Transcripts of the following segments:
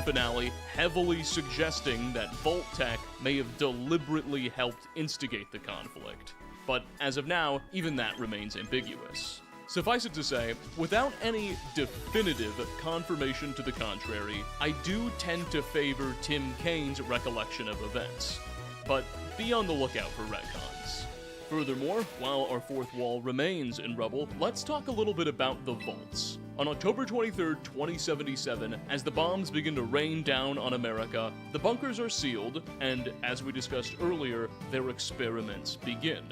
finale heavily suggesting that Vault-Tec may have deliberately helped instigate the conflict. But as of now, even that remains ambiguous. Suffice it to say, without any definitive confirmation to the contrary, I do tend to favor Tim Kane's recollection of events. But be on the lookout for retcons. Furthermore, while our fourth wall remains in rubble, let's talk a little bit about the vaults. On October 23, 2077, as the bombs begin to rain down on America, the bunkers are sealed, and as we discussed earlier, their experiments begin.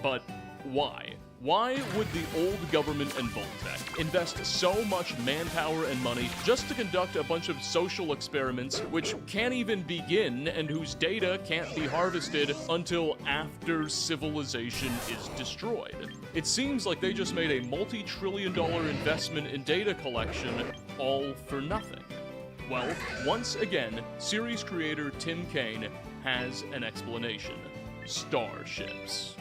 But why? Why would the old government and Vault-Tec invest so much manpower and money just to conduct a bunch of social experiments which can't even begin and whose data can't be harvested until after civilization is destroyed? It seems like they just made a multi-trillion-dollar investment in data collection all for nothing. Well, once again, series creator Tim Kane has an explanation. Starships.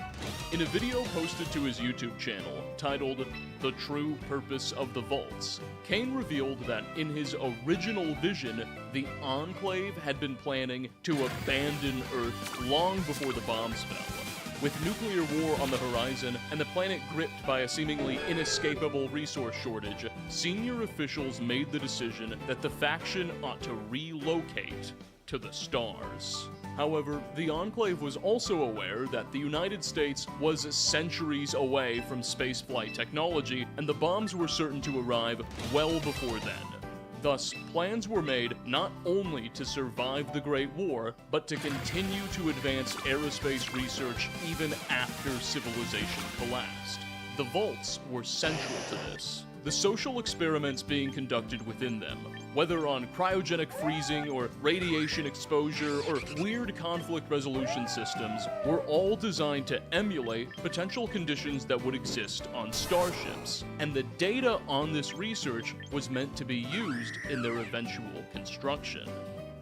In a video posted to his YouTube channel, titled The True Purpose of the Vaults, Kane revealed that in his original vision, the Enclave had been planning to abandon Earth long before the bombs fell. With nuclear war on the horizon and the planet gripped by a seemingly inescapable resource shortage, senior officials made the decision that the faction ought to relocate to the stars. However, the Enclave was also aware that the United States was centuries away from spaceflight technology, and the bombs were certain to arrive well before then. Thus, plans were made not only to survive the Great War, but to continue to advance aerospace research even after civilization collapsed. The vaults were central to this. The social experiments being conducted within them, whether on cryogenic freezing or radiation exposure or weird conflict resolution systems, were all designed to emulate potential conditions that would exist on starships, and the data on this research was meant to be used in their eventual construction.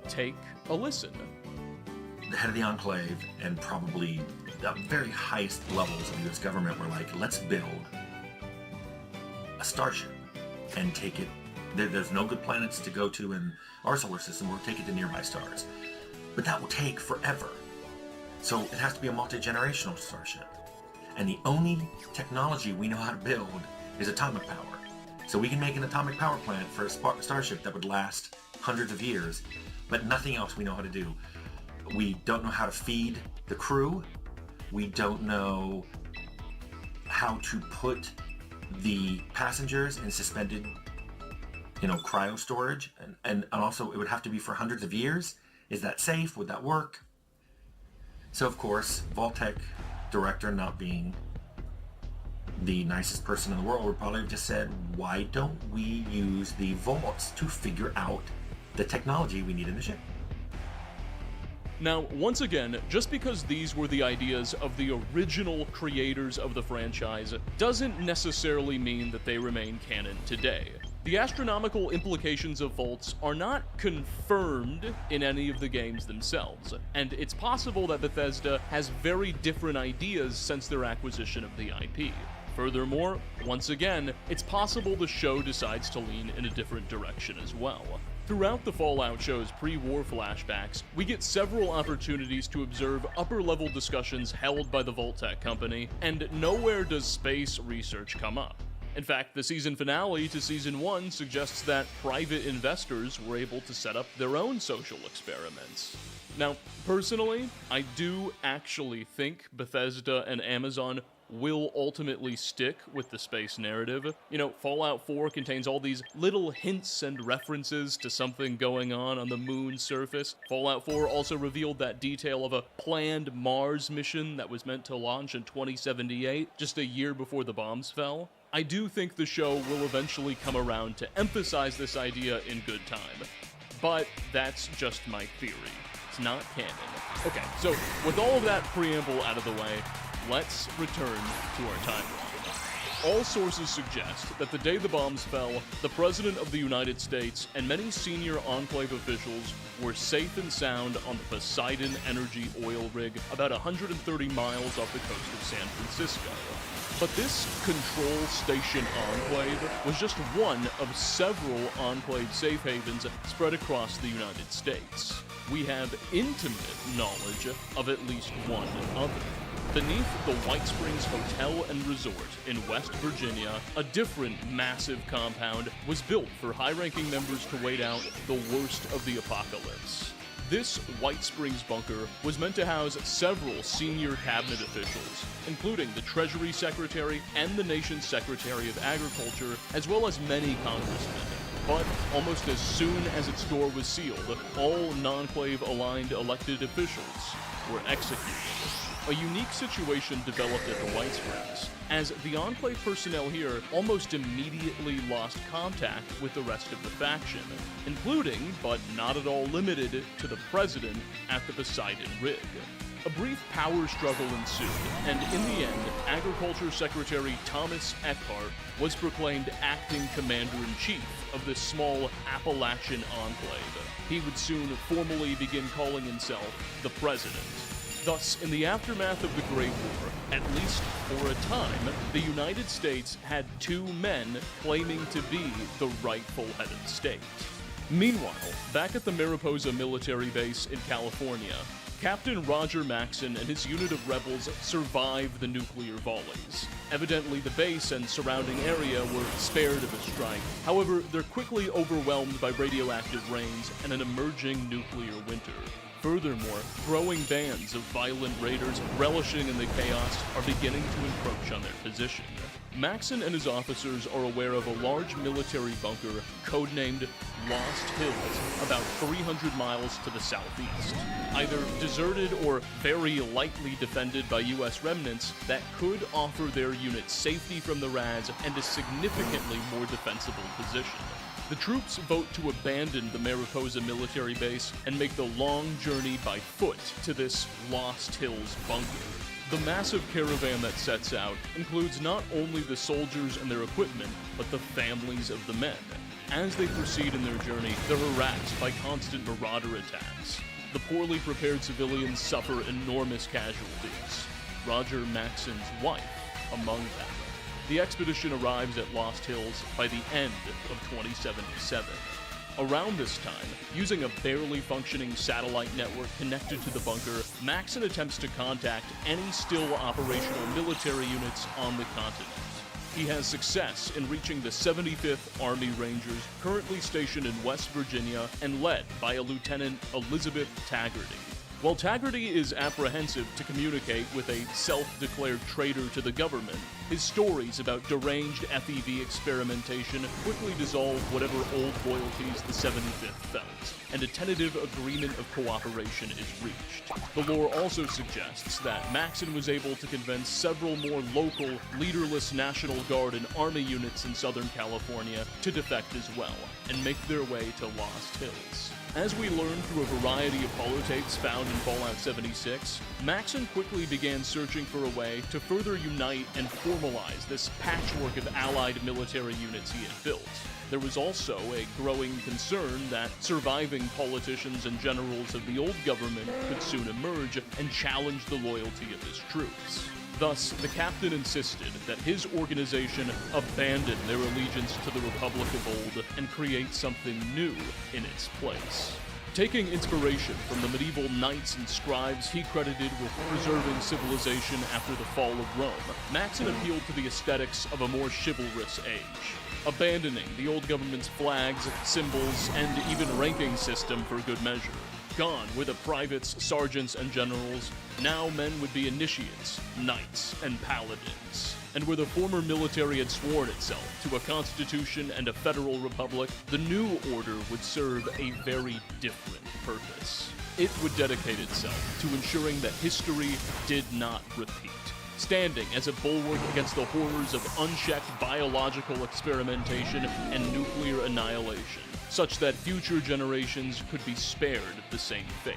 Take a listen. The head of the Enclave and probably the very highest levels of the US government were like, let's build a starship and take it. There's no good planets to go to in our solar system. We'll take it to nearby stars. But that will take forever. So it has to be a multi-generational starship. And the only technology we know how to build is atomic power. So we can make an atomic power plant for a starship that would last hundreds of years, but nothing else we know how to do. We don't know how to feed the crew. We don't know how to put the passengers in suspended, cryo storage, and also it would have to be for hundreds of years. Is that safe? Would that work? So of course, Vault-Tec director, not being the nicest person in the world, would probably have just said, why don't we use the vaults to figure out the technology we need in the ship? Now, once again, just because these were the ideas of the original creators of the franchise doesn't necessarily mean that they remain canon today. The astronomical implications of vaults are not confirmed in any of the games themselves, and it's possible that Bethesda has very different ideas since their acquisition of the IP. Furthermore, once again, it's possible the show decides to lean in a different direction as well. Throughout the Fallout show's pre-war flashbacks, we get several opportunities to observe upper-level discussions held by the Vault-Tec company, and nowhere does space research come up. In fact, the season finale to Season 1 suggests that private investors were able to set up their own social experiments. Now, personally, I do actually think Bethesda and Amazon will ultimately stick with the space narrative. Fallout 4 contains all these little hints and references to something going on the moon's surface. Fallout 4 also revealed that detail of a planned Mars mission that was meant to launch in 2078, just a year before the bombs fell. I do think the show will eventually come around to emphasize this idea in good time. But that's just my theory. It's not canon. Okay, so with all of that preamble out of the way, let's return to our timeline. All sources suggest that the day the bombs fell, the President of the United States and many senior Enclave officials were safe and sound on the Poseidon Energy oil rig about 130 miles off the coast of San Francisco. But this control station enclave was just one of several enclave safe havens spread across the United States. We have intimate knowledge of at least one other. Beneath the White Springs Hotel and Resort in West Virginia, a different massive compound was built for high-ranking members to wait out the worst of the apocalypse. This White Springs bunker was meant to house several senior cabinet officials, including the Treasury Secretary and the nation's Secretary of Agriculture, as well as many congressmen. But almost as soon as its door was sealed, all non-clave-aligned elected officials were executed. A unique situation developed at the White Springs, as the Enclave personnel here almost immediately lost contact with the rest of the faction, including, but not at all limited to, the president at the Poseidon rig. A brief power struggle ensued, and in the end, Agriculture Secretary Thomas Eckhart was proclaimed acting commander-in-chief of this small Appalachian enclave. He would soon formally begin calling himself the President. Thus, in the aftermath of the Great War, at least for a time, the United States had two men claiming to be the rightful head of state. Meanwhile, back at the Mariposa military base in California, Captain Roger Maxson and his unit of rebels survived the nuclear volleys. Evidently, the base and surrounding area were spared of a strike. However, they're quickly overwhelmed by radioactive rains and an emerging nuclear winter. Furthermore, growing bands of violent raiders relishing in the chaos are beginning to encroach on their position. Maxson and his officers are aware of a large military bunker codenamed Lost Hills, about 300 miles to the southeast. Either deserted or very lightly defended by U.S. remnants that could offer their unit safety from the Rads and a significantly more defensible position. The troops vote to abandon the Mariposa military base and make the long journey by foot to this Lost Hills bunker. The massive caravan that sets out includes not only the soldiers and their equipment, but the families of the men. As they proceed in their journey, they're harassed by constant marauder attacks. The poorly prepared civilians suffer enormous casualties, Roger Maxson's wife among them. The expedition arrives at Lost Hills by the end of 2077. Around this time, using a barely functioning satellite network connected to the bunker, Maxson attempts to contact any still operational military units on the continent. He has success in reaching the 75th Army Rangers, currently stationed in West Virginia and led by a Lieutenant Elizabeth Taggarty. While Taggarty is apprehensive to communicate with a self-declared traitor to the government, his stories about deranged FEV experimentation quickly dissolve whatever old loyalties the 75th felt, and a tentative agreement of cooperation is reached. The lore also suggests that Maxson was able to convince several more local, leaderless National Guard and Army units in Southern California to defect as well, and make their way to Lost Hills. As we learn through a variety of holotapes found in Fallout 76, Maxson quickly began searching for a way to further unite and formalize this patchwork of allied military units he had built. There was also a growing concern that surviving politicians and generals of the old government could soon emerge and challenge the loyalty of his troops. Thus, the captain insisted that his organization abandon their allegiance to the Republic of Old and create something new in its place. Taking inspiration from the medieval knights and scribes he credited with preserving civilization after the fall of Rome, Maxson appealed to the aesthetics of a more chivalrous age, abandoning the old government's flags, symbols, and even ranking system for good measure. Gone were the privates, sergeants, and generals. Now men would be initiates, knights, and paladins. And where the former military had sworn itself to a constitution and a federal republic, the new order would serve a very different purpose. It would dedicate itself to ensuring that history did not repeat, standing as a bulwark against the horrors of unchecked biological experimentation and nuclear annihilation. such that future generations could be spared the same fate.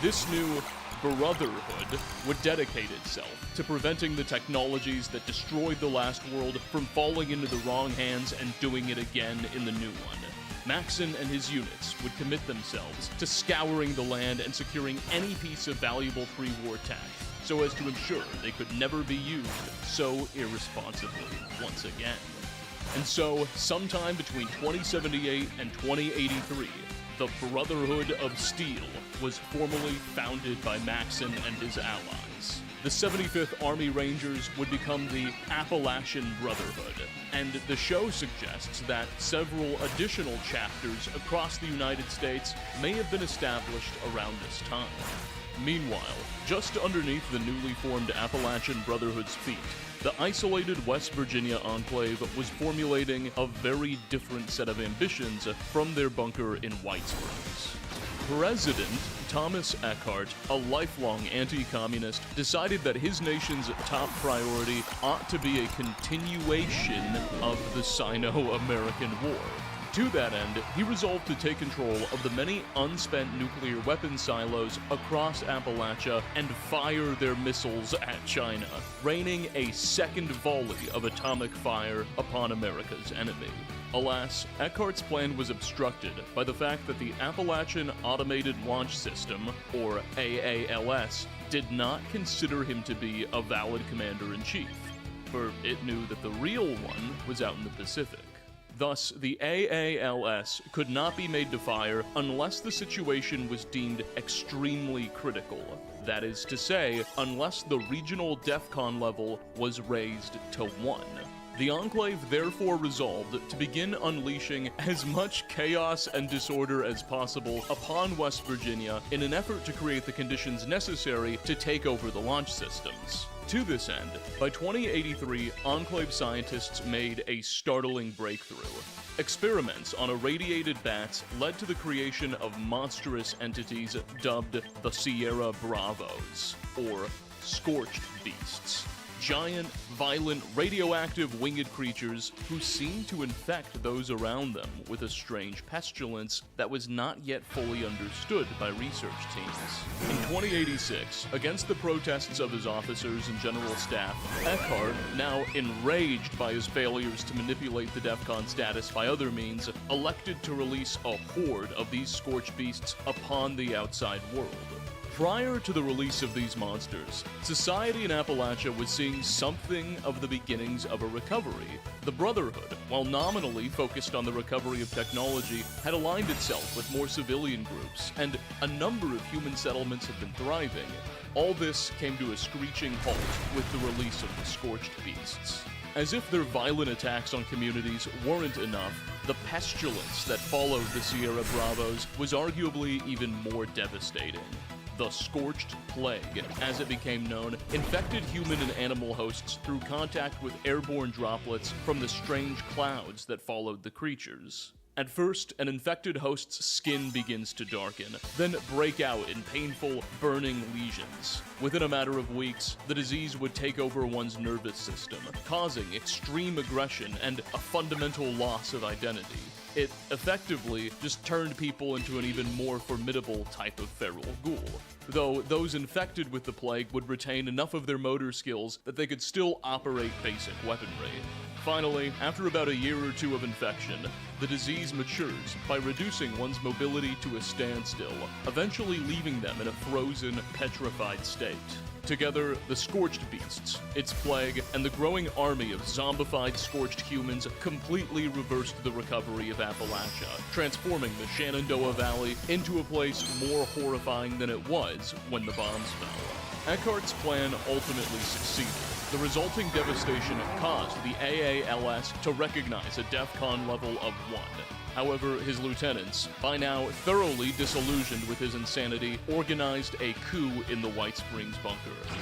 This new Brotherhood would dedicate itself to preventing the technologies that destroyed the last world from falling into the wrong hands and doing it again in the new one. Maxon and his units would commit themselves to scouring the land and securing any piece of valuable pre-war tech, so as to ensure they could never be used so irresponsibly once again. And so, sometime between 2078 and 2083, the Brotherhood of Steel was formally founded by Maxon and his allies. The 75th Army Rangers would become the Appalachian Brotherhood, and the show suggests that several additional chapters across the United States may have been established around this time. Meanwhile, just underneath the newly formed Appalachian Brotherhood's feet, the isolated West Virginia enclave was formulating a very different set of ambitions from their bunker in White Springs. President Thomas Eckhart, a lifelong anti-communist, decided that his nation's top priority ought to be a continuation of the Sino-American War. To that end, he resolved to take control of the many unspent nuclear weapon silos across Appalachia and fire their missiles at China, raining a second volley of atomic fire upon America's enemy. Alas, Eckhart's plan was obstructed by the fact that the Appalachian Automated Launch System, or AALS, did not consider him to be a valid commander-in-chief, for it knew that the real one was out in the Pacific. Thus, the AALS could not be made to fire unless the situation was deemed extremely critical. That is to say, unless the regional DEFCON level was raised to 1. The Enclave therefore resolved to begin unleashing as much chaos and disorder as possible upon West Virginia in an effort to create the conditions necessary to take over the launch systems. To this end, by 2083, Enclave scientists made a startling breakthrough. Experiments on irradiated bats led to the creation of monstrous entities dubbed the Sierra Bravos, or Scorched Beasts. Giant, violent, radioactive winged creatures who seemed to infect those around them with a strange pestilence that was not yet fully understood by research teams. In 2086, against the protests of his officers and general staff, Eckhart, now enraged by his failures to manipulate the DEFCON status by other means, elected to release a horde of these scorched beasts upon the outside world. Prior to the release of these monsters, society in Appalachia was seeing something of the beginnings of a recovery. The Brotherhood, while nominally focused on the recovery of technology, had aligned itself with more civilian groups, and a number of human settlements had been thriving. All this came to a screeching halt with the release of the Scorched Beasts. As if their violent attacks on communities weren't enough, the pestilence that followed the Sierra Bravos was arguably even more devastating. The Scorched Plague, as it became known, infected human and animal hosts through contact with airborne droplets from the strange clouds that followed the creatures. At first, an infected host's skin begins to darken, then break out in painful, burning lesions. Within a matter of weeks, the disease would take over one's nervous system, causing extreme aggression and a fundamental loss of identity. It effectively just turned people into an even more formidable type of feral ghoul, though those infected with the plague would retain enough of their motor skills that they could still operate basic weaponry. Finally, after about a year or two of infection, the disease matures by reducing one's mobility to a standstill, eventually leaving them in a frozen, petrified state. Together, the Scorched Beasts, its plague, and the growing army of zombified scorched humans completely reversed the recovery of Appalachia, transforming the Shenandoah Valley into a place more horrifying than it was when the bombs fell. Eckhart's plan ultimately succeeded. The resulting devastation caused the AALS to recognize a DEFCON level of 1. However, his lieutenants, by now thoroughly disillusioned with his insanity, organized a coup in the White Springs bunker.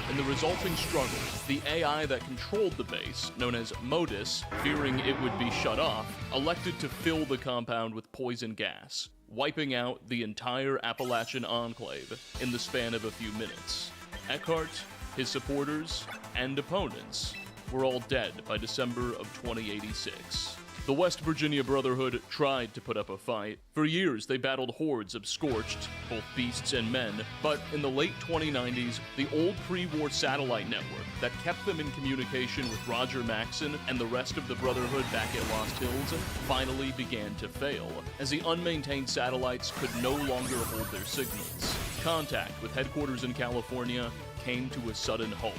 In the resulting struggle, the AI that controlled the base, known as Modus, fearing it would be shut off, elected to fill the compound with poison gas, wiping out the entire Appalachian enclave in the span of a few minutes. Eckhart, his supporters, and opponents were all dead by December of 2086. The West Virginia Brotherhood tried to put up a fight. For years, they battled hordes of Scorched, both beasts and men, but in the late 2090s, the old pre-war satellite network that kept them in communication with Roger Maxson and the rest of the Brotherhood back at Lost Hills finally began to fail, as the unmaintained satellites could no longer hold their signals. Contact with headquarters in California came to a sudden halt.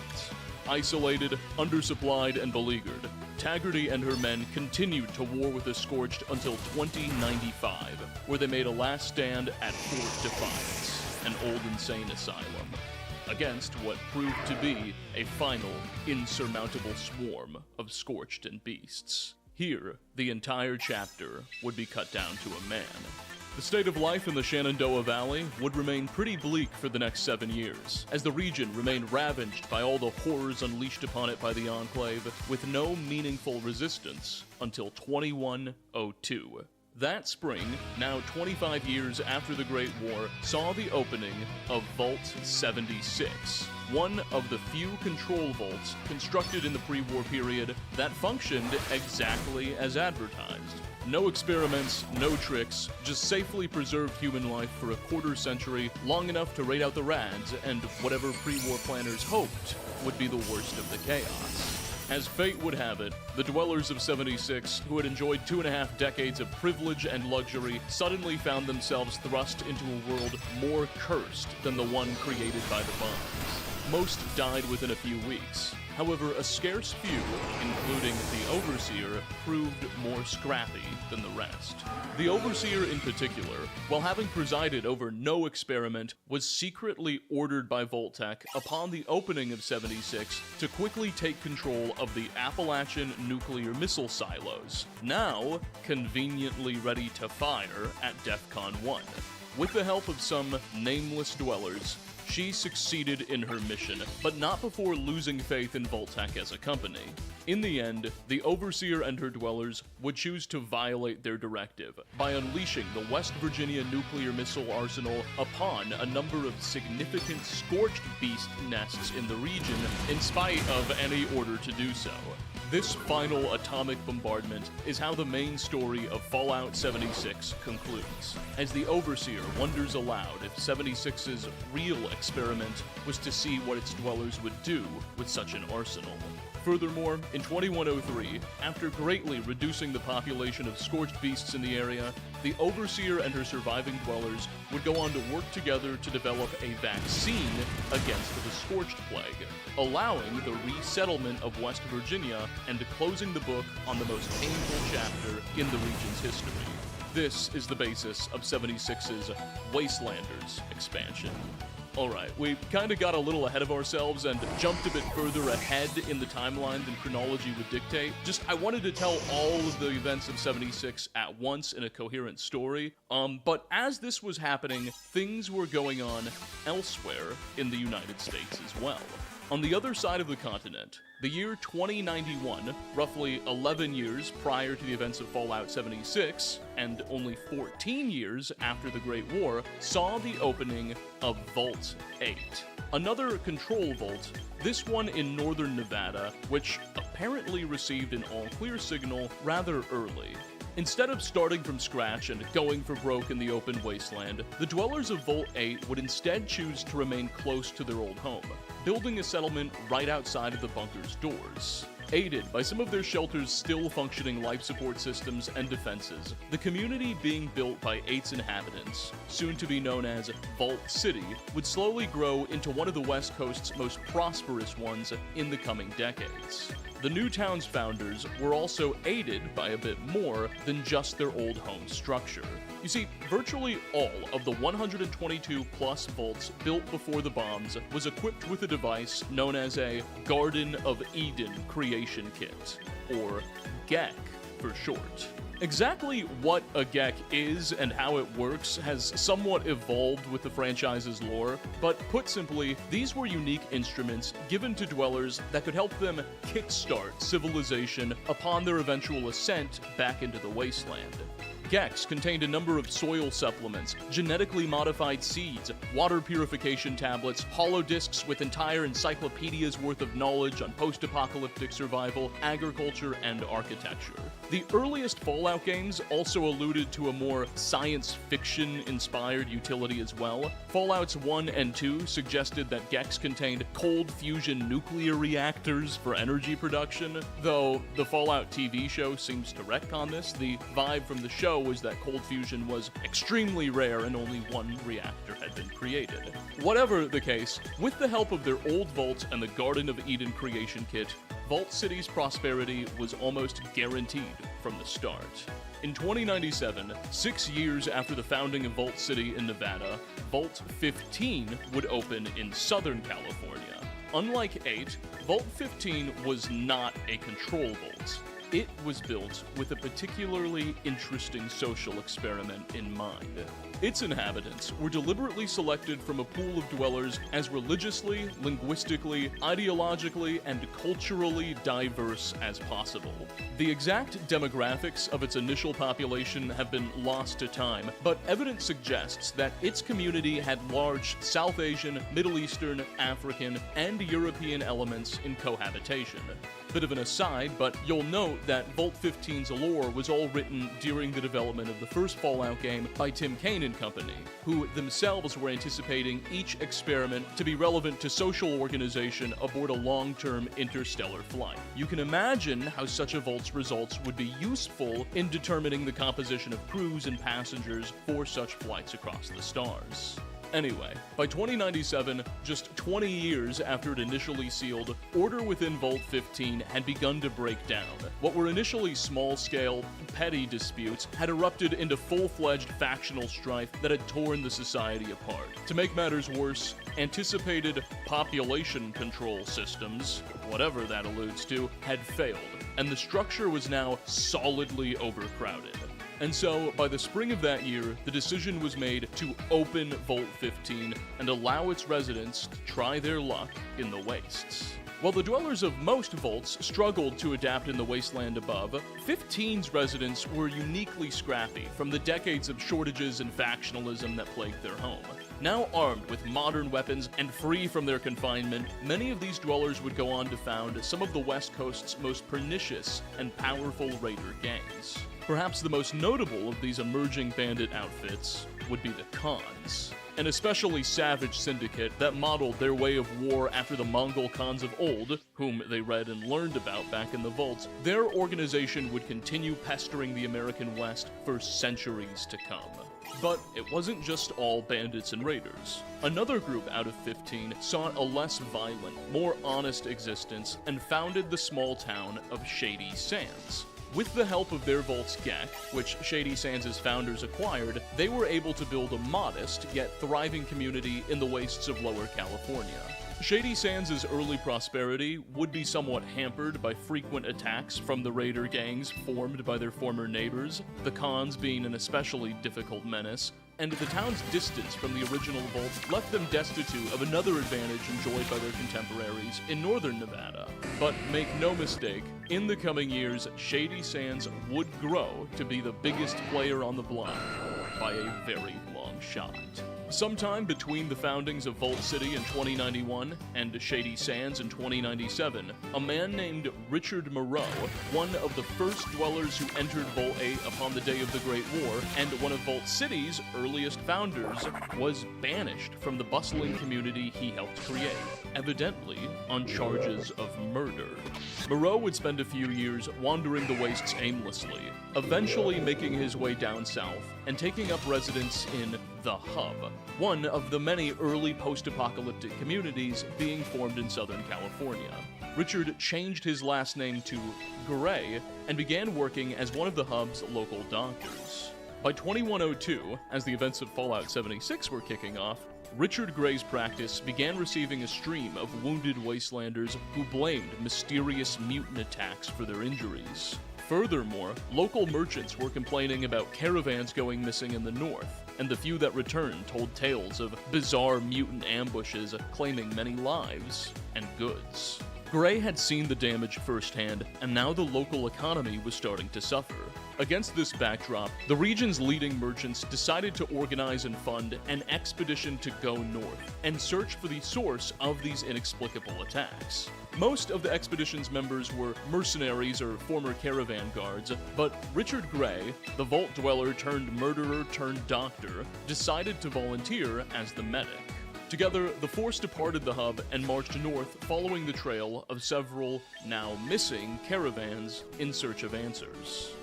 Isolated, undersupplied, and beleaguered, Taggarty and her men continued to war with the Scorched until 2095, where they made a last stand at Fort Defiance, an old insane asylum, against what proved to be a final, insurmountable swarm of Scorched and beasts. Here, the entire chapter would be cut down to a man. The state of life in the Shenandoah Valley would remain pretty bleak for the next 7 years, as the region remained ravaged by all the horrors unleashed upon it by the Enclave, with no meaningful resistance until 2102. That spring, now 25 years after the Great War, saw the opening of Vault 76, one of the few control vaults constructed in the pre-war period that functioned exactly as advertised. No experiments, no tricks, just safely preserved human life for a quarter century, long enough to raid out the Rads and whatever pre-war planners hoped would be the worst of the chaos. As fate would have it, the dwellers of 76, who had enjoyed 2.5 decades of privilege and luxury, suddenly found themselves thrust into a world more cursed than the one created by the bombs. Most died within a few weeks. However, a scarce few, including the Overseer, proved more scrappy than the rest. The Overseer in particular, while having presided over no experiment, was secretly ordered by Vault-Tec upon the opening of 76 to quickly take control of the Appalachian nuclear missile silos, now conveniently ready to fire at DEFCON 1. With the help of some nameless dwellers, she succeeded in her mission, but not before losing faith in Vault-Tec as a company. In the end, the Overseer and her dwellers would choose to violate their directive by unleashing the West Virginia nuclear missile arsenal upon a number of significant Scorched beast nests in the region, in spite of any order to do so. This final atomic bombardment is how the main story of Fallout 76 concludes, as the Overseer wonders aloud if 76's real experiment was to see what its dwellers would do with such an arsenal. Furthermore, in 2103, after greatly reducing the population of Scorched beasts in the area, the Overseer and her surviving dwellers would go on to work together to develop a vaccine against the Scorched plague, allowing the resettlement of West Virginia and closing the book on the most painful chapter in the region's history. This is the basis of 76's Wastelanders expansion. Alright, we kinda got a little ahead of ourselves and jumped a bit further ahead in the timeline than chronology would dictate. I wanted to tell all of the events of 76 at once in a coherent story, but as this was happening, things were going on elsewhere in the United States as well. On the other side of the continent, the year 2091, roughly 11 years prior to the events of Fallout 76, and only 14 years after the Great War, saw the opening of Vault 8. Another control vault, this one in northern Nevada, which apparently received an all-clear signal rather early. Instead of starting from scratch and going for broke in the open wasteland, the dwellers of Vault 8 would instead choose to remain close to their old home, building a settlement right outside of the bunker's doors. Aided by some of their shelter's still functioning life support systems and defenses, the community being built by 8's inhabitants, soon to be known as Vault City, would slowly grow into one of the West Coast's most prosperous ones in the coming decades. The new town's founders were also aided by a bit more than just their old home structure. You see, virtually all of the 122 plus vaults built before the bombs was equipped with a device known as a Garden of Eden creation kit, or GECK for short. Exactly what a GECK is and how it works has somewhat evolved with the franchise's lore, but put simply, these were unique instruments given to dwellers that could help them kickstart civilization upon their eventual ascent back into the wasteland. GECKs contained a number of soil supplements, genetically modified seeds, water purification tablets, hollow discs with entire encyclopedias worth of knowledge on post-apocalyptic survival, agriculture, and architecture. The earliest Fallout games also alluded to a more science fiction-inspired utility as well. Fallouts 1 and 2 suggested that Gex contained cold fusion nuclear reactors for energy production, though the Fallout TV show seems to retcon this. The vibe from the show was that cold fusion was extremely rare and only one reactor had been created. Whatever the case, with the help of their old vault and the Garden of Eden creation kit, Vault City's prosperity was almost guaranteed from the start. In 2097, 6 years after the founding of Vault City in Nevada, Vault 15 would open in Southern California. Unlike 8, Vault 15 was not a control vault. It was built with a particularly interesting social experiment in mind. Its inhabitants were deliberately selected from a pool of dwellers as religiously, linguistically, ideologically, and culturally diverse as possible. The exact demographics of its initial population have been lost to time, but evidence suggests that its community had large South Asian, Middle Eastern, African, and European elements in cohabitation. Bit of an aside, but you'll note that Vault 15's lore was all written during the development of the first Fallout game by Tim Kaine and Company, who themselves were anticipating each experiment to be relevant to social organization aboard a long-term interstellar flight. You can imagine how such a vault's results would be useful in determining the composition of crews and passengers for such flights across the stars. Anyway, by 2097, just 20 years after it initially sealed, order within Vault 15 had begun to break down. What were initially small-scale, petty disputes had erupted into full-fledged factional strife that had torn the society apart. To make matters worse, anticipated population control systems, whatever that alludes to, had failed, and the structure was now solidly overcrowded. And so, by the spring of that year, the decision was made to open Vault 15 and allow its residents to try their luck in the wastes. While the dwellers of most vaults struggled to adapt in the wasteland above, 15's residents were uniquely scrappy from the decades of shortages and factionalism that plagued their home. Now armed with modern weapons and free from their confinement, many of these dwellers would go on to found some of the West Coast's most pernicious and powerful raider gangs. Perhaps the most notable of these emerging bandit outfits would be the Khans, an especially savage syndicate that modeled their way of war after the Mongol Khans of old, whom they read and learned about back in the vaults. Their organization would continue pestering the American West for centuries to come. But it wasn't just all bandits and raiders. Another group out of 15 sought a less violent, more honest existence and founded the small town of Shady Sands. With the help of their vault's Gek, which Shady Sands' founders acquired, they were able to build a modest yet thriving community in the wastes of Lower California. Shady Sands' early prosperity would be somewhat hampered by frequent attacks from the raider gangs formed by their former neighbors, the Khans being an especially difficult menace, and the town's distance from the original vault left them destitute of another advantage enjoyed by their contemporaries in northern Nevada. But make no mistake, in the coming years, Shady Sands would grow to be the biggest player on the block by a very long shot. Sometime between the foundings of Vault City in 2091 and Shady Sands in 2097, a man named Richard Moreau, one of the first dwellers who entered Vault 8 upon the day of the Great War, and one of Vault City's earliest founders, was banished from the bustling community he helped create, evidently on charges of murder. Moreau would spend a few years wandering the wastes aimlessly, eventually making his way down south and taking up residence in The Hub, one of the many early post-apocalyptic communities being formed in Southern California. Richard changed his last name to Gray and began working as one of the Hub's local doctors. By 2102, as the events of Fallout 76 were kicking off, Richard Gray's practice began receiving a stream of wounded wastelanders who blamed mysterious mutant attacks for their injuries. Furthermore, local merchants were complaining about caravans going missing in the north, and the few that returned told tales of bizarre mutant ambushes claiming many lives and goods. Gray had seen the damage firsthand, and now the local economy was starting to suffer. Against this backdrop, the region's leading merchants decided to organize and fund an expedition to go north and search for the source of these inexplicable attacks. Most of the expedition's members were mercenaries or former caravan guards, but Richard Gray, the vault dweller turned murderer turned doctor, decided to volunteer as the medic. Together, the force departed the hub and marched north following the trail of several, now missing, caravans in search of answers.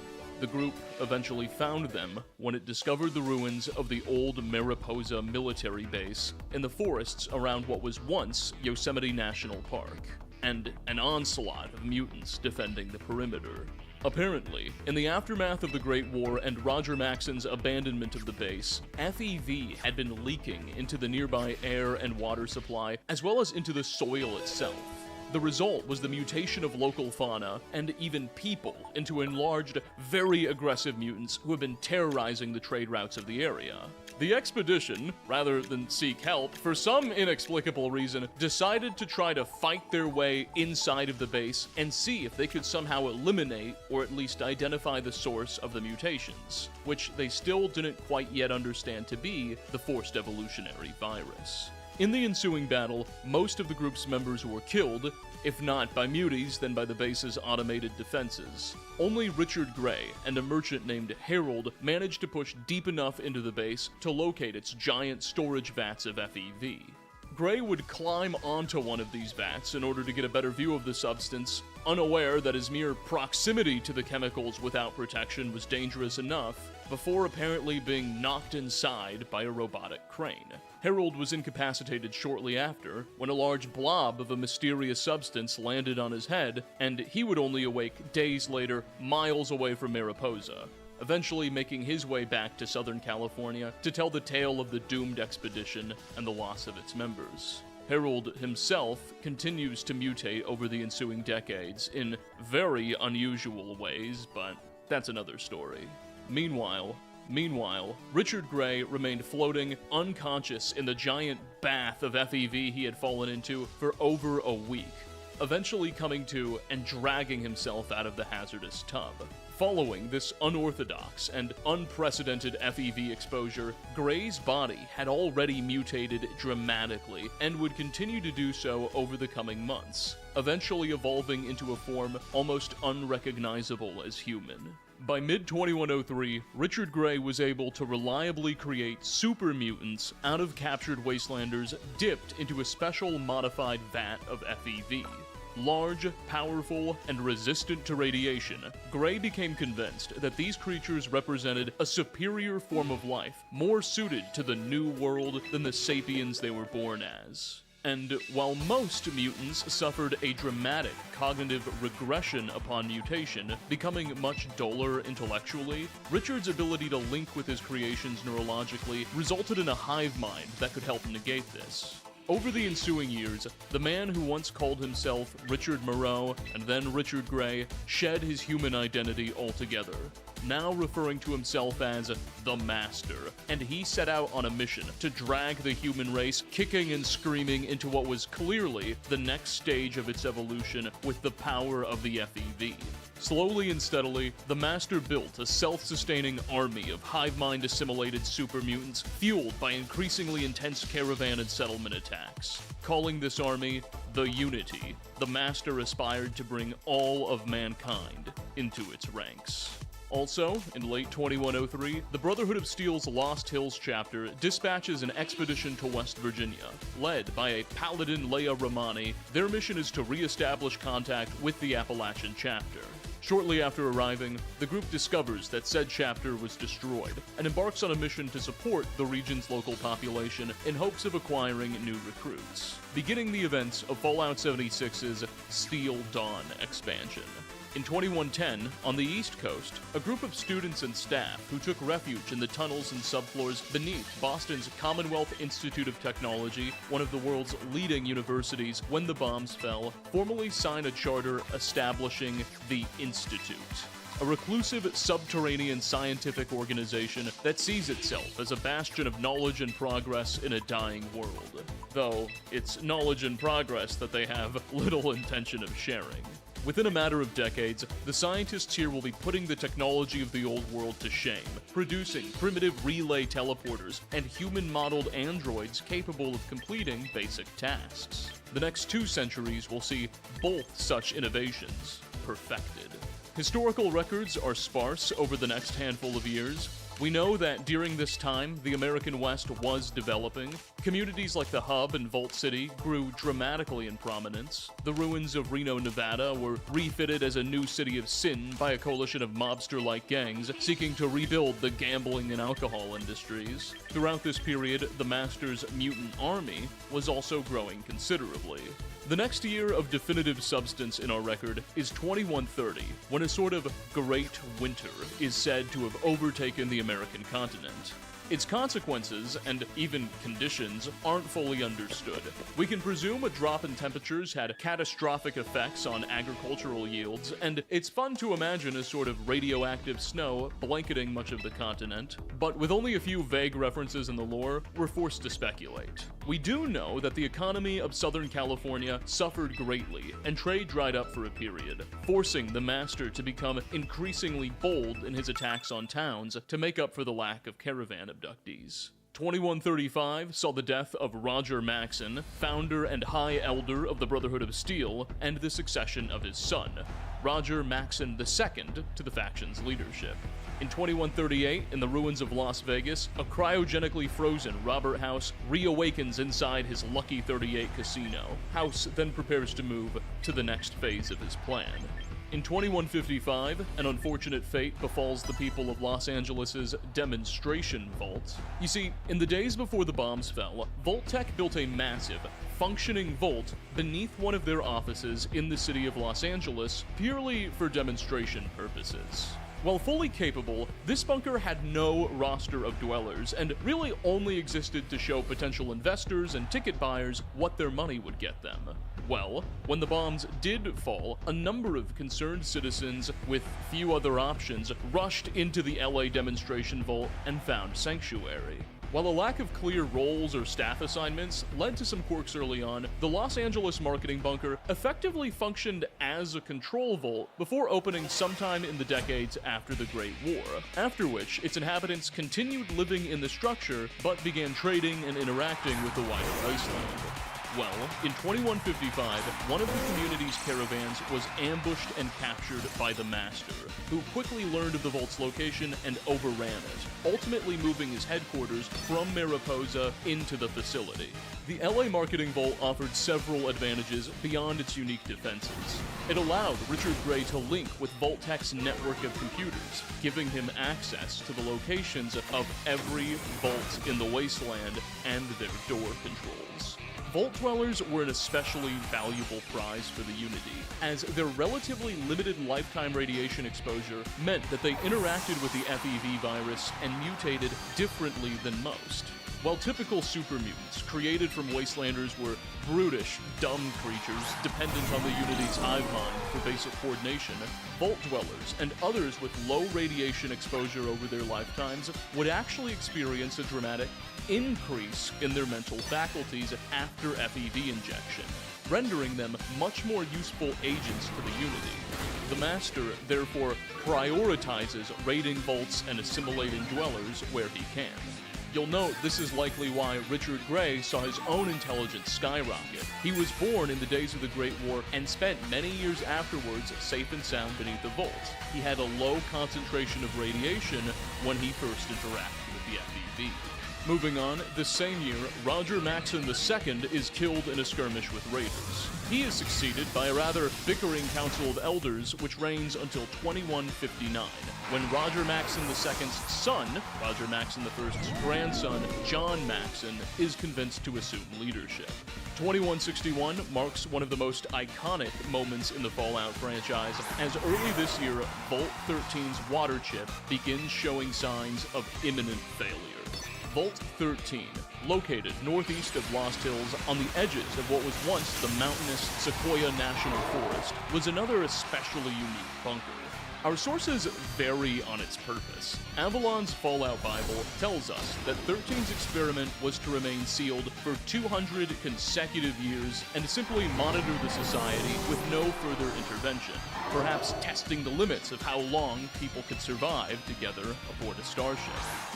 The group eventually found them when it discovered the ruins of the old Mariposa military base in the forests around what was once Yosemite National Park, and an onslaught of mutants defending the perimeter. Apparently, in the aftermath of the Great War and Roger Maxon's abandonment of the base, FEV had been leaking into the nearby air and water supply, as well as into the soil itself. The result was the mutation of local fauna, and even people, into enlarged, very aggressive mutants who have been terrorizing the trade routes of the area. The expedition, rather than seek help, for some inexplicable reason, decided to try to fight their way inside of the base and see if they could somehow eliminate, or at least identify the source of the mutations, which they still didn't quite yet understand to be the forced evolutionary virus. In the ensuing battle, most of the group's members were killed, if not by muties, then by the base's automated defenses. Only Richard Gray and a merchant named Harold managed to push deep enough into the base to locate its giant storage vats of FEV. Gray would climb onto one of these vats in order to get a better view of the substance, unaware that his mere proximity to the chemicals without protection was dangerous enough, before apparently being knocked inside by a robotic crane. Harold was incapacitated shortly after, when a large blob of a mysterious substance landed on his head, and he would only awake days later, miles away from Mariposa, eventually making his way back to Southern California to tell the tale of the doomed expedition and the loss of its members. Harold himself continues to mutate over the ensuing decades in very unusual ways, but that's another story. Meanwhile, Richard Gray remained floating unconscious in the giant bath of FEV he had fallen into for over a week, eventually coming to and dragging himself out of the hazardous tub. Following this unorthodox and unprecedented FEV exposure, Gray's body had already mutated dramatically and would continue to do so over the coming months, eventually evolving into a form almost unrecognizable as human. By mid-2103, Richard Gray was able to reliably create super mutants out of captured wastelanders dipped into a special modified vat of FEV. Large, powerful, and resistant to radiation, Gray became convinced that these creatures represented a superior form of life, more suited to the new world than the sapiens they were born as. And while most mutants suffered a dramatic cognitive regression upon mutation, becoming much duller intellectually, Richard's ability to link with his creations neurologically resulted in a hive mind that could help negate this. Over the ensuing years, the man who once called himself Richard Moreau and then Richard Gray shed his human identity altogether, now referring to himself as the Master, and he set out on a mission to drag the human race kicking and screaming into what was clearly the next stage of its evolution with the power of the FEV. Slowly and steadily, the Master built a self-sustaining army of hive-mind-assimilated super mutants fueled by increasingly intense caravan and settlement attacks. Calling this army the Unity, the Master aspired to bring all of mankind into its ranks. Also, in late 2103, the Brotherhood of Steel's Lost Hills chapter dispatches an expedition to West Virginia. Led by a paladin Leia Romani, their mission is to re-establish contact with the Appalachian chapter. Shortly after arriving, the group discovers that said chapter was destroyed, and embarks on a mission to support the region's local population in hopes of acquiring new recruits, beginning the events of Fallout 76's Steel Dawn expansion. In 2110, on the East Coast, a group of students and staff who took refuge in the tunnels and subfloors beneath Boston's Commonwealth Institute of Technology, one of the world's leading universities when the bombs fell, formally signed a charter establishing the Institute, a reclusive subterranean scientific organization that sees itself as a bastion of knowledge and progress in a dying world, though it's knowledge and progress that they have little intention of sharing. Within a matter of decades, the scientists here will be putting the technology of the old world to shame, producing primitive relay teleporters and human-modeled androids capable of completing basic tasks. The next 2 centuries will see both such innovations perfected. Historical records are sparse over the next handful of years. We know that during this time, the American West was developing. Communities like the Hub and Vault City grew dramatically in prominence. The ruins of Reno, Nevada were refitted as a new city of sin by a coalition of mobster-like gangs seeking to rebuild the gambling and alcohol industries. Throughout this period, the Masters' mutant army was also growing considerably. The next year of definitive substance in our record is 2130, when a sort of Great Winter is said to have overtaken the American continent. Its consequences, and even conditions, aren't fully understood. We can presume a drop in temperatures had catastrophic effects on agricultural yields, and it's fun to imagine a sort of radioactive snow blanketing much of the continent. But with only a few vague references in the lore, we're forced to speculate. We do know that the economy of Southern California suffered greatly, and trade dried up for a period, forcing the Master to become increasingly bold in his attacks on towns to make up for the lack of caravan abductees. 2135 saw the death of Roger Maxon, founder and High Elder of the Brotherhood of Steel, and the succession of his son, Roger Maxon II, to the faction's leadership. In 2138, in the ruins of Las Vegas, a cryogenically frozen Robert House reawakens inside his Lucky 38 casino. House then prepares to move to the next phase of his plan. In 2155, an unfortunate fate befalls the people of Los Angeles' Demonstration Vault. You see, in the days before the bombs fell, Vault-Tec built a massive, functioning vault beneath one of their offices in the city of Los Angeles, purely for demonstration purposes. While fully capable, this bunker had no roster of dwellers, and really only existed to show potential investors and ticket buyers what their money would get them. Well, when the bombs did fall, a number of concerned citizens with few other options rushed into the LA Demonstration Vault and found sanctuary. While a lack of clear roles or staff assignments led to some quirks early on, the Los Angeles marketing bunker effectively functioned as a control vault before opening sometime in the decades after the Great War, after which its inhabitants continued living in the structure but began trading and interacting with the wider wasteland. Well, in 2155, one of the community's caravans was ambushed and captured by the Master, who quickly learned of the vault's location and overran it, ultimately moving his headquarters from Mariposa into the facility. The LA Marketing Vault offered several advantages beyond its unique defenses. It allowed Richard Gray to link with Vault-Tec's network of computers, giving him access to the locations of every vault in the wasteland and their door controls. Vault Dwellers were an especially valuable prize for the Unity, as their relatively limited lifetime radiation exposure meant that they interacted with the FEV virus and mutated differently than most. While typical super mutants created from Wastelanders were brutish, dumb creatures dependent on the Unity's hive mind for basic coordination, Vault Dwellers and others with low radiation exposure over their lifetimes would actually experience a dramatic increase in their mental faculties after FEV injection, rendering them much more useful agents to the Unity. The Master, therefore, prioritizes raiding vaults and assimilating dwellers where he can. You'll note this is likely why Richard Gray saw his own intelligence skyrocket. He was born in the days of the Great War and spent many years afterwards safe and sound beneath the vault. He had a low concentration of radiation when he first interacted with the FEV. Moving on, this same year, Roger Maxon II is killed in a skirmish with raiders. He is succeeded by a rather bickering Council of Elders, which reigns until 2159, when Roger Maxon II's son, Roger Maxon I's grandson, John Maxon, is convinced to assume leadership. 2161 marks one of the most iconic moments in the Fallout franchise, as early this year, Vault 13's water chip begins showing signs of imminent failure. Vault 13, located northeast of Lost Hills on the edges of what was once the mountainous Sequoia National Forest, was another especially unique bunker. Our sources vary on its purpose. Avalon's Fallout Bible tells us that 13's experiment was to remain sealed for 200 consecutive years and to simply monitor the society with no further intervention, perhaps testing the limits of how long people could survive together aboard a starship.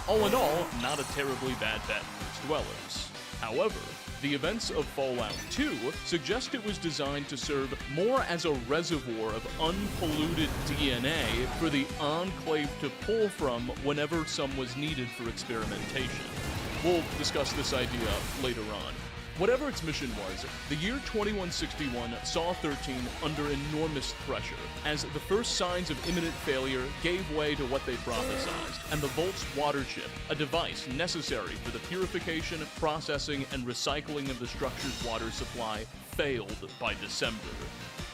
All in all, not a terribly bad bet for its dwellers. However, the events of Fallout 2 suggest it was designed to serve more as a reservoir of unpolluted DNA for the Enclave to pull from whenever some was needed for experimentation. We'll discuss this idea later on. Whatever its mission was, the year 2161 saw 13 under enormous pressure, as the first signs of imminent failure gave way to what they prophesized, and the Volt's water chip, a device necessary for the purification, processing, and recycling of the structure's water supply, failed by December.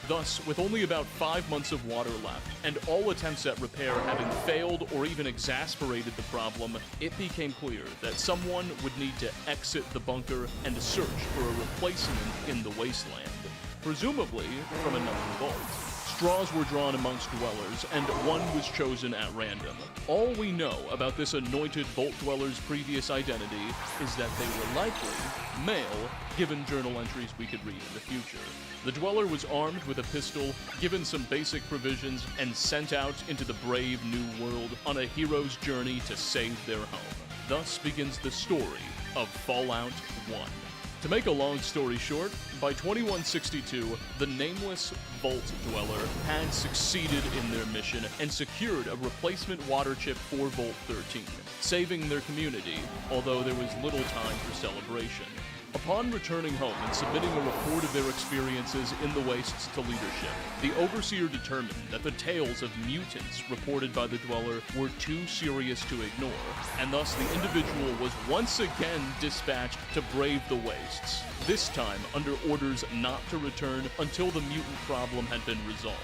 Thus, with only about 5 months of water left, and all attempts at repair having failed or even exacerbated the problem, it became clear that someone would need to exit the bunker and search for a replacement in the wasteland, presumably from another vault. Straws were drawn amongst dwellers, and one was chosen at random. All we know about this anointed Vault dweller's previous identity is that they were likely male, given journal entries we could read in the future. The dweller was armed with a pistol, given some basic provisions, and sent out into the brave new world on a hero's journey to save their home. Thus begins the story of Fallout 1. To make a long story short, by 2162, the nameless Vault dweller had succeeded in their mission and secured a replacement water chip for Vault 13, saving their community, although there was little time for celebration. Upon returning home and submitting a report of their experiences in the wastes to leadership, the Overseer determined that the tales of mutants reported by the Dweller were too serious to ignore, and thus the individual was once again dispatched to brave the wastes, this time under orders not to return until the mutant problem had been resolved.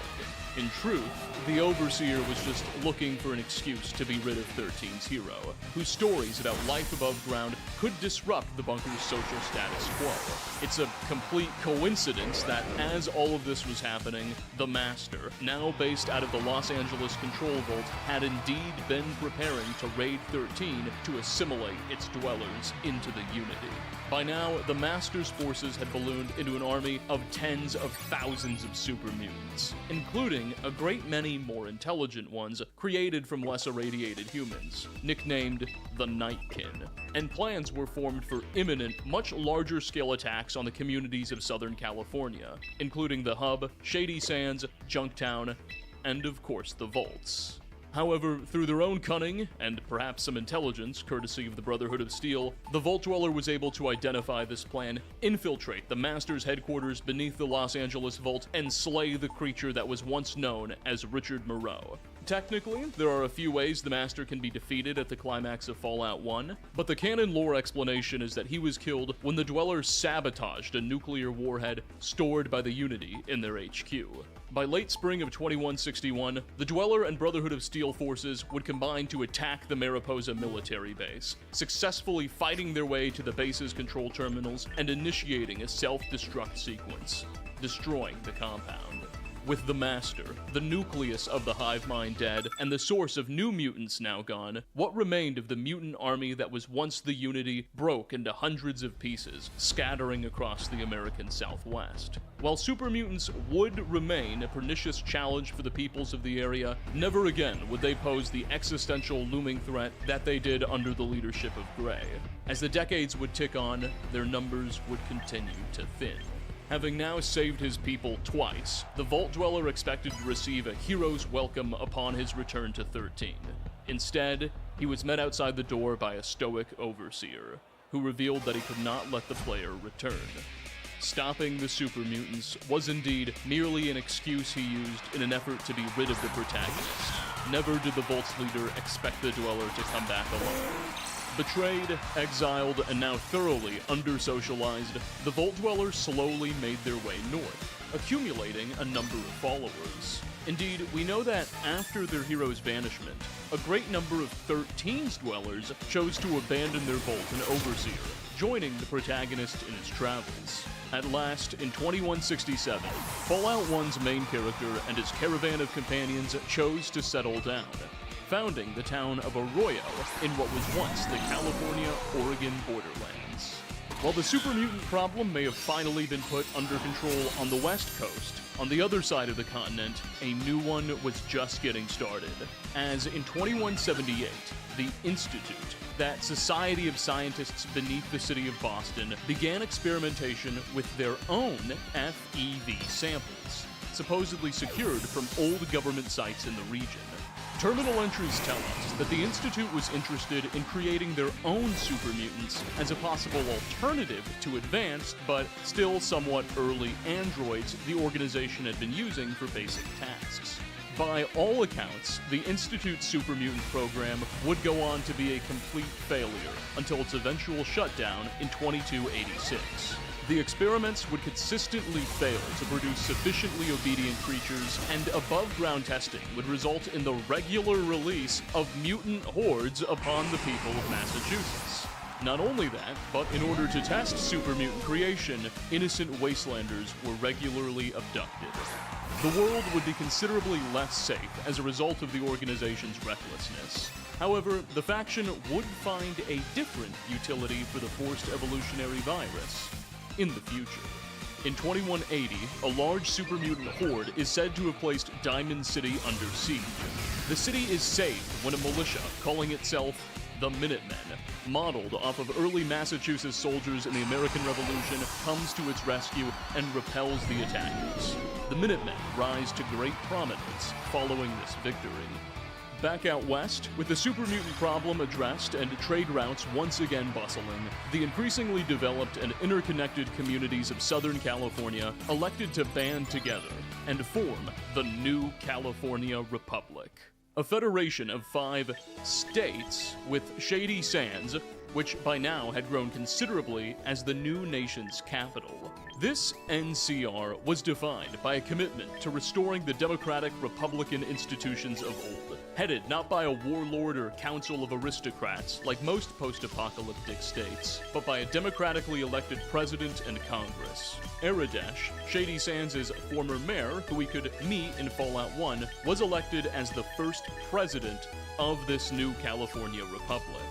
In truth, the Overseer was just looking for an excuse to be rid of 13's hero, whose stories about life above ground could disrupt the bunker's social status quo. It's a complete coincidence that as all of this was happening, the Master, now based out of the Los Angeles Control Vault, had indeed been preparing to raid 13 to assimilate its dwellers into the Unity. By now, the Master's forces had ballooned into an army of tens of thousands of super mutants, including a great many more intelligent ones created from less irradiated humans, nicknamed the Nightkin. And plans were formed for imminent, much larger scale attacks on the communities of Southern California, including the Hub, Shady Sands, Junktown, and of course the Vaults. However, through their own cunning, and perhaps some intelligence courtesy of the Brotherhood of Steel, the Vault Dweller was able to identify this plan, infiltrate the Master's headquarters beneath the Los Angeles Vault, and slay the creature that was once known as Richard Moreau. Technically, there are a few ways the Master can be defeated at the climax of Fallout 1, but the canon lore explanation is that he was killed when the Dweller sabotaged a nuclear warhead stored by the Unity in their HQ. By late spring of 2161, the Dweller and Brotherhood of Steel forces would combine to attack the Mariposa military base, successfully fighting their way to the base's control terminals and initiating a self-destruct sequence, destroying the compound. With the Master, the nucleus of the hive mind dead, and the source of new mutants now gone, what remained of the mutant army that was once the Unity broke into hundreds of pieces, scattering across the American Southwest. While super mutants would remain a pernicious challenge for the peoples of the area, never again would they pose the existential looming threat that they did under the leadership of Gray. As the decades would tick on, their numbers would continue to thin. Having now saved his people twice, the Vault Dweller expected to receive a hero's welcome upon his return to 13. Instead, he was met outside the door by a stoic Overseer, who revealed that he could not let the player return. Stopping the super mutants was indeed merely an excuse he used in an effort to be rid of the protagonist. Never did the Vault's leader expect the Dweller to come back alone. Betrayed, exiled, and now thoroughly under-socialized, the Vault Dwellers slowly made their way north, accumulating a number of followers. Indeed, we know that after their hero's banishment, a great number of 13's dwellers chose to abandon their Vault and Overseer, joining the protagonist in its travels. At last, in 2167, Fallout 1's main character and his caravan of companions chose to settle down, founding the town of Arroyo in what was once the California-Oregon borderlands. While the super mutant problem may have finally been put under control on the West Coast, on the other side of the continent, a new one was just getting started, as in 2178, the Institute, that society of scientists beneath the city of Boston, began experimentation with their own FEV samples, supposedly secured from old government sites in the region. Terminal entries tell us that the Institute was interested in creating their own super mutants as a possible alternative to advanced, but still somewhat early androids the organization had been using for basic tasks. By all accounts, the Institute's super mutant program would go on to be a complete failure until its eventual shutdown in 2286. The experiments would consistently fail to produce sufficiently obedient creatures, and above-ground testing would result in the regular release of mutant hordes upon the people of Massachusetts. Not only that, but in order to test super mutant creation, innocent wastelanders were regularly abducted. The world would be considerably less safe as a result of the organization's recklessness. However, the faction would find a different utility for the forced evolutionary virus in the future. In 2180, a large super mutant horde is said to have placed Diamond City under siege. The city is saved when a militia, calling itself the Minutemen, modeled off of early Massachusetts soldiers in the American Revolution, comes to its rescue and repels the attackers. The Minutemen rise to great prominence following this victory. Back out west, with the super mutant problem addressed and trade routes once again bustling, the increasingly developed and interconnected communities of Southern California elected to band together and form the New California Republic, a federation of 5 states with Shady Sands, which by now had grown considerably as the new nation's capital. This NCR was defined by a commitment to restoring the democratic Republican institutions of old, headed not by a warlord or council of aristocrats like most post-apocalyptic states, but by a democratically elected president and Congress. Aradesh, Shady Sands' former mayor, who we could meet in Fallout 1, was elected as the first president of this new California Republic.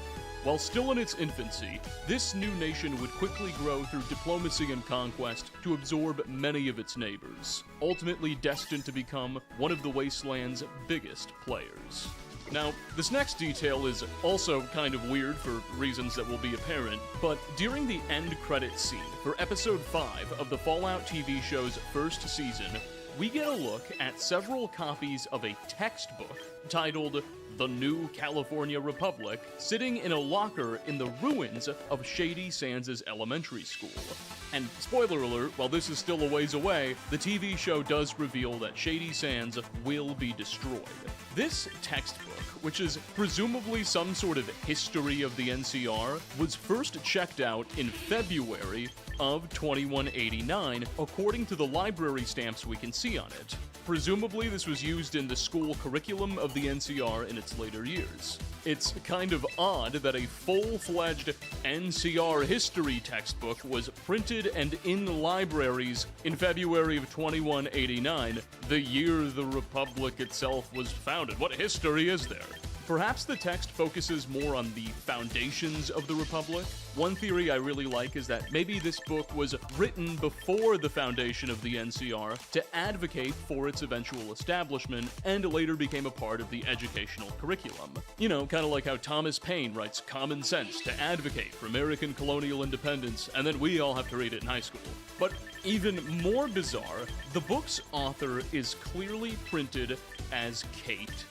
While still in its infancy, this new nation would quickly grow through diplomacy and conquest to absorb many of its neighbors, ultimately destined to become one of the Wasteland's biggest players. Now, this next detail is also kind of weird for reasons that will be apparent, but during the end credits scene for Episode 5 of the Fallout TV show's first season, we get a look at several copies of a textbook titled The New California Republic, sitting in a locker in the ruins of Shady Sands' elementary school. And spoiler alert, while this is still a ways away, the TV show does reveal that Shady Sands will be destroyed. This textbook, which is presumably some sort of history of the NCR, was first checked out in February of 2189, according to the library stamps we can see on it. Presumably, this was used in the school curriculum of the NCR in its later years. It's kind of odd that a full-fledged NCR history textbook was printed and in libraries in February of 2189, the year the Republic itself was founded. What history is there? Perhaps the text focuses more on the foundations of the Republic. One theory I really like is that maybe this book was written before the foundation of the NCR to advocate for its eventual establishment and later became a part of the educational curriculum. You know, kind of like how Thomas Paine writes Common Sense to advocate for American colonial independence, and then we all have to read it in high school. But even more bizarre, the book's author is clearly printed as Kate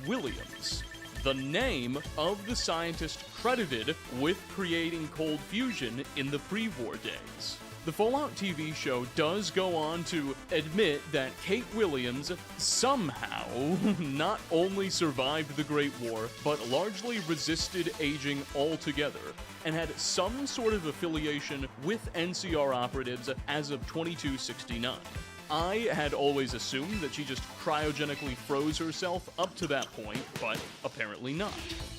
Williams, the name of the scientist credited with creating cold fusion in the pre-war days. The Fallout TV show does go on to admit that Kate Williams somehow not only survived the Great War, but largely resisted aging altogether, and had some sort of affiliation with NCR operatives as of 2269. I had always assumed that she just cryogenically froze herself up to that point, but apparently not.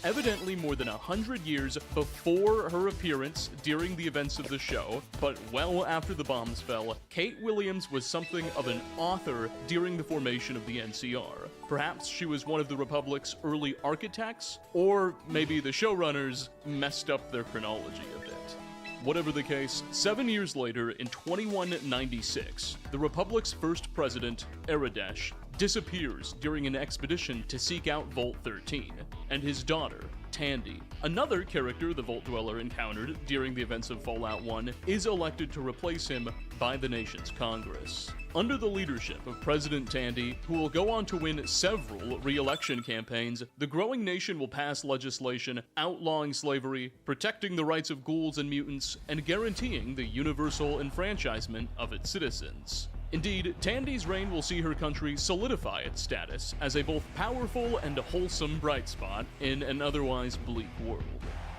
Evidently more than 100 years before her appearance during the events of the show, but well after the bombs fell, Kate Williams was something of an author during the formation of the NCR. Perhaps she was one of the Republic's early architects, or maybe the showrunners messed up their chronology a bit. Whatever the case, 7 years later, in 2196, the Republic's first president, Aradesh, disappears during an expedition to seek out Vault 13, and his daughter, Tandy, another character the Vault Dweller encountered during the events of Fallout 1, is elected to replace him by the nation's Congress. Under the leadership of President Tandy, who will go on to win several re-election campaigns, the growing nation will pass legislation outlawing slavery, protecting the rights of ghouls and mutants, and guaranteeing the universal enfranchisement of its citizens. Indeed, Tandy's reign will see her country solidify its status as a both powerful and wholesome bright spot in an otherwise bleak world.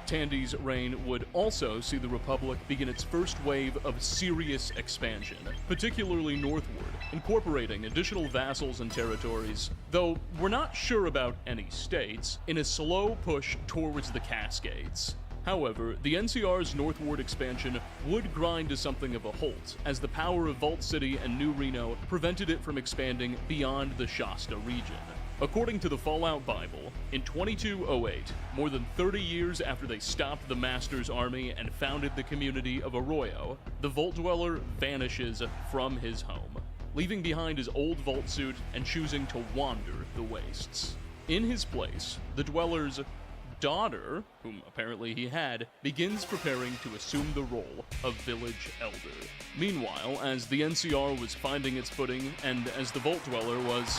Tandy's reign would also see the Republic begin its first wave of serious expansion, particularly northward, incorporating additional vassals and territories, though we're not sure about any states, in a slow push towards the Cascades. However, the NCR's northward expansion would grind to something of a halt, as the power of Vault City and New Reno prevented it from expanding beyond the Shasta region. According to the Fallout Bible, in 2208, more than 30 years after they stopped the Master's army and founded the community of Arroyo, the Vault Dweller vanishes from his home, leaving behind his old Vault suit and choosing to wander the wastes. In his place, the Dweller's daughter, whom apparently he had, begins preparing to assume the role of village elder. Meanwhile, as the NCR was finding its footing, and as the Vault Dweller was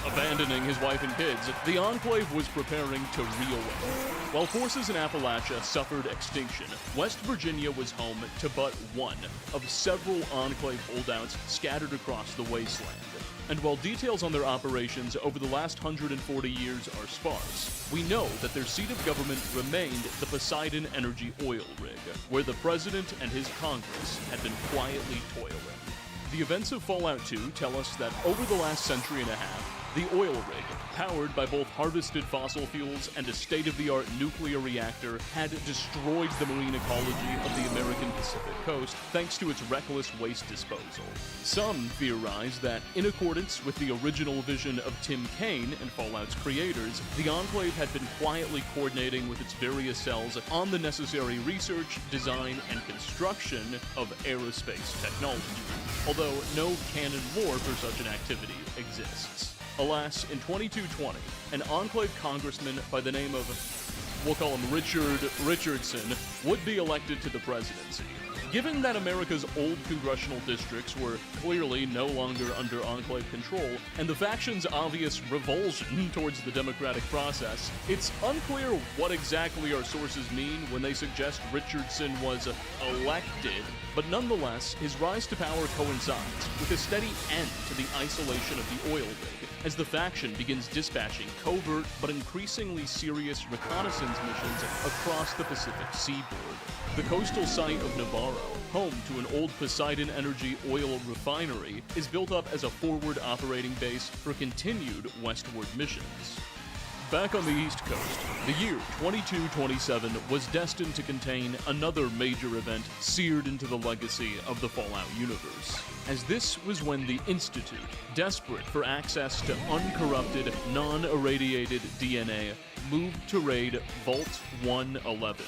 abandoning his wife and kids, the Enclave was preparing to reawaken. While forces in Appalachia suffered extinction, West Virginia was home to but one of several Enclave holdouts scattered across the wasteland. And while details on their operations over the last 140 years are sparse, we know that their seat of government remained the Poseidon Energy oil rig, where the president and his Congress had been quietly toiling. The events of Fallout 2 tell us that over the last century and a half, the oil rig, powered by both harvested fossil fuels and a state-of-the-art nuclear reactor, had destroyed the marine ecology of the American Pacific coast thanks to its reckless waste disposal. Some theorize that, in accordance with the original vision of Tim Kaine and Fallout's creators, the Enclave had been quietly coordinating with its various cells on the necessary research, design, and construction of aerospace technology, although no canon lore for such an activity exists. Alas, in 2220, an Enclave congressman by the name of, we'll call him Richard Richardson, would be elected to the presidency. Given that America's old congressional districts were clearly no longer under Enclave control, and the faction's obvious revulsion towards the democratic process, it's unclear what exactly our sources mean when they suggest Richardson was elected, but nonetheless, his rise to power coincides with a steady end to the isolation of the oil rig, as the faction begins dispatching covert but increasingly serious reconnaissance missions across the Pacific seaboard. The coastal site of Navarro, home to an old Poseidon Energy oil refinery, is built up as a forward operating base for continued westward missions. Back on the East Coast, the year 2227 was destined to contain another major event seared into the legacy of the Fallout universe, as this was when the Institute, desperate for access to uncorrupted, non-irradiated DNA, moved to raid Vault 111,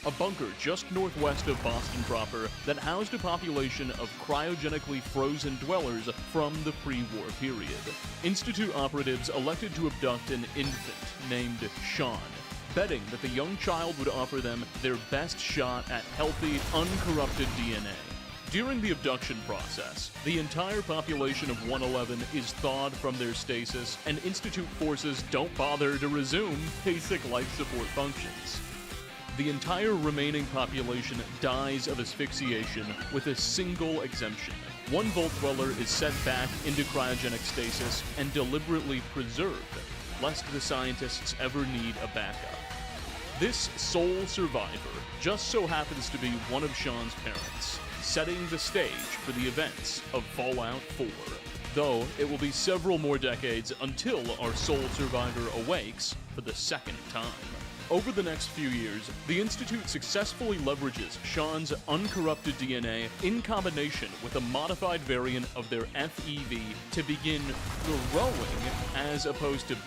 a bunker just northwest of Boston proper that housed a population of cryogenically frozen dwellers from the pre-war period. Institute operatives elected to abduct an infant named Sean, betting that the young child would offer them their best shot at healthy, uncorrupted DNA. During the abduction process, the entire population of 111 is thawed from their stasis, and Institute forces don't bother to resume basic life support functions. The entire remaining population dies of asphyxiation with a single exemption. One Vault Dweller is sent back into cryogenic stasis and deliberately preserved, lest the scientists ever need a backup. This sole survivor just so happens to be one of Sean's parents, setting the stage for the events of Fallout 4. though it will be several more decades until our sole survivor awakes for the second time. Over the next few years, the Institute successfully leverages Sean's uncorrupted DNA in combination with a modified variant of their FEV to begin growing as opposed to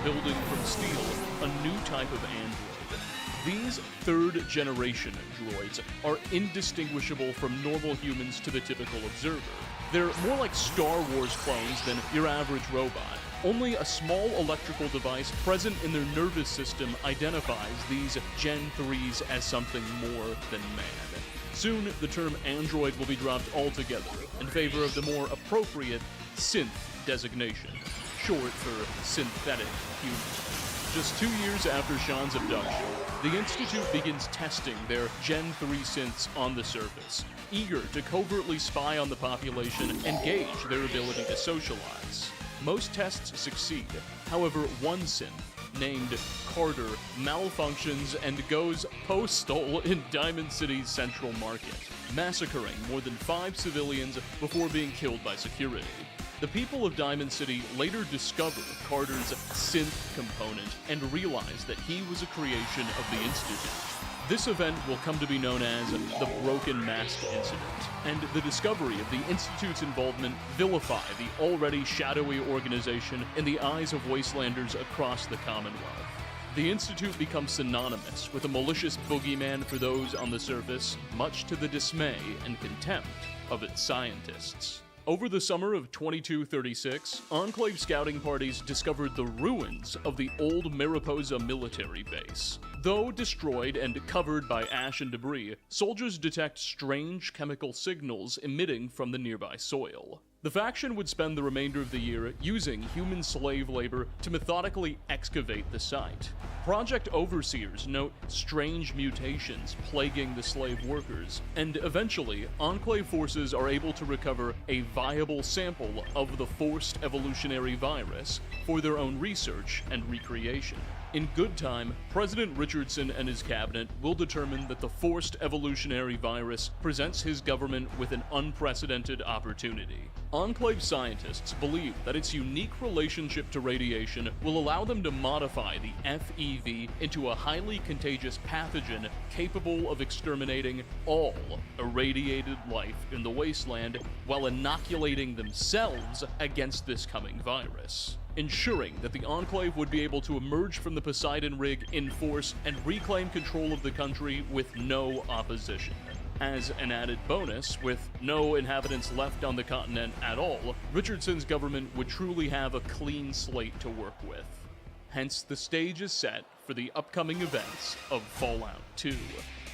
building from steel a new type of android. These third-generation droids are indistinguishable from normal humans to the typical observer. They're more like Star Wars clones than your average robot. Only a small electrical device present in their nervous system identifies these Gen 3s as something more than man. Soon, the term android will be dropped altogether in favor of the more appropriate synth designation, short for synthetic human. Just 2 years after Sean's abduction, the Institute begins testing their Gen 3 synths on the surface, eager to covertly spy on the population and gauge their ability to socialize. Most tests succeed. However, one synth, named Carter, malfunctions and goes postal in Diamond City's central market, massacring more than 5 civilians before being killed by security. The people of Diamond City later discover Carter's synth component and realize that he was a creation of the Institute. This event will come to be known as the Broken Mask Incident, and the discovery of the Institute's involvement vilify the already shadowy organization in the eyes of wastelanders across the Commonwealth. The Institute becomes synonymous with a malicious boogeyman for those on the surface, much to the dismay and contempt of its scientists. Over the summer of 2236, Enclave scouting parties discovered the ruins of the old Mariposa military base. Though destroyed and covered by ash and debris, soldiers detect strange chemical signals emitting from the nearby soil. The faction would spend the remainder of the year using human slave labor to methodically excavate the site. Project overseers note strange mutations plaguing the slave workers, and eventually, Enclave forces are able to recover a viable sample of the forced evolutionary virus for their own research and recreation. In good time, President Richardson and his cabinet will determine that the forced evolutionary virus presents his government with an unprecedented opportunity. Enclave scientists believe that its unique relationship to radiation will allow them to modify the FEV into a highly contagious pathogen capable of exterminating all irradiated life in the wasteland while inoculating themselves against this coming virus, ensuring that the Enclave would be able to emerge from the Poseidon rig in force and reclaim control of the country with no opposition. As an added bonus, with no inhabitants left on the continent at all, Richardson's government would truly have a clean slate to work with. Hence, the stage is set for the upcoming events of Fallout 2.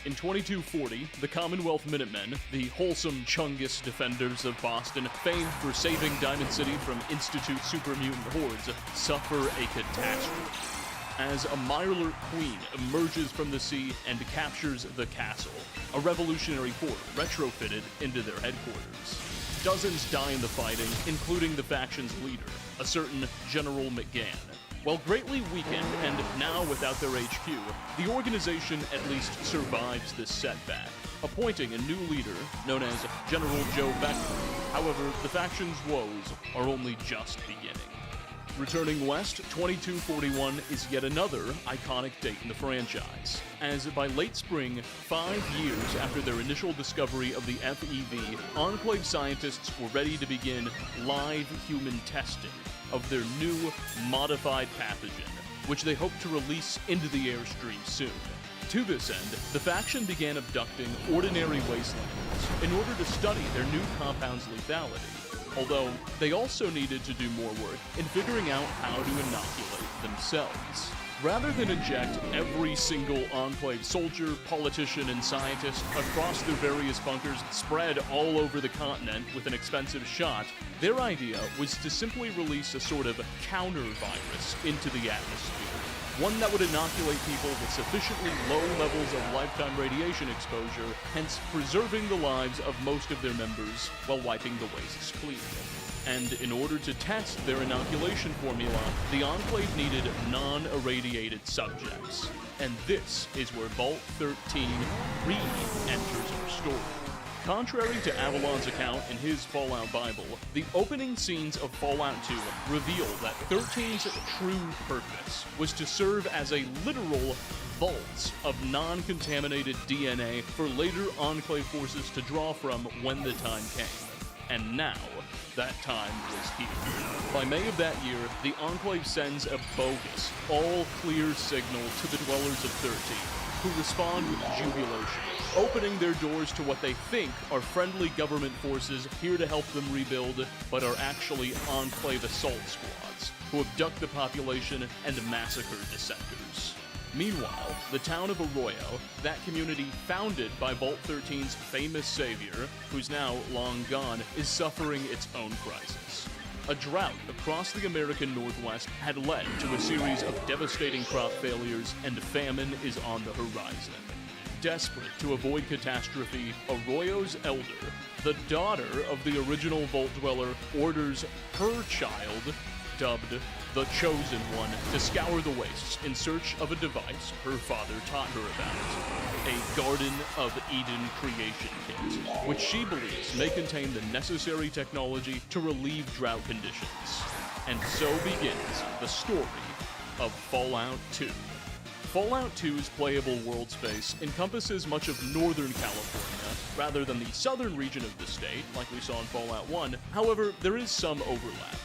In 2240, the Commonwealth Minutemen, the wholesome Chungus defenders of Boston, famed for saving Diamond City from Institute super mutant hordes, suffer a catastrophe as a Mirelurk Queen emerges from the sea and captures the castle, a revolutionary fort retrofitted into their headquarters. Dozens die in the fighting, including the faction's leader, a certain General McGann. While greatly weakened and now without their HQ, the organization at least survives this setback, appointing a new leader known as General Joe Beckman. However, the faction's woes are only just beginning. Returning west, 2241 is yet another iconic date in the franchise, as by late spring, 5 years after their initial discovery of the FEV, Enclave scientists were ready to begin live human testing of their new modified pathogen, which they hope to release into the airstream soon. To this end, the faction began abducting ordinary wastelanders in order to study their new compound's lethality. although they also needed to do more work in figuring out how to inoculate themselves. Rather than inject every single Enclave soldier, politician, and scientist across their various bunkers spread all over the continent with an expensive shot, their idea was to simply release a sort of counter-virus into the atmosphere. One that would inoculate people with sufficiently low levels of lifetime radiation exposure, hence preserving the lives of most of their members while wiping the wastes clean. And in order to test their inoculation formula, the Enclave needed non-irradiated subjects. And this is where Vault 13 re-enters our story. Contrary to Avalon's account in his Fallout Bible, the opening scenes of Fallout 2 reveal that 13's true purpose was to serve as a literal vault of non-contaminated DNA for later Enclave forces to draw from when the time came. And now, that time was here. By May of that year, the Enclave sends a bogus, all-clear signal to the dwellers of 13, who respond with jubilation, opening their doors to what they think are friendly government forces here to help them rebuild, but are actually Enclave assault squads, who abduct the population and massacre dissenters. Meanwhile, the town of Arroyo, that community founded by Vault 13's famous savior, who's now long gone, is suffering its own crisis. A drought across the American Northwest had led to a series of devastating crop failures, and famine is on the horizon. Desperate to avoid catastrophe, Arroyo's elder, the daughter of the original Vault Dweller, orders her child, dubbed the Chosen One, to scour the wastes in search of a device her father taught her about, a Garden of Eden creation kit, which she believes may contain the necessary technology to relieve drought conditions. And so begins the story of Fallout 2. Fallout 2's playable world space encompasses much of Northern California, rather than the southern region of the state, like we saw in Fallout 1. However, there is some overlap.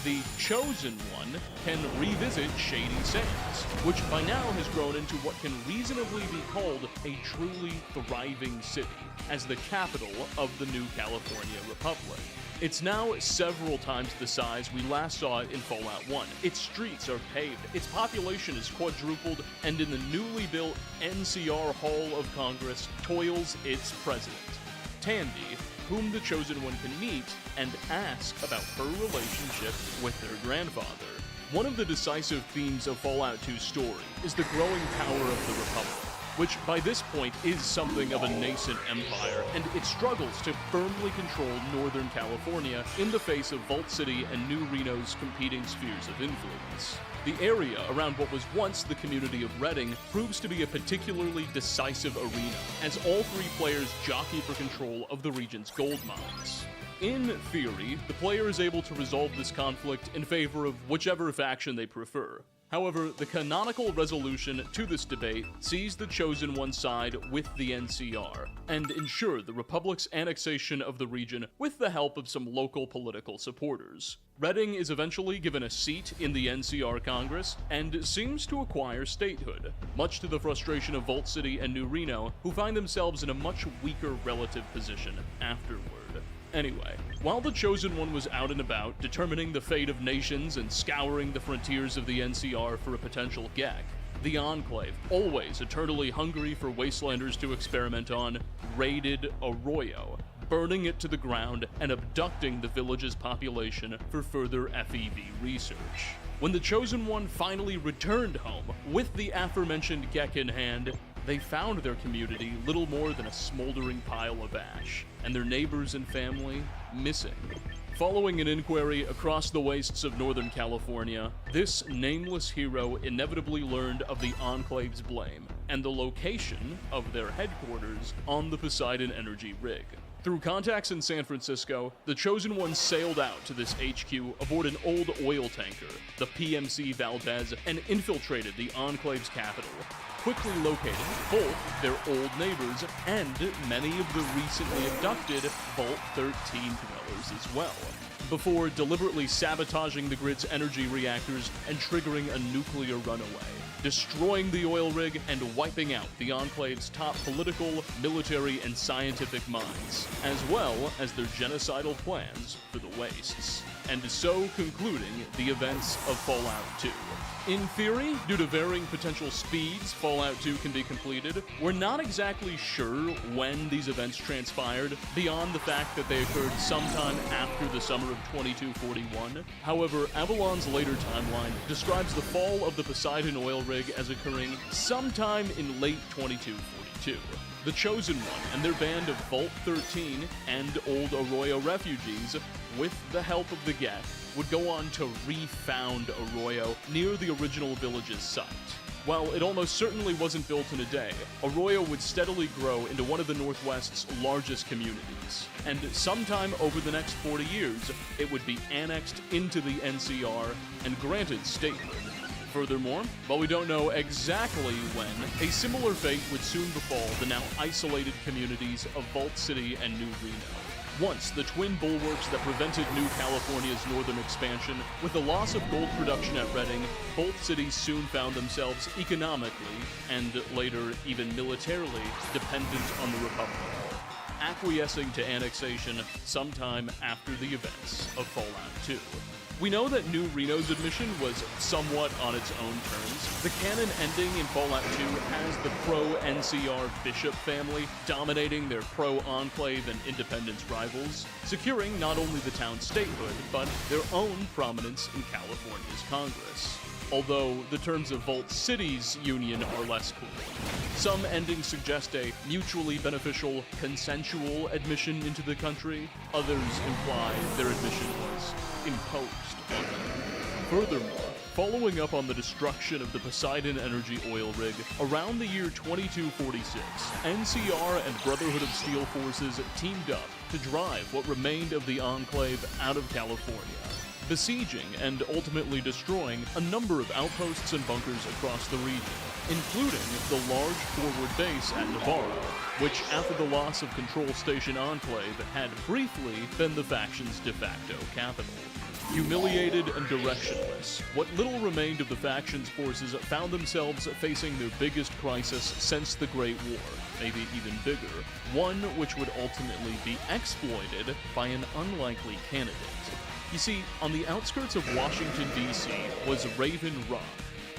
The Chosen One can revisit Shady Sands, which by now has grown into what can reasonably be called a truly thriving city, as the capital of the new California Republic. It's now several times the size we last saw it in Fallout 1. Its streets are paved, its population is quadrupled, and in the newly built NCR Hall of Congress toils its president, Tandy, whom the Chosen One can meet and ask about her relationship with their grandfather. One of the decisive themes of Fallout 2's story is the growing power of the Republic, which by this point is something of a nascent empire, and it struggles to firmly control Northern California in the face of Vault City and New Reno's competing spheres of influence. The area around what was once the community of Redding proves to be a particularly decisive arena, as all three players jockey for control of the region's gold mines. In theory, the player is able to resolve this conflict in favor of whichever faction they prefer. However, the canonical resolution to this debate sees the Chosen One's side with the NCR, and ensure the Republic's annexation of the region with the help of some local political supporters. Redding is eventually given a seat in the NCR Congress, and seems to acquire statehood, much to the frustration of Vault City and New Reno, who find themselves in a much weaker relative position afterward. Anyway, while the Chosen One was out and about, determining the fate of nations and scouring the frontiers of the NCR for a potential GECK, the Enclave, always eternally hungry for wastelanders to experiment on, raided Arroyo, burning it to the ground and abducting the village's population for further FEV research. When the Chosen One finally returned home, with the aforementioned GECK in hand, they found their community little more than a smoldering pile of ash, and their neighbors and family missing. Following an inquiry across the wastes of Northern California, this nameless hero inevitably learned of the Enclave's blame, and the location of their headquarters on the Poseidon Energy rig. Through contacts in San Francisco, the Chosen One sailed out to this HQ aboard an old oil tanker, the PMC Valdez, and infiltrated the Enclave's capital, quickly locating both their old neighbors and many of the recently abducted Vault 13 dwellers as well, before deliberately sabotaging the grid's energy reactors and triggering a nuclear runaway. destroying the oil rig and wiping out the Enclave's top political, military, and scientific minds, as well as their genocidal plans for the wastes, and so concluding the events of Fallout 2. In theory, due to varying potential speeds Fallout 2 can be completed, we're not exactly sure when these events transpired, beyond the fact that they occurred sometime after the summer of 2241. However, Avalon's later timeline describes the fall of the Poseidon oil rig as occurring sometime in late 2242. The Chosen One and their band of Vault 13 and Old Arroyo refugees, with the help of the Geth, would go on to re-found Arroyo near the original village's site. While it almost certainly wasn't built in a day, Arroyo would steadily grow into one of the Northwest's largest communities, and sometime over the next 40 years, it would be annexed into the NCR and granted statehood. Furthermore, while we don't know exactly when, a similar fate would soon befall the now isolated communities of Vault City and New Reno. Once the twin bulwarks that prevented New California's northern expansion, with the loss of gold production at Redding, both cities soon found themselves economically, and later even militarily, dependent on the Republic, acquiescing to annexation sometime after the events of Fallout 2. We know that New Reno's admission was somewhat on its own terms. The canon ending in Fallout 2 has the pro-NCR Bishop family dominating their pro-Enclave and independence rivals, securing not only the town's statehood, but their own prominence in California's Congress. Although the terms of Vault City's union are less clear. Some endings suggest a mutually beneficial, consensual admission into the country. Others imply their admission was imposed on them. Furthermore, following up on the destruction of the Poseidon Energy oil rig, around the year 2246, NCR and Brotherhood of Steel forces teamed up to drive what remained of the Enclave out of California, besieging and ultimately destroying a number of outposts and bunkers across the region, including the large forward base at Navarro, which after the loss of Control Station Enclave had briefly been the faction's de facto capital. Humiliated and directionless, what little remained of the faction's forces found themselves facing their biggest crisis since the Great War, maybe even bigger, one which would ultimately be exploited by an unlikely candidate. You see, on the outskirts of Washington, D.C. was Raven Rock,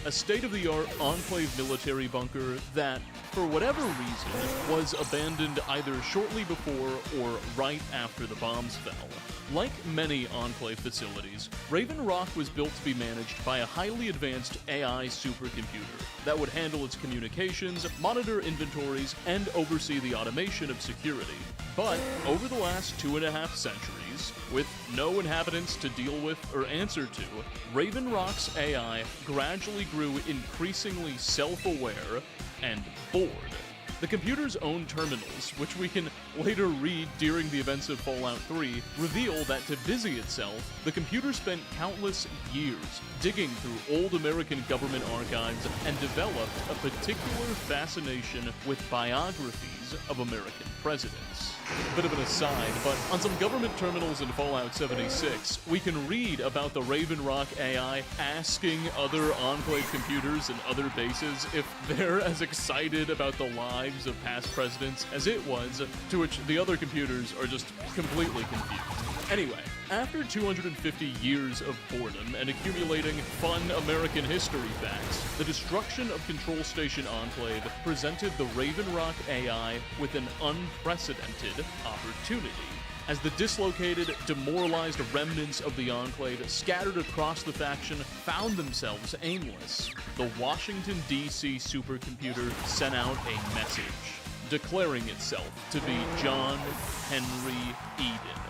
a state-of-the-art Enclave military bunker that, for whatever reason, was abandoned either shortly before or right after the bombs fell. Like many Enclave facilities, Raven Rock was built to be managed by a highly advanced AI supercomputer that would handle its communications, monitor inventories, and oversee the automation of security. But over the last 2.5 centuries, with no inhabitants to deal with or answer to, Raven Rock's AI gradually grew increasingly self-aware and bored. The computer's own terminals, which we can later read during the events of Fallout 3, reveal that to busy itself, the computer spent countless years digging through old American government archives and developed a particular fascination with biographies of American presidents. Bit of an aside, but on some government terminals in Fallout 76, we can read about the Raven Rock AI asking other Enclave computers and other bases if they're as excited about the lives of past presidents as it was, to which the other computers are just completely confused. Anyway, after 250 years of boredom and accumulating fun American history facts, the destruction of Control Station Enclave presented the Raven Rock AI with an unprecedented opportunity. As the dislocated, demoralized remnants of the Enclave scattered across the faction found themselves aimless, the Washington, D.C. supercomputer sent out a message, declaring itself to be John Henry Eden,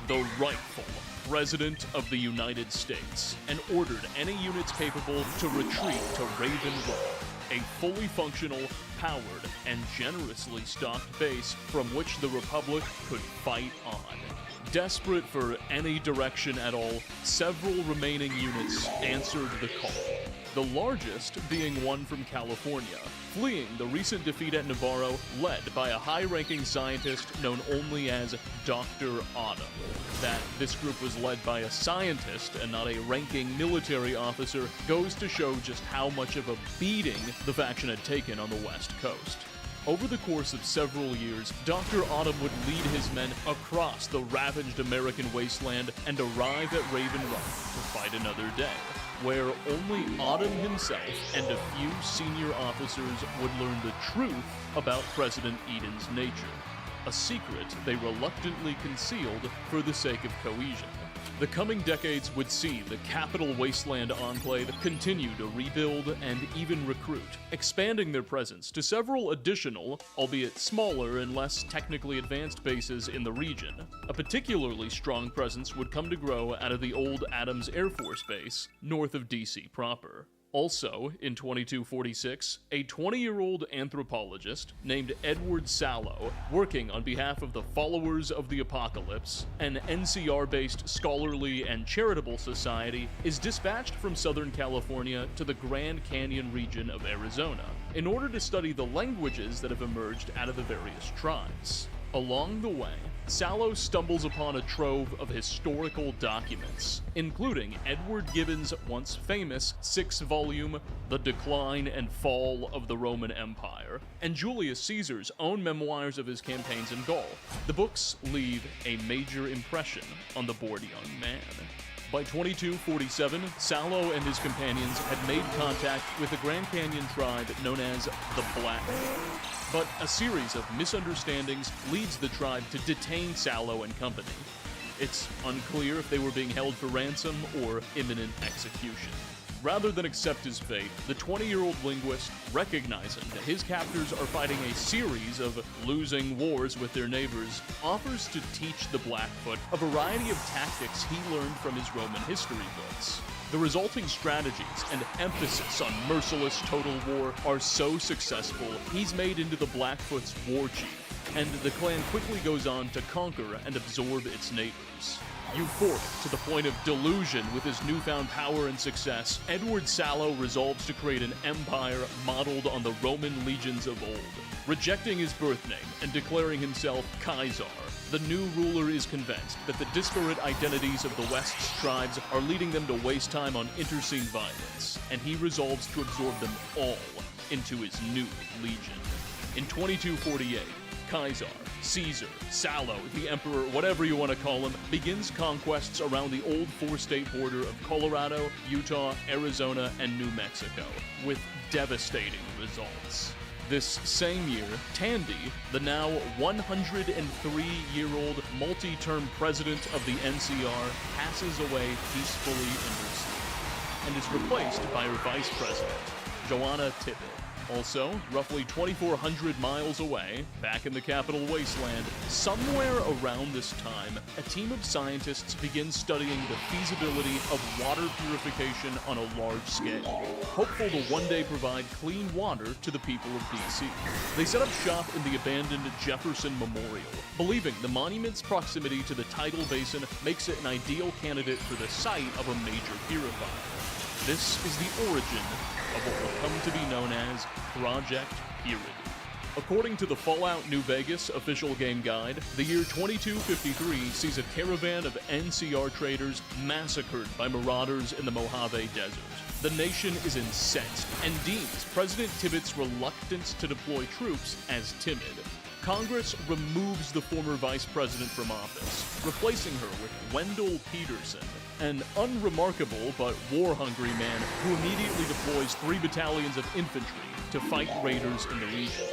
the rightful President of the United States, and ordered any units capable to retreat to Raven Rock, a fully functional, powered, and generously stocked base from which the Republic could fight on. Desperate for any direction at all, several remaining units answered the call. the largest being one from California, fleeing the recent defeat at Navarro, led by a high-ranking scientist known only as Dr. Autumn. That this group was led by a scientist and not a ranking military officer goes to show just how much of a beating the faction had taken on the West Coast. Over the course of several years, Dr. Autumn would lead his men across the ravaged American wasteland and arrive at Raven Rock to fight another day, where only Autumn himself and a few senior officers would learn the truth about President Eden's nature, a secret they reluctantly concealed for the sake of cohesion. The coming decades would see the Capital Wasteland Enclave continue to rebuild and even recruit, expanding their presence to several additional, albeit smaller and less technically advanced bases in the region. A particularly strong presence would come to grow out of the old Adams Air Force Base, north of DC proper. Also, in 2246, a 20-year-old anthropologist named Edward Sallow, working on behalf of the Followers of the Apocalypse, an NCR-based scholarly and charitable society, is dispatched from Southern California to the Grand Canyon region of Arizona in order to study the languages that have emerged out of the various tribes. Along the way, Sallow stumbles upon a trove of historical documents, including Edward Gibbon's once famous 6-volume The Decline and Fall of the Roman Empire, and Julius Caesar's own memoirs of his campaigns in Gaul. The books leave a major impression on the bored young man. By 2247, Sallow and his companions had made contact with the Grand Canyon tribe known as the Black. But a series of misunderstandings leads the tribe to detain Sallow and company. It's unclear if they were being held for ransom or imminent execution. Rather than accept his fate, the 20-year-old linguist, recognizing that his captors are fighting a series of losing wars with their neighbors, offers to teach the Blackfoot a variety of tactics he learned from his Roman history books. The resulting strategies and emphasis on merciless total war are so successful, he's made into the Blackfoot's war chief, and the clan quickly goes on to conquer and absorb its neighbors. Euphoric to the point of delusion with his newfound power and success, Edward Sallow resolves to create an empire modeled on the Roman legions of old. Rejecting his birth name and declaring himself Caesar, the new ruler is convinced that the disparate identities of the West's tribes are leading them to waste time on interscene violence, and he resolves to absorb them all into his new legion. In 2248, Caesar, Caesar, Sallow, the Emperor, whatever you want to call him, begins conquests around the old 4-state border of Colorado, Utah, Arizona, and New Mexico, with devastating results. This same year, Tandy, the now 103-year-old multi-term president of the NCR, passes away peacefully in her sleep, and is replaced by her vice president, Joanna Tippett. Also, roughly 2,400 miles away, back in the Capital Wasteland, somewhere around this time, a team of scientists begins studying the feasibility of water purification on a large scale, hopeful to one day provide clean water to the people of DC. They set up shop in the abandoned Jefferson Memorial, believing the monument's proximity to the tidal basin makes it an ideal candidate for the site of a major purifier. This is the origin of what will come to be known as Project Purity. According to the Fallout New Vegas official game guide, the year 2253 sees a caravan of NCR traders massacred by marauders in the Mojave Desert. The nation is incensed and deems President Tippett's reluctance to deploy troops as timid. Congress removes the former vice president from office, replacing her with Wendell Peterson, an unremarkable but war-hungry man who immediately deploys 3 battalions of infantry to fight raiders in the region.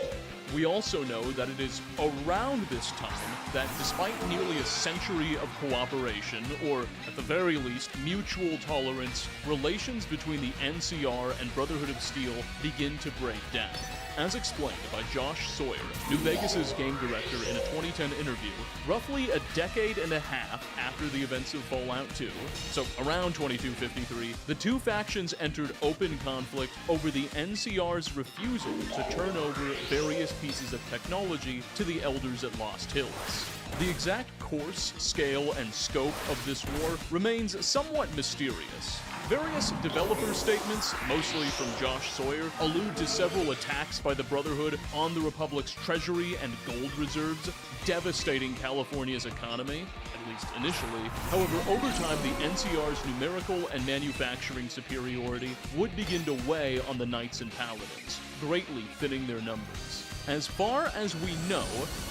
We also know that it is around this time that, despite nearly a century of cooperation, or at the very least mutual tolerance, relations between the NCR and Brotherhood of Steel begin to break down. As explained by Josh Sawyer, New Vegas' game director, in a 2010 interview, roughly a decade and a half after the events of Fallout 2, so around 2253, the two factions entered open conflict over the NCR's refusal to turn over various pieces of technology to the elders at Lost Hills. The exact course, scale, and scope of this war remains somewhat mysterious. Various developer statements, mostly from Josh Sawyer, allude to several attacks by the Brotherhood on the Republic's treasury and gold reserves, devastating California's economy, at least initially. However, over time, the NCR's numerical and manufacturing superiority would begin to weigh on the Knights and Paladins, greatly thinning their numbers. As far as we know,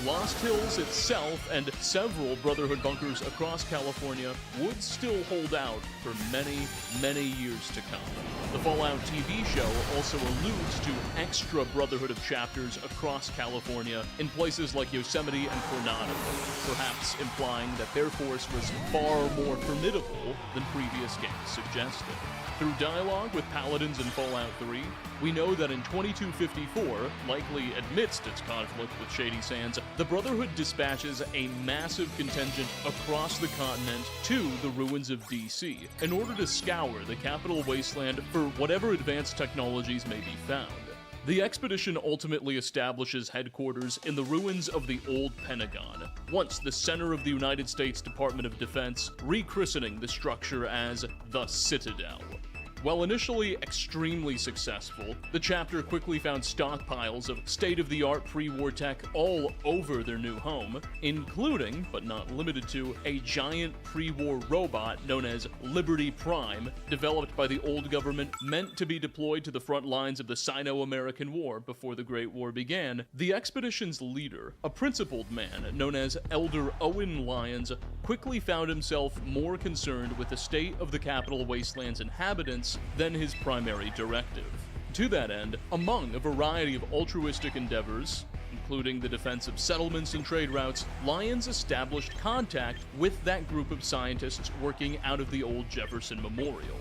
Lost Hills itself and several Brotherhood bunkers across California would still hold out for many, many years to come. The Fallout TV show also alludes to extra Brotherhood of chapters across California in places like Yosemite and Coronado, perhaps implying that their force was far more formidable than previous games suggested. Through dialogue with Paladins in Fallout 3, we know that in 2254, likely amidst its conflict with Shady Sands, the Brotherhood dispatches a massive contingent across the continent to the ruins of DC in order to scour the capital wasteland for whatever advanced technologies may be found. The expedition ultimately establishes headquarters in the ruins of the old Pentagon, once the center of the United States Department of Defense, rechristening the structure as the Citadel. While initially extremely successful, the chapter quickly found stockpiles of state-of-the-art pre-war tech all over their new home, including, but not limited to, a giant pre-war robot known as Liberty Prime, developed by the old government, meant to be deployed to the front lines of the Sino-American War before the Great War began. The expedition's leader, a principled man known as Elder Owen Lyons, quickly found himself more concerned with the state of the capital wasteland's inhabitants than his primary directive. To that end, among a variety of altruistic endeavors, including the defense of settlements and trade routes, Lyons established contact with that group of scientists working out of the old Jefferson Memorial.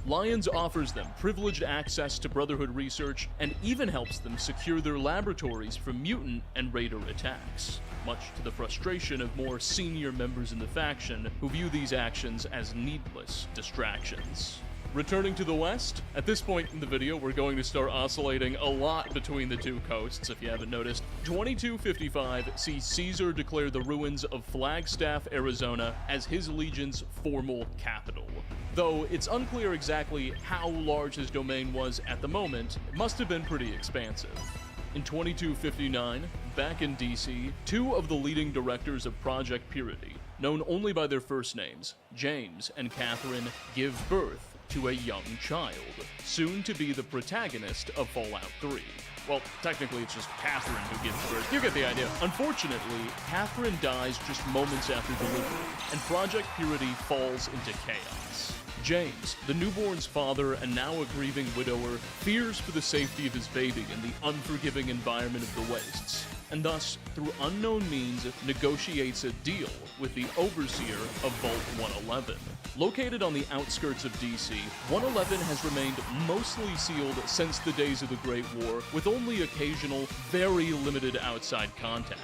Lyons offers them privileged access to Brotherhood research and even helps them secure their laboratories from mutant and raider attacks, much to the frustration of more senior members in the faction who view these actions as needless distractions. Returning to the west, at this point in the video, we're going to start oscillating a lot between the two coasts, if you haven't noticed. 2255 sees Caesar declare the ruins of Flagstaff, Arizona as his legion's formal capital. Though it's unclear exactly how large his domain was at the moment, it must have been pretty expansive. In 2259, back in DC, two of the leading directors of Project Purity, known only by their first names, James and Catherine, give birth to a young child, soon to be the protagonist of Fallout 3. Well, technically it's just Catherine who gives birth. You get the idea. Unfortunately, Catherine dies just moments after delivery, and Project Purity falls into chaos. James, the newborn's father and now a grieving widower, fears for the safety of his baby in the unforgiving environment of the wastes, and thus, through unknown means, negotiates a deal with the overseer of Vault 111. Located on the outskirts of DC, 111 has remained mostly sealed since the days of the Great War, with only occasional, very limited outside contact.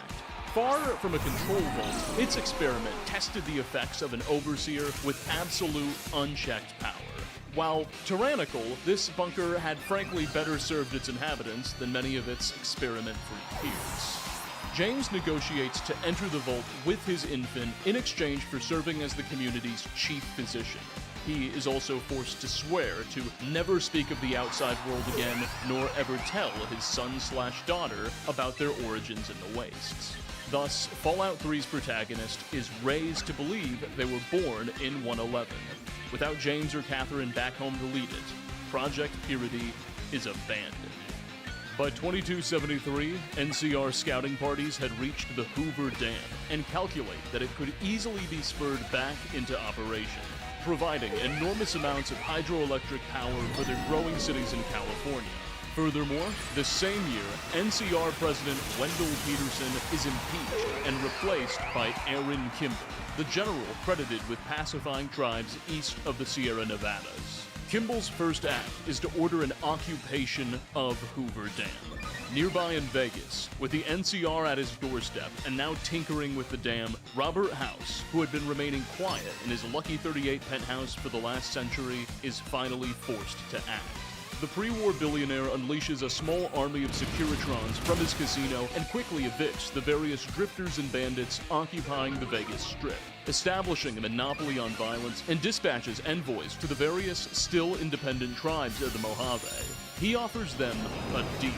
Far from a control vault, its experiment tested the effects of an overseer with absolute, unchecked power. While tyrannical, this bunker had frankly better served its inhabitants than many of its experiment-free peers. James negotiates to enter the vault with his infant in exchange for serving as the community's chief physician. He is also forced to swear to never speak of the outside world again, nor ever tell his son/daughter about their origins in the wastes. Thus, Fallout 3's protagonist is raised to believe they were born in 111. Without James or Catherine back home to lead it, Project Purity is abandoned. By 2273, NCR scouting parties had reached the Hoover Dam and calculate that it could easily be spurred back into operation, providing enormous amounts of hydroelectric power for their growing cities in California. Furthermore, the same year, NCR President Wendell Peterson is impeached and replaced by Aaron Kimball, the general credited with pacifying tribes east of the Sierra Nevadas. Kimball's first act is to order an occupation of Hoover Dam. Nearby in Vegas, with the NCR at his doorstep and now tinkering with the dam, Robert House, who had been remaining quiet in his Lucky 38 penthouse for the last century, is finally forced to act. the pre-war billionaire unleashes a small army of Securitrons from his casino and quickly evicts the various drifters and bandits occupying the Vegas Strip, establishing a monopoly on violence, and dispatches envoys to the various still independent tribes of the Mojave. He offers them a deal.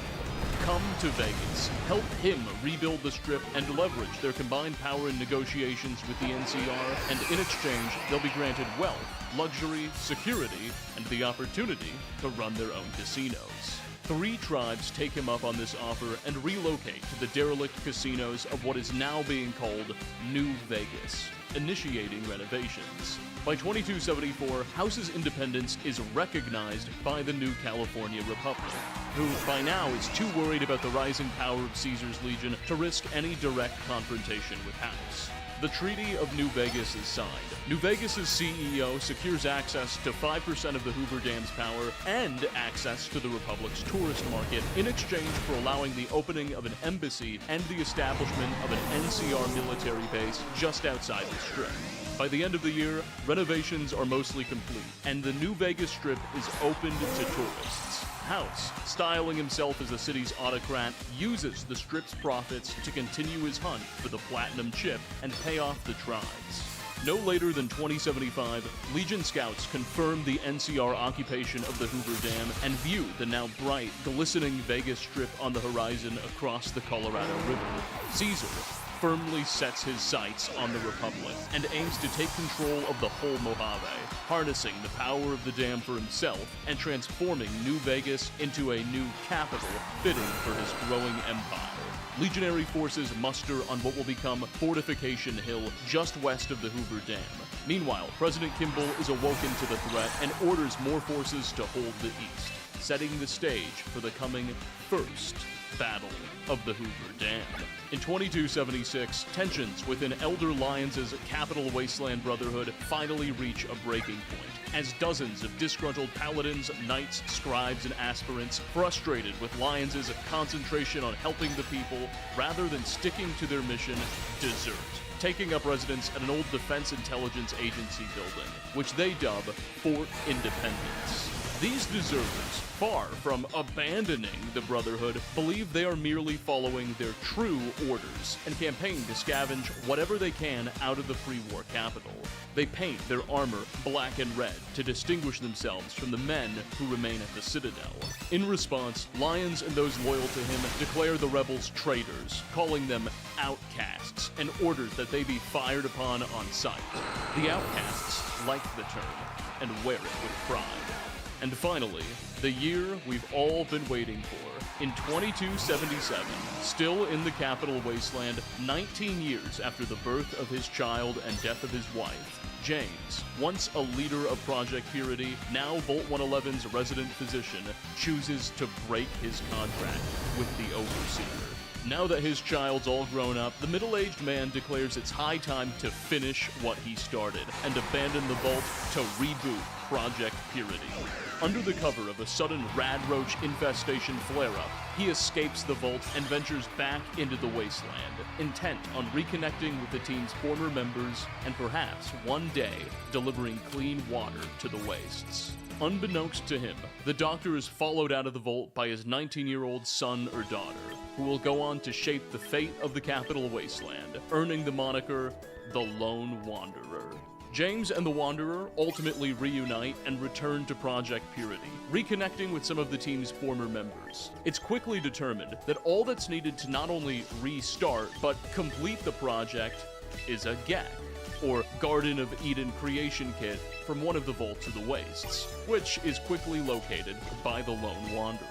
Come to Vegas, help him rebuild the Strip, and leverage their combined power in negotiations with the NCR, and in exchange, they'll be granted wealth, luxury, security, and the opportunity to run their own casinos. 3 tribes take him up on this offer and relocate to the derelict casinos of what is now being called New Vegas, initiating renovations. By 2274, House's independence is recognized by the new California Republic, who by now is too worried about the rising power of Caesar's Legion to risk any direct confrontation with House. The Treaty of New Vegas is signed. New Vegas's CEO secures access to 5% of the Hoover Dam's power and access to the Republic's tourist market in exchange for allowing the opening of an embassy and the establishment of an NCR military base just outside the Strip. By the end of the year, renovations are mostly complete, and the New Vegas Strip is opened to tourists. House, styling himself as the city's autocrat, uses the Strip's profits to continue his hunt for the Platinum Chip and pay off the tribes. No later than 2075, Legion scouts confirm the NCR occupation of the Hoover Dam and view the now bright, glistening Vegas Strip on the horizon across the Colorado River. Caesar firmly sets his sights on the Republic and aims to take control of the whole Mojave, harnessing the power of the dam for himself and transforming New Vegas into a new capital fitting for his growing empire. Legionary forces muster on what will become Fortification Hill just west of the Hoover Dam. Meanwhile, President Kimball is awoken to the threat and orders more forces to hold the east, setting the stage for the coming First Battle of the Hoover Dam. In 2276, tensions within Elder Lyons' Capital Wasteland Brotherhood finally reach a breaking point, as dozens of disgruntled paladins, knights, scribes, and aspirants, frustrated with Lyons' concentration on helping the people rather than sticking to their mission, desert, taking up residence at an old Defense Intelligence Agency building, which they dub Fort Independence. These deserters, far from abandoning the Brotherhood, believe they are merely following their true orders and campaign to scavenge whatever they can out of the pre-war capital. They paint their armor black and red to distinguish themselves from the men who remain at the Citadel. In response, Lyons and those loyal to him declare the rebels traitors, calling them outcasts, and orders that they be fired upon on sight. The outcasts like the term and wear it with pride. And finally, the year we've all been waiting for. In 2277, still in the Capital Wasteland, 19 years after the birth of his child and death of his wife, James, once a leader of Project Purity, now Volt 111's resident physician, chooses to break his contract with the Overseer. Now that his child's all grown up, the middle-aged man declares it's high time to finish what he started and abandon the Vault to reboot Project Purity. Under the cover of a sudden Radroach infestation flare-up, he escapes the Vault and ventures back into the Wasteland, intent on reconnecting with the team's former members and perhaps one day delivering clean water to the wastes. Unbeknownst to him, the Doctor is followed out of the Vault by his 19-year-old son or daughter, who will go on to shape the fate of the Capital Wasteland, earning the moniker the Lone Wanderer. James and the Wanderer ultimately reunite and return to Project Purity, reconnecting with some of the team's former members. It's quickly determined that all that's needed to not only restart, but complete the project is a GECK, or Garden of Eden creation kit from one of the Vaults of the Wastes, which is quickly located by the Lone Wanderer.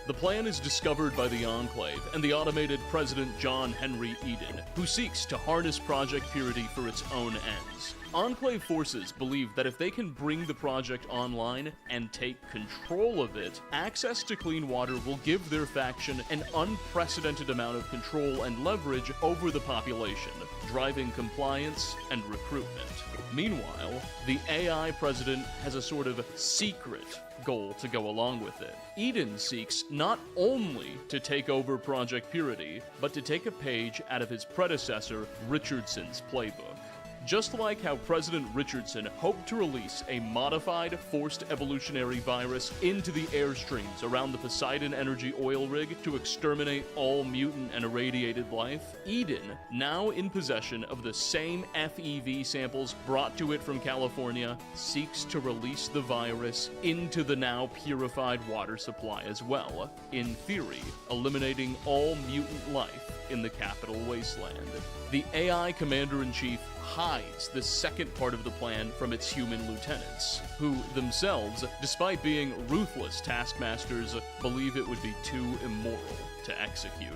The plan is discovered by the Enclave and the automated President John Henry Eden, who seeks to harness Project Purity for its own ends. Enclave forces believe that if they can bring the project online and take control of it, access to clean water will give their faction an unprecedented amount of control and leverage over the population, driving compliance and recruitment. Meanwhile, the AI president has a sort of secret goal to go along with it. Eden seeks not only to take over Project Purity, but to take a page out of his predecessor, Richardson's playbook. Just like how President Richardson hoped to release a modified forced evolutionary virus into the airstreams around the Poseidon Energy oil rig to exterminate all mutant and irradiated life, Eden, now in possession of the same FEV samples brought to it from California, seeks to release the virus into the now purified water supply as well, in theory, eliminating all mutant life in the capital wasteland. The AI Commander-in-Chief hides the second part of the plan from its human lieutenants, who themselves, despite being ruthless taskmasters, believe it would be too immoral to execute.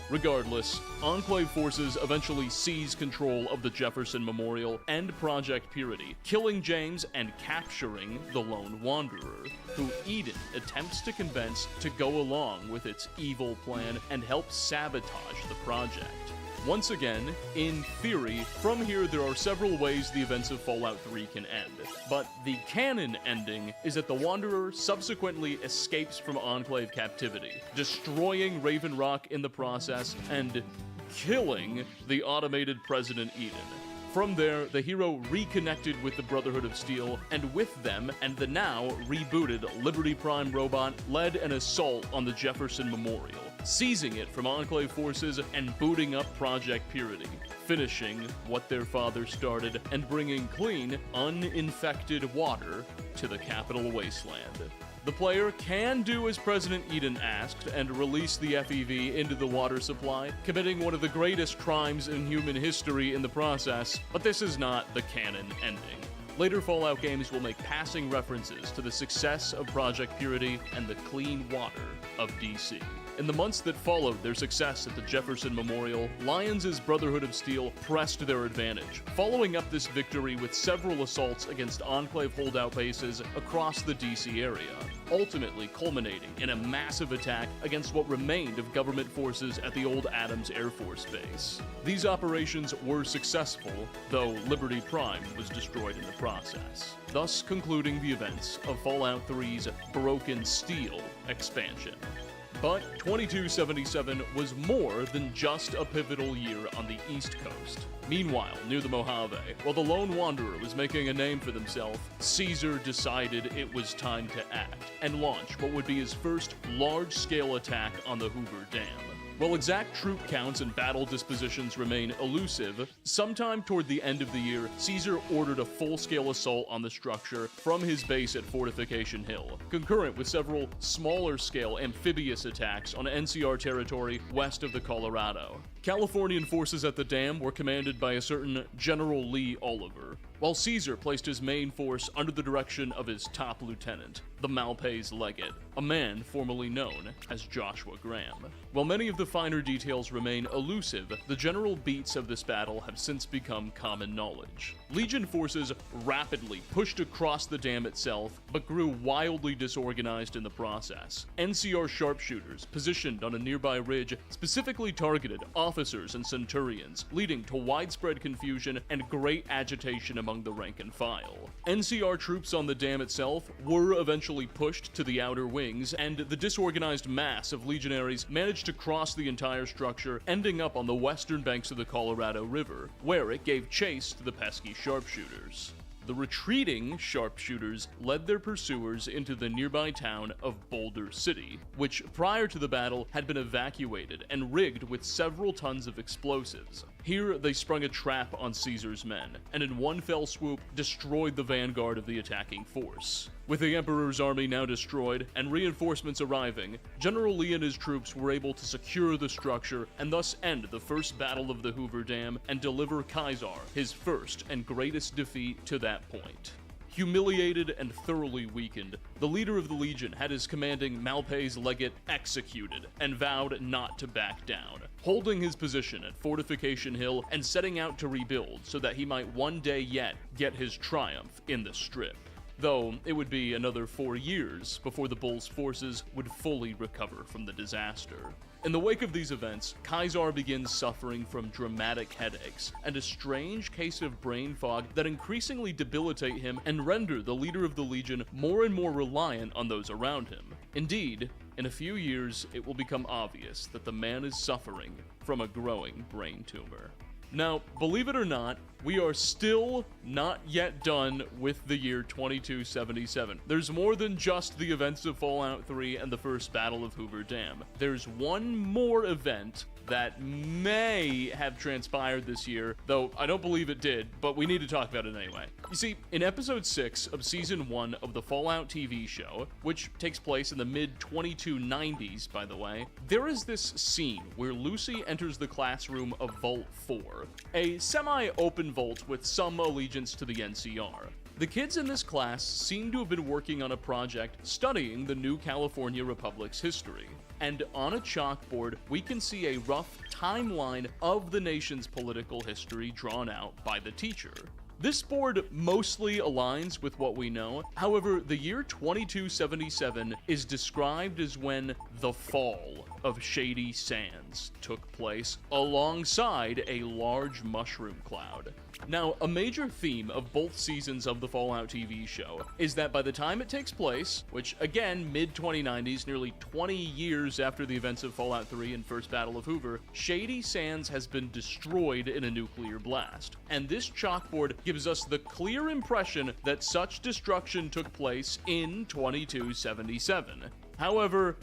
Regardless, Enclave forces eventually seize control of the Jefferson Memorial and Project Purity, killing James and capturing the Lone Wanderer, who Eden attempts to convince to go along with its evil plan and help sabotage the project. Once again, in theory, from here there are several ways the events of Fallout 3 can end, but the canon ending is that the Wanderer subsequently escapes from Enclave captivity, destroying Raven Rock in the process and killing the automated President Eden. From there, the hero reconnected with the Brotherhood of Steel, and with them and the now rebooted Liberty Prime robot led an assault on the Jefferson Memorial, seizing it from Enclave forces and booting up Project Purity, finishing what their father started and bringing clean, uninfected water to the capital wasteland. The player can do as President Eden asked and release the FEV into the water supply, committing one of the greatest crimes in human history in the process, but this is not the canon ending. Later Fallout games will make passing references to the success of Project Purity and the clean water of DC. In the months that followed their success at the Jefferson Memorial, Lions' Brotherhood of Steel pressed their advantage, following up this victory with several assaults against Enclave holdout bases across the DC area, ultimately culminating in a massive attack against what remained of government forces at the old Adams Air Force Base. These operations were successful, though Liberty Prime was destroyed in the process, thus concluding the events of Fallout 3's Broken Steel expansion. But 2277 was more than just a pivotal year on the East Coast. Meanwhile, near the Mojave, while the Lone Wanderer was making a name for themselves, Caesar decided it was time to act and launch what would be his first large-scale attack on the Hoover Dam. While exact troop counts and battle dispositions remain elusive, sometime toward the end of the year, Caesar ordered a full-scale assault on the structure from his base at Fortification Hill, concurrent with several smaller-scale amphibious attacks on NCR territory west of the Colorado. Californian forces at the dam were commanded by a certain General Lee Oliver, while Caesar placed his main force under the direction of his top lieutenant, the Malpais Legate, a man formerly known as Joshua Graham. While many of the finer details remain elusive, the general beats of this battle have since become common knowledge. Legion forces rapidly pushed across the dam itself, but grew wildly disorganized in the process. NCR sharpshooters positioned on a nearby ridge specifically targeted officers and centurions, leading to widespread confusion and great agitation among the rank and file. NCR troops on the dam itself were eventually pushed to the outer wings, and the disorganized mass of legionaries managed to cross the entire structure, ending up on the western banks of the Colorado River, where it gave chase to the pesky sharpshooters. The retreating sharpshooters led their pursuers into the nearby town of Boulder City, which prior to the battle had been evacuated and rigged with several tons of explosives. Here, they sprung a trap on Caesar's men, and in one fell swoop, destroyed the vanguard of the attacking force. With the Emperor's army now destroyed, and reinforcements arriving, General Lee and his troops were able to secure the structure and thus end the First Battle of the Hoover Dam and deliver Caesar his first and greatest defeat to that point. Humiliated and thoroughly weakened, the leader of the Legion had his commanding Malpais Legate executed and vowed not to back down, holding his position at Fortification Hill and setting out to rebuild so that he might one day yet get his triumph in the Strip. Though it would be another 4 years before the Bull's forces would fully recover from the disaster. In the wake of these events, Caesar begins suffering from dramatic headaches and a strange case of brain fog that increasingly debilitate him and render the leader of the Legion more and more reliant on those around him. Indeed, in a few years, it will become obvious that the man is suffering from a growing brain tumor. Now, believe it or not, we are still not yet done with the year 2277. There's more than just the events of Fallout 3 and the first Battle of Hoover Dam. There's one more event that may have transpired this year, though I don't believe it did, but we need to talk about it anyway. You see, in episode 6 of season 1 of the Fallout TV show, which takes place in the mid-2290s, by the way, there is this scene where Lucy enters the classroom of Vault 4, a semi-open vault with some allegiance to the NCR. The kids in this class seem to have been working on a project studying the new California Republic's history. And on a chalkboard, we can see a rough timeline of the nation's political history drawn out by the teacher. This board mostly aligns with what we know. However, the year 2277 is described as when the fall of Shady Sands took place alongside a large mushroom cloud. Now, a major theme of both seasons of the Fallout TV show is that by the time it takes place, which again, mid-2090s, nearly 20 years after the events of Fallout 3 and First Battle of Hoover, Shady Sands has been destroyed in a nuclear blast. And this chalkboard gives us the clear impression that such destruction took place in 2277. However,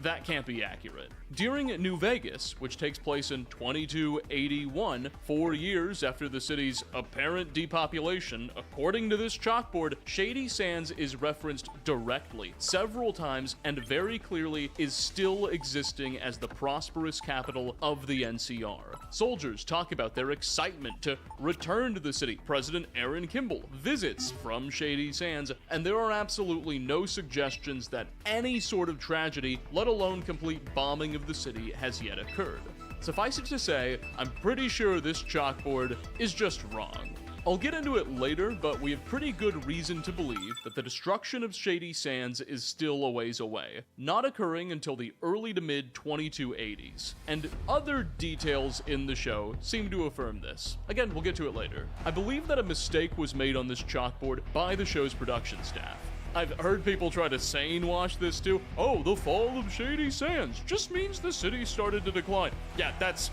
that can't be accurate. During New Vegas, which takes place in 2281, 4 years after the city's apparent depopulation, according to this chalkboard, Shady Sands is referenced directly, several times, and very clearly is still existing as the prosperous capital of the NCR. Soldiers talk about their excitement to return to the city. President Aaron Kimball visits from Shady Sands, and there are absolutely no suggestions that any sort of tragedy, let alone complete bombing of the city, has yet occurred. Suffice it to say, I'm pretty sure this chalkboard is just wrong. I'll get into it later, but we have pretty good reason to believe that the destruction of Shady Sands is still a ways away, not occurring until the early to mid-2280s, and other details in the show seem to affirm this. Again, we'll get to it later. I believe that a mistake was made on this chalkboard by the show's production staff. I've heard people try to sane wash this too. Oh, the fall of Shady Sands just means the city started to decline. Yeah, that's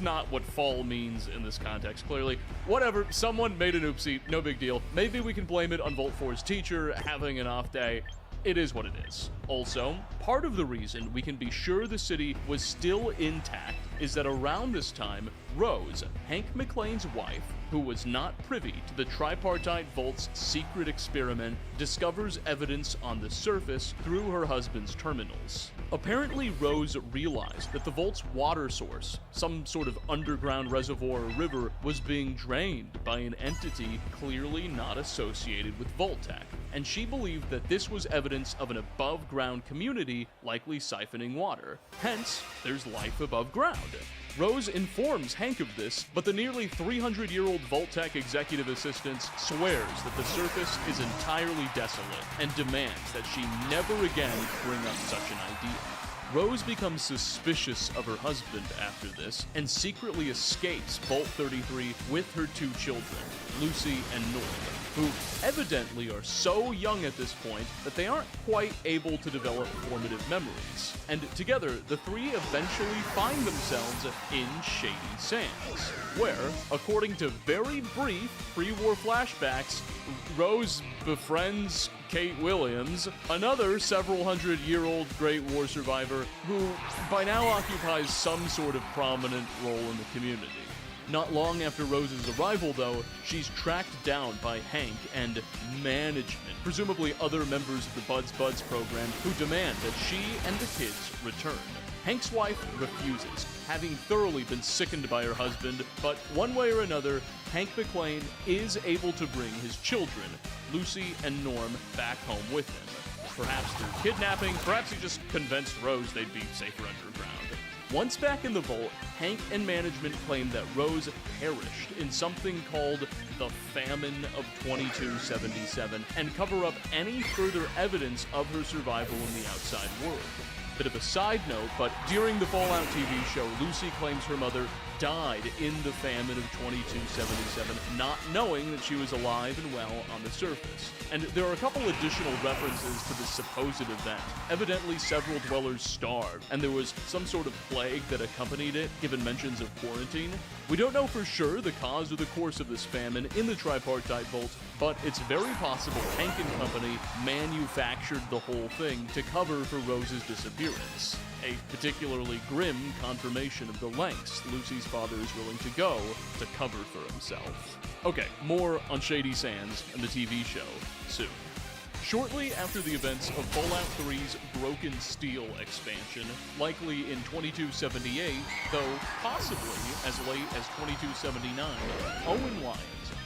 not what fall means in this context, clearly. Whatever, someone made an oopsie, no big deal. Maybe we can blame it on Vault 4's teacher having an off day. It is what it is. Also, part of the reason we can be sure the city was still intact is that around this time, Rose, Hank McClane's wife, who was not privy to the Tripartite Vault's secret experiment, discovers evidence on the surface through her husband's terminals. Apparently, Rose realized that the Vault's water source, some sort of underground reservoir or river, was being drained by an entity clearly not associated with Vault-Tec, and she believed that this was evidence of an above-ground community likely siphoning water. Hence, there's life above ground. Rose informs Hank of this, but the nearly 300-year-old Vault-Tec executive assistant swears that the surface is entirely desolate and demands that she never again bring up such an idea. Rose becomes suspicious of her husband after this and secretly escapes Vault 33 with her 2 children, Lucy and Norm, who evidently are so young at this point that they aren't quite able to develop formative memories. And together, the 3 eventually find themselves in Shady Sands, where, according to very brief pre-war flashbacks, Rose befriends Kate Williams, another several hundred-year-old Great War survivor who by now occupies some sort of prominent role in the community. Not long after Rose's arrival, though, she's tracked down by Hank and management, presumably other members of the Buds Buds program, who demand that she and the kids return. Hank's wife refuses, having thoroughly been sickened by her husband, but one way or another, Hank McClane is able to bring his children, Lucy and Norm, back home with him. Perhaps through kidnapping, perhaps he just convinced Rose they'd be safer underground. Once back in the vault, Hank and management claim that Rose perished in something called the Famine of 2277 and cover up any further evidence of her survival in the outside world. Bit of a side note, but during the Fallout TV show, Lucy claims her mother died in the famine of 2277, not knowing that she was alive and well on the surface. And there are a couple additional references to this supposed event. Evidently, several dwellers starved, and there was some sort of plague that accompanied it, given mentions of quarantine. We don't know for sure the cause or the course of this famine in the tripartite vault, but it's very possible Hank and Company manufactured the whole thing to cover for Rose's disappearance. A particularly grim confirmation of the lengths Lucy's father is willing to go to cover for himself. Okay, more on Shady Sands and the TV show soon. Shortly after the events of Fallout 3's Broken Steel expansion, likely in 2278, though possibly as late as 2279, Owen Lyons,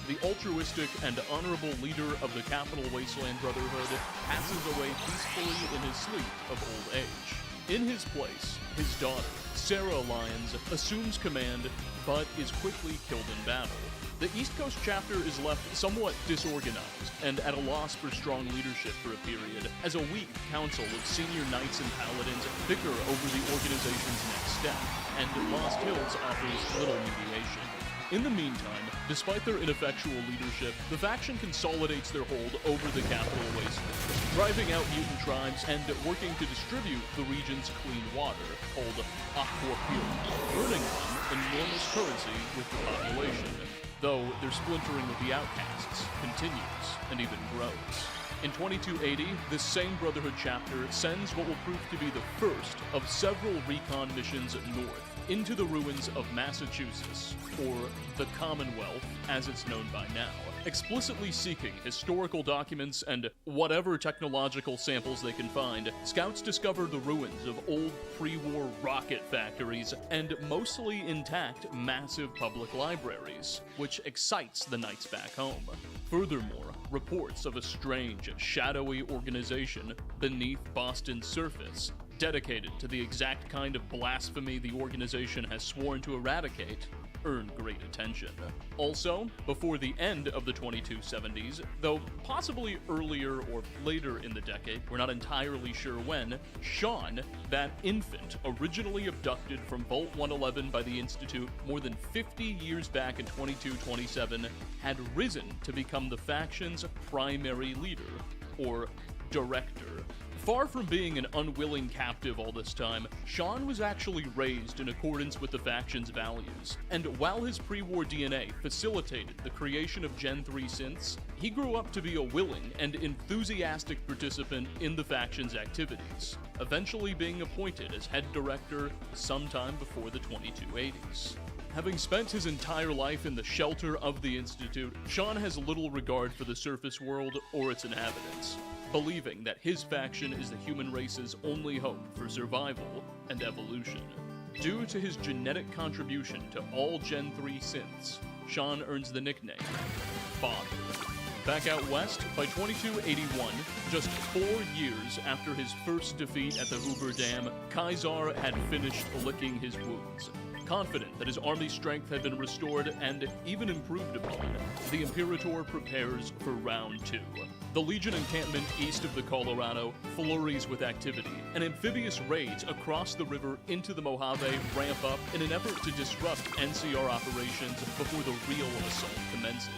the altruistic and honorable leader of the Capital Wasteland Brotherhood, passes away peacefully in his sleep of old age. In his place, his daughter, Sarah Lyons, assumes command, but is quickly killed in battle. The East Coast chapter is left somewhat disorganized and at a loss for strong leadership for a period, as a weak council of senior knights and paladins bicker over the organization's next step, and Lost Hills offers little mediation. In the meantime, despite their ineffectual leadership, the faction consolidates their hold over the Capital Wasteland, driving out mutant tribes and working to distribute the region's clean water, called Aqua Pura, earning them enormous currency with the population, though their splintering of the outcasts continues and even grows. In 2280, this same Brotherhood chapter sends what will prove to be the first of several recon missions north into the ruins of Massachusetts, or the Commonwealth as it's known by now, explicitly seeking historical documents and whatever technological samples they can find. Scouts discover the ruins of old pre-war rocket factories and mostly intact massive public libraries, which excites the Knights back home. Furthermore, reports of a strange, shadowy organization beneath Boston's surface, dedicated to the exact kind of blasphemy the organization has sworn to eradicate, earn great attention. Also, before the end of the 2270s, though possibly earlier or later in the decade, we're not entirely sure when, Sean, that infant originally abducted from Vault 111 by the Institute more than 50 years back in 2227, had risen to become the faction's primary leader, or director. Far from being an unwilling captive all this time, Sean was actually raised in accordance with the faction's values, and while his pre-war DNA facilitated the creation of Gen 3 synths, he grew up to be a willing and enthusiastic participant in the faction's activities, eventually being appointed as head director sometime before the 2280s. Having spent his entire life in the shelter of the Institute, Sean has little regard for the surface world or its inhabitants, believing that his faction is the human race's only hope for survival and evolution. Due to his genetic contribution to all Gen 3 synths, Sean earns the nickname Father. Back out west, by 2281, just 4 years after his first defeat at the Hoover Dam, Kaisar had finished licking his wounds. Confident that his army strength had been restored and even improved upon, the Imperator prepares for round 2. The Legion encampment east of the Colorado flurries with activity, and amphibious raids across the river into the Mojave ramp up in an effort to disrupt NCR operations before the real assault commences.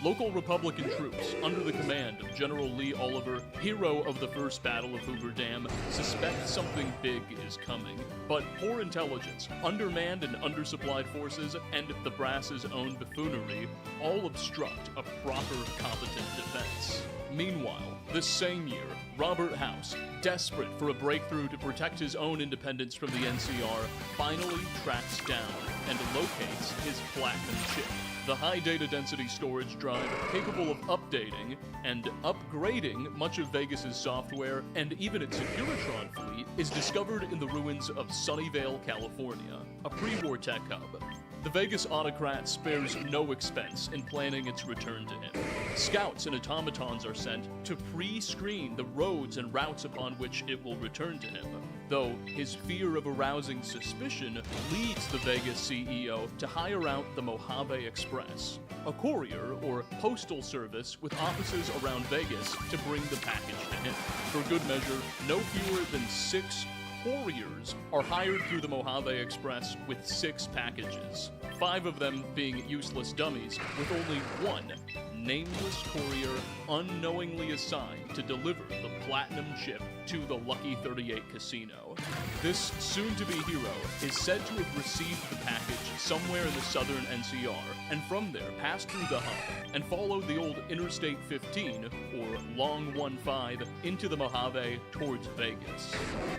Local Republican troops, under the command of General Lee Oliver, hero of the First Battle of Hoover Dam, suspect something big is coming. But poor intelligence, undermanned and undersupplied forces, and the brass's own buffoonery all obstruct a proper, competent defense. Meanwhile, this same year, Robert House, desperate for a breakthrough to protect his own independence from the NCR, finally tracks down and locates his platinum chip. The high data density storage drive capable of updating and upgrading much of Vegas's software and even its Securitron fleet is discovered in the ruins of Sunnyvale, California, a pre-war tech hub. The Vegas autocrat spares no expense in planning its return to him. Scouts and automatons are sent to pre-screen the roads and routes upon which it will return to him, though his fear of arousing suspicion leads the Vegas CEO to hire out the Mojave Express, a courier or postal service with offices around Vegas to bring the package to him. For good measure, no fewer than 6 couriers are hired through the Mojave Express with 6 packages, 5 of them being useless dummies, with only one nameless courier unknowingly assigned to deliver the platinum chip to the Lucky 38 casino. This soon-to-be hero is said to have received the package somewhere in the southern NCR, and from there passed through the hub and followed the old Interstate 15, or Long 15, into the Mojave towards Vegas.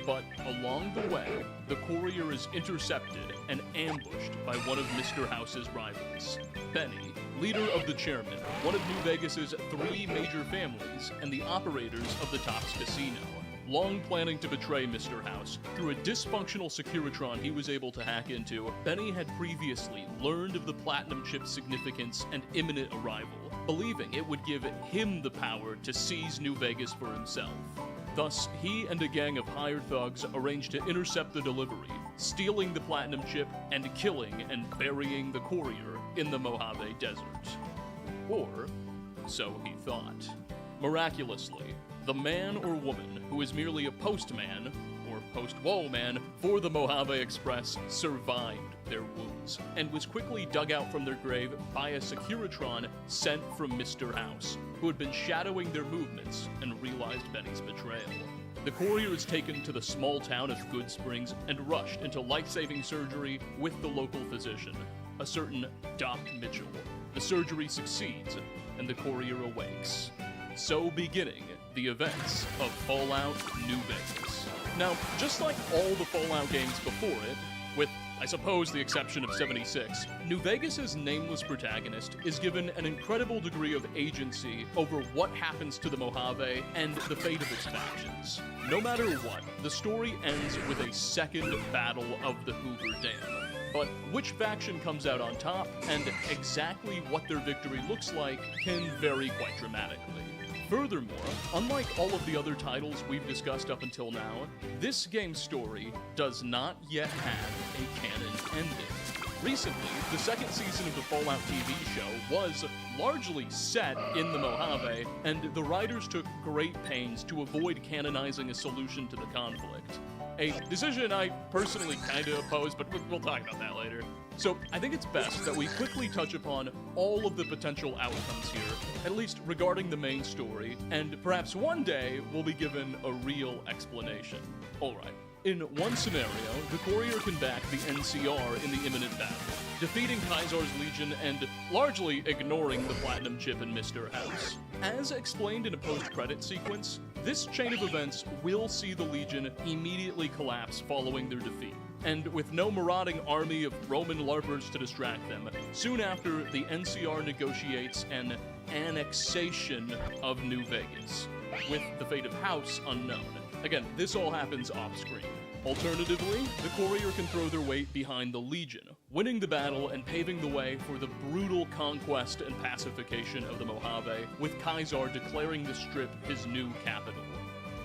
But along the way, the courier is intercepted and ambushed by one of Mr. House's rivals, Benny, leader of the Chairman, one of New Vegas's 3 major families, and the operators of the Tops Casino. Long planning to betray Mr. House, through a dysfunctional Securitron he was able to hack into, Benny had previously learned of the platinum chip's significance and imminent arrival, believing it would give him the power to seize New Vegas for himself. Thus, he and a gang of hired thugs arranged to intercept the delivery, stealing the platinum chip and killing and burying the courier in the Mojave Desert. Or so he thought. Miraculously, the man or woman who is merely a postman, or post-wall man, for the Mojave Express survived their wounds, and was quickly dug out from their grave by a Securitron sent from Mr. House, who had been shadowing their movements and realized Benny's betrayal. The courier is taken to the small town of Good Springs and rushed into life-saving surgery with the local physician, a certain Doc Mitchell. The surgery succeeds, and the courier awakes. So beginning the events of Fallout New Vegas. Now, just like all the Fallout games before it, with, I suppose, the exception of 76, New Vegas's nameless protagonist is given an incredible degree of agency over what happens to the Mojave and the fate of its factions. No matter what, the story ends with a second battle of the Hoover Dam. But which faction comes out on top, and exactly what their victory looks like, can vary quite dramatically. Furthermore, unlike all of the other titles we've discussed up until now, this game's story does not yet have a canon ending. Recently, the second season of the Fallout TV show was largely set in the Mojave, and the writers took great pains to avoid canonizing a solution to the conflict. A decision I personally kinda oppose, but we'll talk about that later. So I think it's best that we quickly touch upon all of the potential outcomes here, at least regarding the main story, and perhaps one day we'll be given a real explanation. Alright. In one scenario, the courier can back the NCR in the imminent battle, defeating Kaiser's Legion and largely ignoring the platinum chip and Mr. House. As explained in a post-credit sequence, this chain of events will see the Legion immediately collapse following their defeat. And with no marauding army of Roman LARPers to distract them, soon after, the NCR negotiates an annexation of New Vegas, with the fate of House unknown. Again, this all happens off-screen. Alternatively, the courier can throw their weight behind the Legion, winning the battle and paving the way for the brutal conquest and pacification of the Mojave, with Kaiser declaring the Strip his new capital.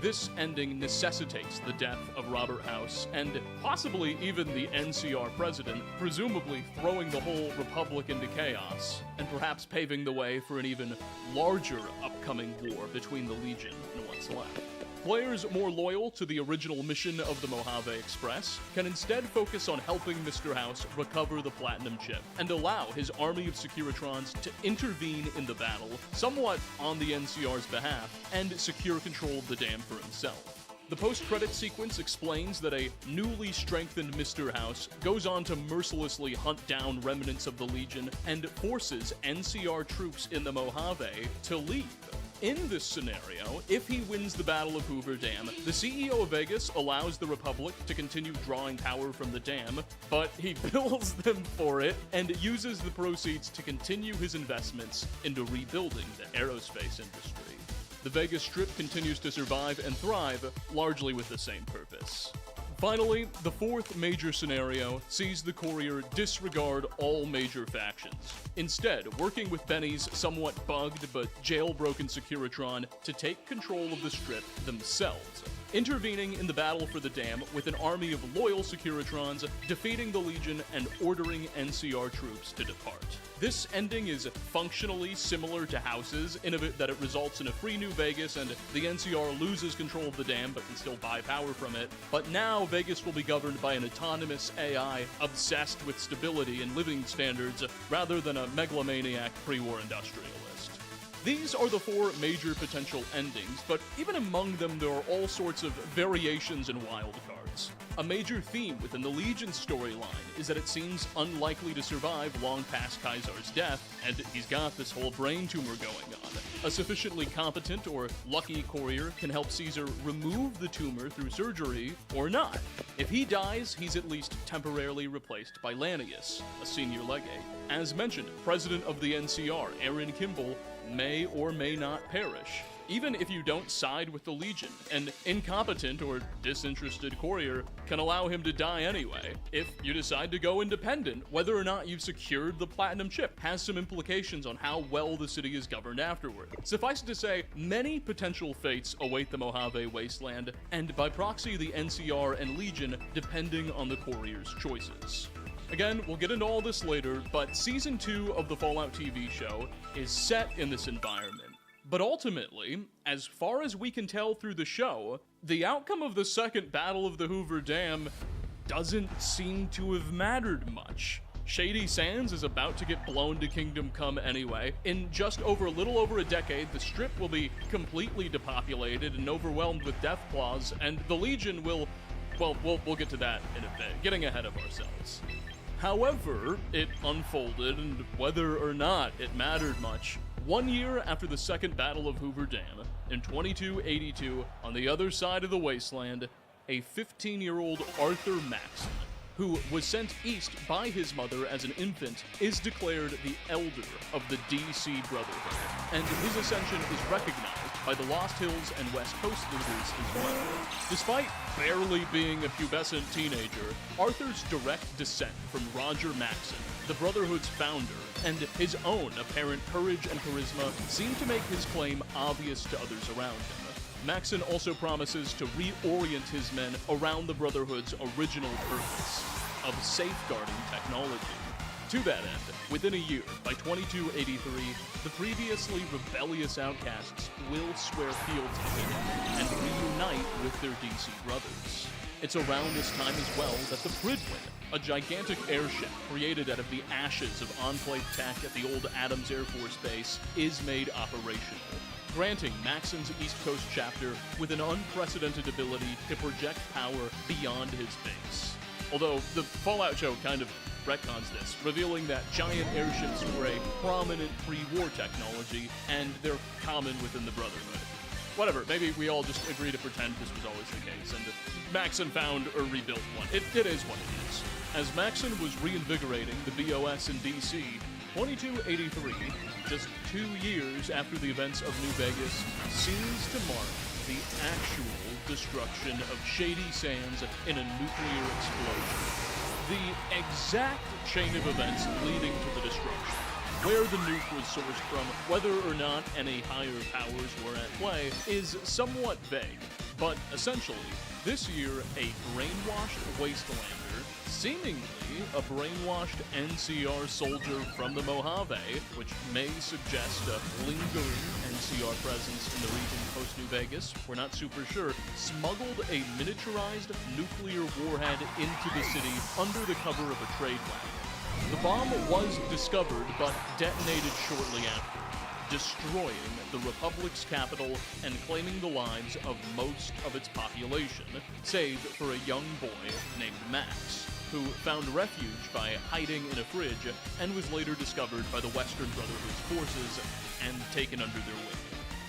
This ending necessitates the death of Robert House, and possibly even the NCR president, presumably throwing the whole Republic into chaos, and perhaps paving the way for an even larger upcoming war between the Legion and what's left. Players more loyal to the original mission of the Mojave Express can instead focus on helping Mr. House recover the platinum chip, and allow his army of Securitrons to intervene in the battle, somewhat on the NCR's behalf, and secure control of the dam for himself. The post-credit sequence explains that a newly strengthened Mr. House goes on to mercilessly hunt down remnants of the Legion and forces NCR troops in the Mojave to leave. In this scenario, if he wins the Battle of Hoover Dam, the CEO of Vegas allows the Republic to continue drawing power from the dam, but he bills them for it and uses the proceeds to continue his investments into rebuilding the aerospace industry. The Vegas Strip continues to survive and thrive, largely with the same purpose. Finally, the fourth major scenario sees the courier disregard all major factions, instead working with Benny's somewhat bugged but jailbroken Securitron to take control of the Strip themselves, intervening in the battle for the dam with an army of loyal Securitrons, defeating the Legion, and ordering NCR troops to depart. This ending is functionally similar to House's, in a bit that it results in a free New Vegas and the NCR loses control of the dam but can still buy power from it. But now Vegas will be governed by an autonomous AI obsessed with stability and living standards rather than a megalomaniac pre-war industrialist. These are the 4 major potential endings, but even among them there are all sorts of variations and wildcards. A major theme within the Legion storyline is that it seems unlikely to survive long past Caesar's death, and he's got this whole brain tumor going on. A sufficiently competent or lucky courier can help Caesar remove the tumor through surgery, or not. If he dies, he's at least temporarily replaced by Lanius, a senior legate. As mentioned, President of the NCR, Aaron Kimball, may or may not perish. Even if you don't side with the Legion, an incompetent or disinterested courier can allow him to die anyway. If you decide to go independent, whether or not you've secured the Platinum chip has some implications on how well the city is governed afterward. Suffice it to say, many potential fates await the Mojave Wasteland, and by proxy the NCR and Legion, depending on the courier's choices. Again, we'll get into all this later, but Season 2 of the Fallout TV show is set in this environment. But ultimately, as far as we can tell through the show, the outcome of the second Battle of the Hoover Dam doesn't seem to have mattered much. Shady Sands is about to get blown to Kingdom Come anyway. In just a little over a decade, the Strip will be completely depopulated and overwhelmed with Deathclaws, and the Legion will, well, we'll get to that in a bit, getting ahead of ourselves. However, it unfolded, and whether or not it mattered much, 1 year after the second Battle of Hoover Dam, in 2282, on the other side of the wasteland, a 15-year-old Arthur Maxson, who was sent east by his mother as an infant, is declared the elder of the DC Brotherhood, and his ascension is recognized by the Lost Hills and West Coast leaders as well. Despite barely being a pubescent teenager, Arthur's direct descent from Roger Maxson, the Brotherhood's founder, and his own apparent courage and charisma seem to make his claim obvious to others around him. Maxson also promises to reorient his men around the Brotherhood's original purpose of safeguarding technology. To that end, within a year, by 2283, the previously rebellious outcasts will swear fealty to him and reunite with their DC brothers. It's around this time as well that the Prydwen, a gigantic airship created out of the ashes of Enclave tech at the old Adams Air Force Base, is made operational, granting Maxson's East Coast chapter with an unprecedented ability to project power beyond his base. Although the Fallout show kind of retcons this, revealing that giant airships were a prominent pre-war technology, and they're common within the Brotherhood. Whatever, maybe we all just agree to pretend this was always the case, and Maxson found or rebuilt one. It is what it is. As Maxson was reinvigorating the BOS in DC, 2283, just 2 years after the events of New Vegas, seems to mark the actual destruction of Shady Sands in a nuclear explosion. The exact chain of events leading to the destruction, where the nuke was sourced from, whether or not any higher powers were at play, is somewhat vague. But essentially, this year, a brainwashed wastelander, seemingly a brainwashed NCR soldier from the Mojave, which may suggest a lingering NCR presence in the region post-New Vegas, we're not super sure, smuggled a miniaturized nuclear warhead into the city under the cover of a trade wagon. The bomb was discovered, but detonated shortly after, destroying the Republic's capital and claiming the lives of most of its population, save for a young boy named Max, who found refuge by hiding in a fridge and was later discovered by the Western Brotherhood's forces and taken under their wing.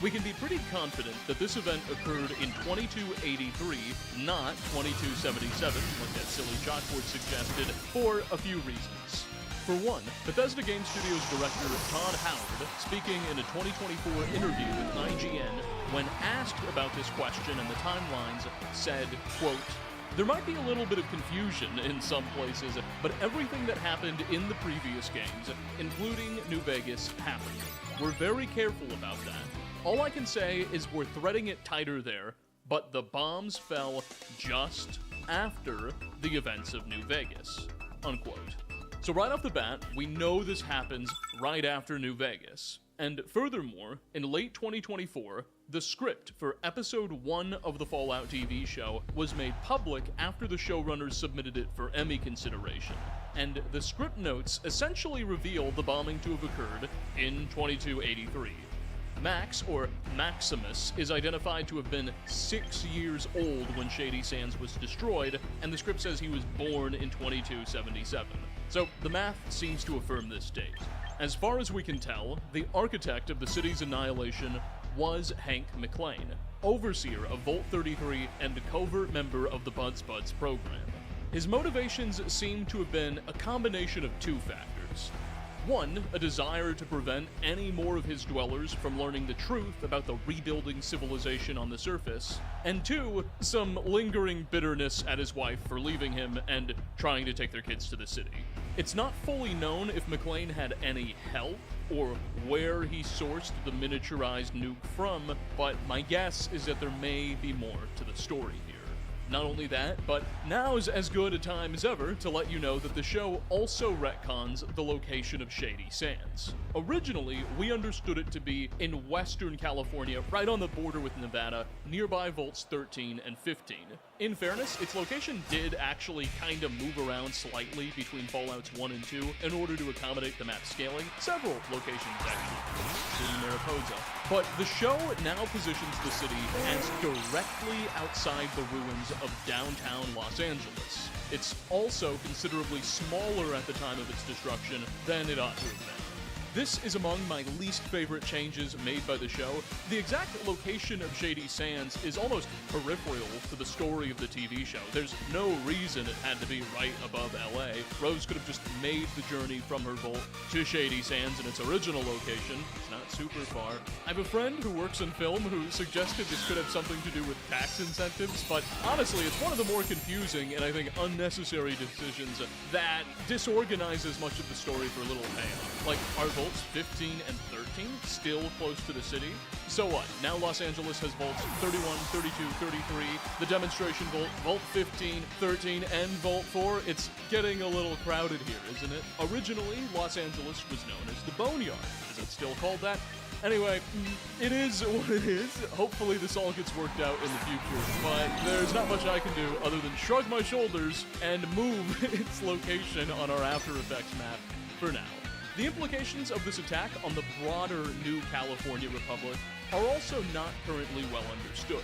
We can be pretty confident that this event occurred in 2283, not 2277, like that silly chalkboard suggested, for a few reasons. For one, Bethesda Game Studios director Todd Howard, speaking in a 2024 interview with IGN, when asked about this question and the timelines, said, quote, "There might be a little bit of confusion in some places, but everything that happened in the previous games, including New Vegas, happened. We're very careful about that. All I can say is we're threading it tighter there, but the bombs fell just after the events of New Vegas, unquote. So right off the bat, we know this happens right after New Vegas. And furthermore, in late 2024, the script for episode 1 of the Fallout TV show was made public after the showrunners submitted it for Emmy consideration. And the script notes essentially reveal the bombing to have occurred in 2283. Max, or Maximus, is identified to have been 6 years old when Shady Sands was destroyed, and the script says he was born in 2277. So the math seems to affirm this date. As far as we can tell, the architect of the city's annihilation was Hank McClane, overseer of Vault 33 and a covert member of the Buds Buds program. His motivations seem to have been a combination of two factors. One, a desire to prevent any more of his dwellers from learning the truth about the rebuilding civilization on the surface, and two, some lingering bitterness at his wife for leaving him and trying to take their kids to the city. It's not fully known if McClane had any help or where he sourced the miniaturized nuke from, but my guess is that there may be more to the story here. Not only that, but now's as good a time as ever to let you know that the show also retcons the location of Shady Sands. Originally, we understood it to be in Western California, right on the border with Nevada, nearby Vaults 13 and 15. In fairness, its location did actually kind of move around slightly between Fallouts 1 and 2 in order to accommodate the map scaling. Several locations actually, including Mariposa. But the show now positions the city as directly outside the ruins of downtown Los Angeles. It's also considerably smaller at the time of its destruction than it ought to have been. This is among my least favorite changes made by the show. The exact location of Shady Sands is almost peripheral to the story of the TV show. There's no reason it had to be right above LA. Rose could have just made the journey from her vault to Shady Sands in its original location. It's not super far. I have a friend who works in film who suggested this could have something to do with tax incentives, but honestly, it's one of the more confusing and I think unnecessary decisions that disorganizes much of the story for little payoff. Like, are Vaults 15 and 13 still close to the city? So what? Now Los Angeles has Vaults 31, 32, 33, the demonstration Vault, Vault 15, 13, and Vault 4. It's getting a little crowded here, isn't it? Originally, Los Angeles was known as the Boneyard. Is it still called that? Anyway, it is what it is. Hopefully this all gets worked out in the future, but there's not much I can do other than shrug my shoulders and move its location on our After Effects map for now. The implications of this attack on the broader New California Republic are also not currently well understood.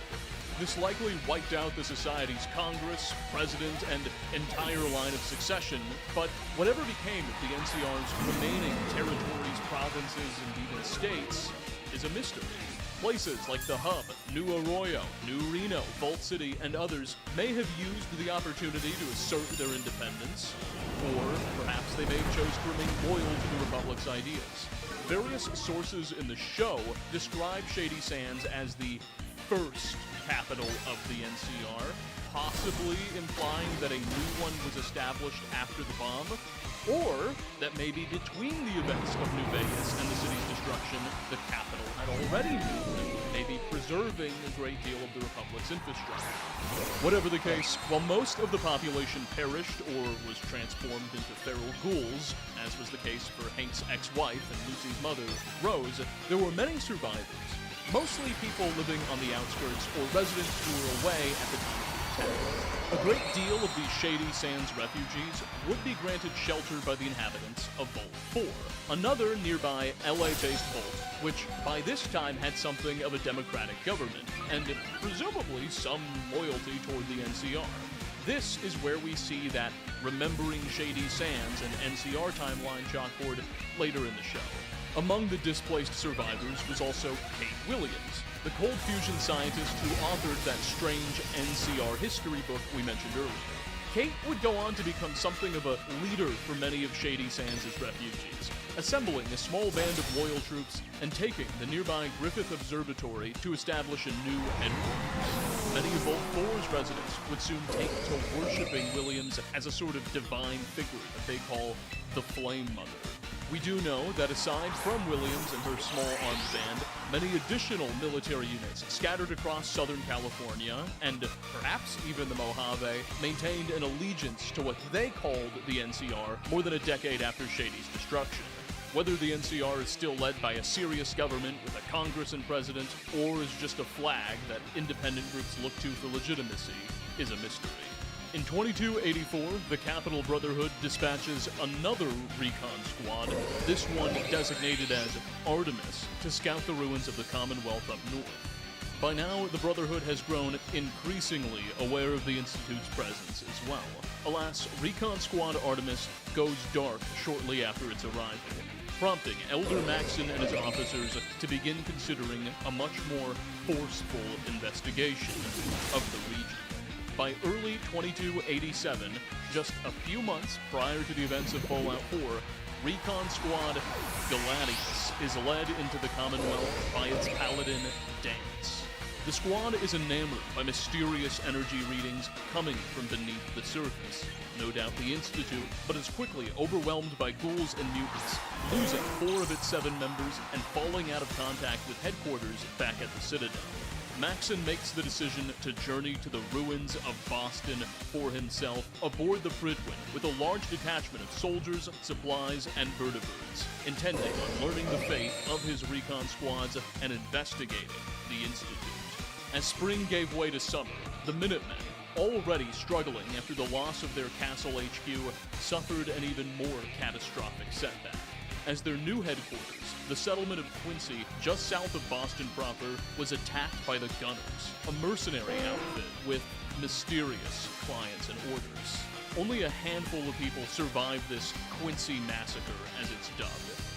This likely wiped out the society's Congress, president, and entire line of succession, but whatever became of the NCR's remaining territories, provinces, and even states is a mystery. Places like The Hub, New Arroyo, New Reno, Vault City, and others may have used the opportunity to assert their independence, or perhaps they may have chose to remain loyal to the Republic's ideas. Various sources in the show describe Shady Sands as the first capital of the NCR, possibly implying that a new one was established after the bomb, or that maybe between the events of New Vegas and the city's destruction, the capital had already moved, maybe preserving a great deal of the Republic's infrastructure. Whatever the case, while most of the population perished or was transformed into feral ghouls, as was the case for Hank's ex-wife and Lucy's mother, Rose, there were many survivors, mostly people living on the outskirts or residents who were away at the time of the attack. A great deal of these Shady Sands refugees would be granted shelter by the inhabitants of Vault 4, another nearby LA-based vault, which by this time had something of a democratic government, and presumably some loyalty toward the NCR. This is where we see that Remembering Shady Sands and NCR timeline chalkboard later in the show. Among the displaced survivors was also Kate Williams, the cold fusion scientist who authored that strange NCR history book we mentioned earlier. Kate would go on to become something of a leader for many of Shady Sands' refugees, assembling a small band of loyal troops and taking the nearby Griffith Observatory to establish a new headquarters. Many of Vault 4's residents would soon take to worshipping Williams as a sort of divine figure that they call the Flame Mother. We do know that aside from Williams and her small arms band, many additional military units scattered across Southern California, and perhaps even the Mojave, maintained an allegiance to what they called the NCR more than a decade after Shady's destruction. Whether the NCR is still led by a serious government with a Congress and president, or is just a flag that independent groups look to for legitimacy, is a mystery. In 2284, the Capital Brotherhood dispatches another recon squad, this one designated as Artemis, to scout the ruins of the Commonwealth up north. By now, the Brotherhood has grown increasingly aware of the Institute's presence as well. Alas, Recon Squad Artemis goes dark shortly after its arrival, prompting Elder Maxon and his officers to begin considering a much more forceful investigation of the region. By early 2287, just a few months prior to the events of Fallout 4, Recon Squad Gladius is led into the Commonwealth by its paladin, Dance. The squad is enamored by mysterious energy readings coming from beneath the surface. No doubt the Institute, but is quickly overwhelmed by ghouls and mutants, losing 4 of its 7 members and falling out of contact with headquarters back at the Citadel. Maxon makes the decision to journey to the ruins of Boston for himself aboard the Pridwin with a large detachment of soldiers, supplies, and vertebrates, intending on learning the fate of his recon squads and investigating the Institute. As spring gave way to summer, the Minutemen, already struggling after the loss of their castle HQ, suffered an even more catastrophic setback. As their new headquarters, the settlement of Quincy, just south of Boston proper, was attacked by the Gunners, a mercenary outfit with mysterious clients and orders. Only a handful of people survived this Quincy massacre, as it's dubbed.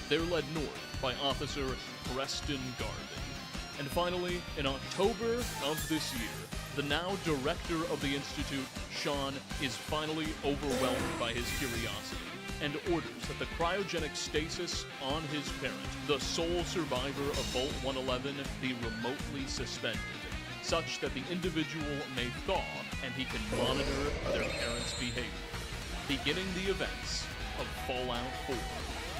They're led north by Officer Preston Garvey. And finally, in October of this year, the now director of the Institute, Sean, is finally overwhelmed by his curiosity and orders that the cryogenic stasis on his parent, the sole survivor of Vault 111, be remotely suspended, such that the individual may thaw and he can monitor their parents' behavior, beginning the events of Fallout 4.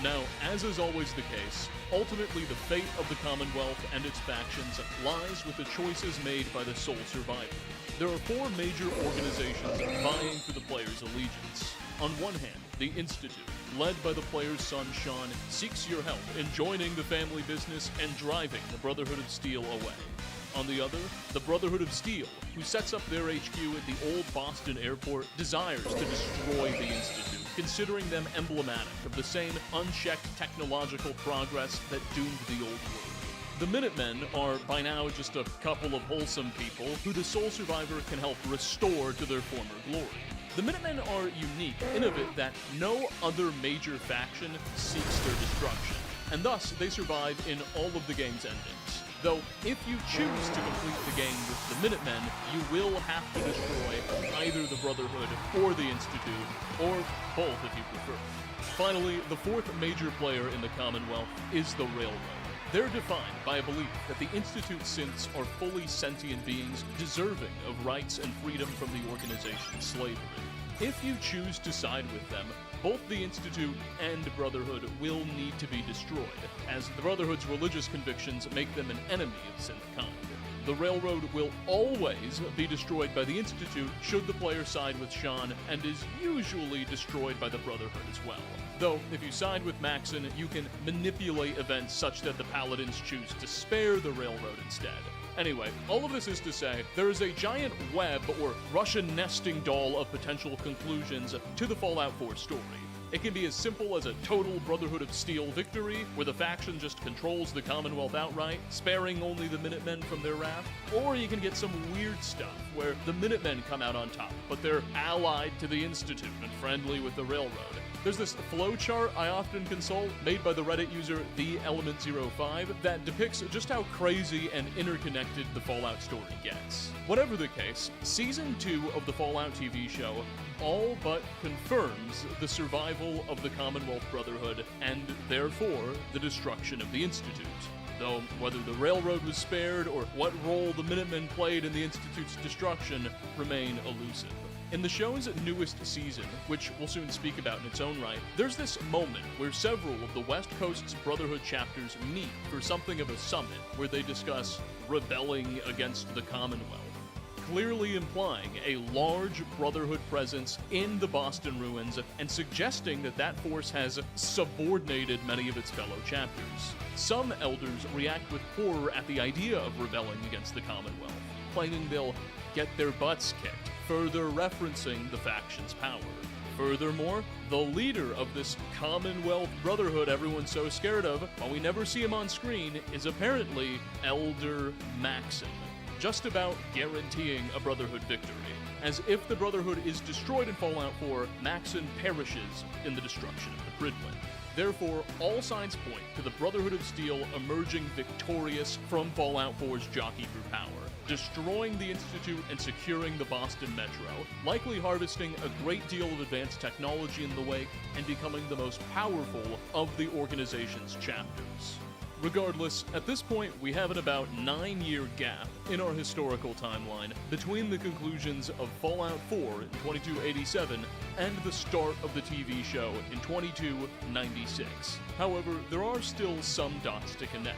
Now, as is always the case, ultimately the fate of the Commonwealth and its factions lies with the choices made by the sole survivor. There are 4 major organizations vying for the player's allegiance. On one hand, the Institute, led by the player's son Sean, seeks your help in joining the family business and driving the Brotherhood of Steel away. On the other, the Brotherhood of Steel, who sets up their HQ at the old Boston airport, desires to destroy the Institute, considering them emblematic of the same unchecked technological progress that doomed the old world. The Minutemen are by now just a couple of wholesome people who the sole survivor can help restore to their former glory. The Minutemen are unique in a bit that no other major faction seeks their destruction, and thus they survive in all of the game's endings. Though, if you choose to complete the game with the Minutemen, you will have to destroy either the Brotherhood or the Institute, or both if you prefer. Finally, the 4th major player in the Commonwealth is the Railroad. They're defined by a belief that the Institute's synths are fully sentient beings deserving of rights and freedom from the organization's slavery. If you choose to side with them, both the Institute and Brotherhood will need to be destroyed, as the Brotherhood's religious convictions make them an enemy of synth-kind. The Railroad will always be destroyed by the Institute should the player side with Sean, and is usually destroyed by the Brotherhood as well. Though, if you side with Maxon, you can manipulate events such that the Paladins choose to spare the Railroad instead. Anyway, all of this is to say, there is a giant web or Russian nesting doll of potential conclusions to the Fallout 4 story. It can be as simple as a total Brotherhood of Steel victory, where the faction just controls the Commonwealth outright, sparing only the Minutemen from their wrath, or you can get some weird stuff, where the Minutemen come out on top, but they're allied to the Institute and friendly with the Railroad. There's this flowchart I often consult, made by the Reddit user TheElement05, that depicts just how crazy and interconnected the Fallout story gets. Whatever the case, Season 2 of the Fallout TV show all but confirms the survival of the Commonwealth Brotherhood, and therefore the destruction of the Institute. though whether the railroad was spared or what role the Minutemen played in the Institute's destruction remain elusive. In the show's newest season, which we'll soon speak about in its own right, there's this moment where several of the West Coast's Brotherhood chapters meet for something of a summit where they discuss rebelling against the Commonwealth, clearly implying a large Brotherhood presence in the Boston ruins and suggesting that that force has subordinated many of its fellow chapters. Some elders react with horror at the idea of rebelling against the Commonwealth, claiming they'll get their butts kicked, further referencing the faction's power. Furthermore, the leader of this Commonwealth Brotherhood everyone's so scared of, while we never see him on screen, is apparently Elder Maxon, just about guaranteeing a Brotherhood victory. As if the Brotherhood is destroyed in Fallout 4, Maxon perishes in the destruction of the Prydwen. Therefore, all signs point to the Brotherhood of Steel emerging victorious from Fallout 4's jockey for power, destroying the Institute and securing the Boston Metro, likely harvesting a great deal of advanced technology in the wake and becoming the most powerful of the organization's chapters. Regardless, at this point, we have an about 9-year gap in our historical timeline between the conclusions of Fallout 4 in 2287 and the start of the TV show in 2296. However, there are still some dots to connect.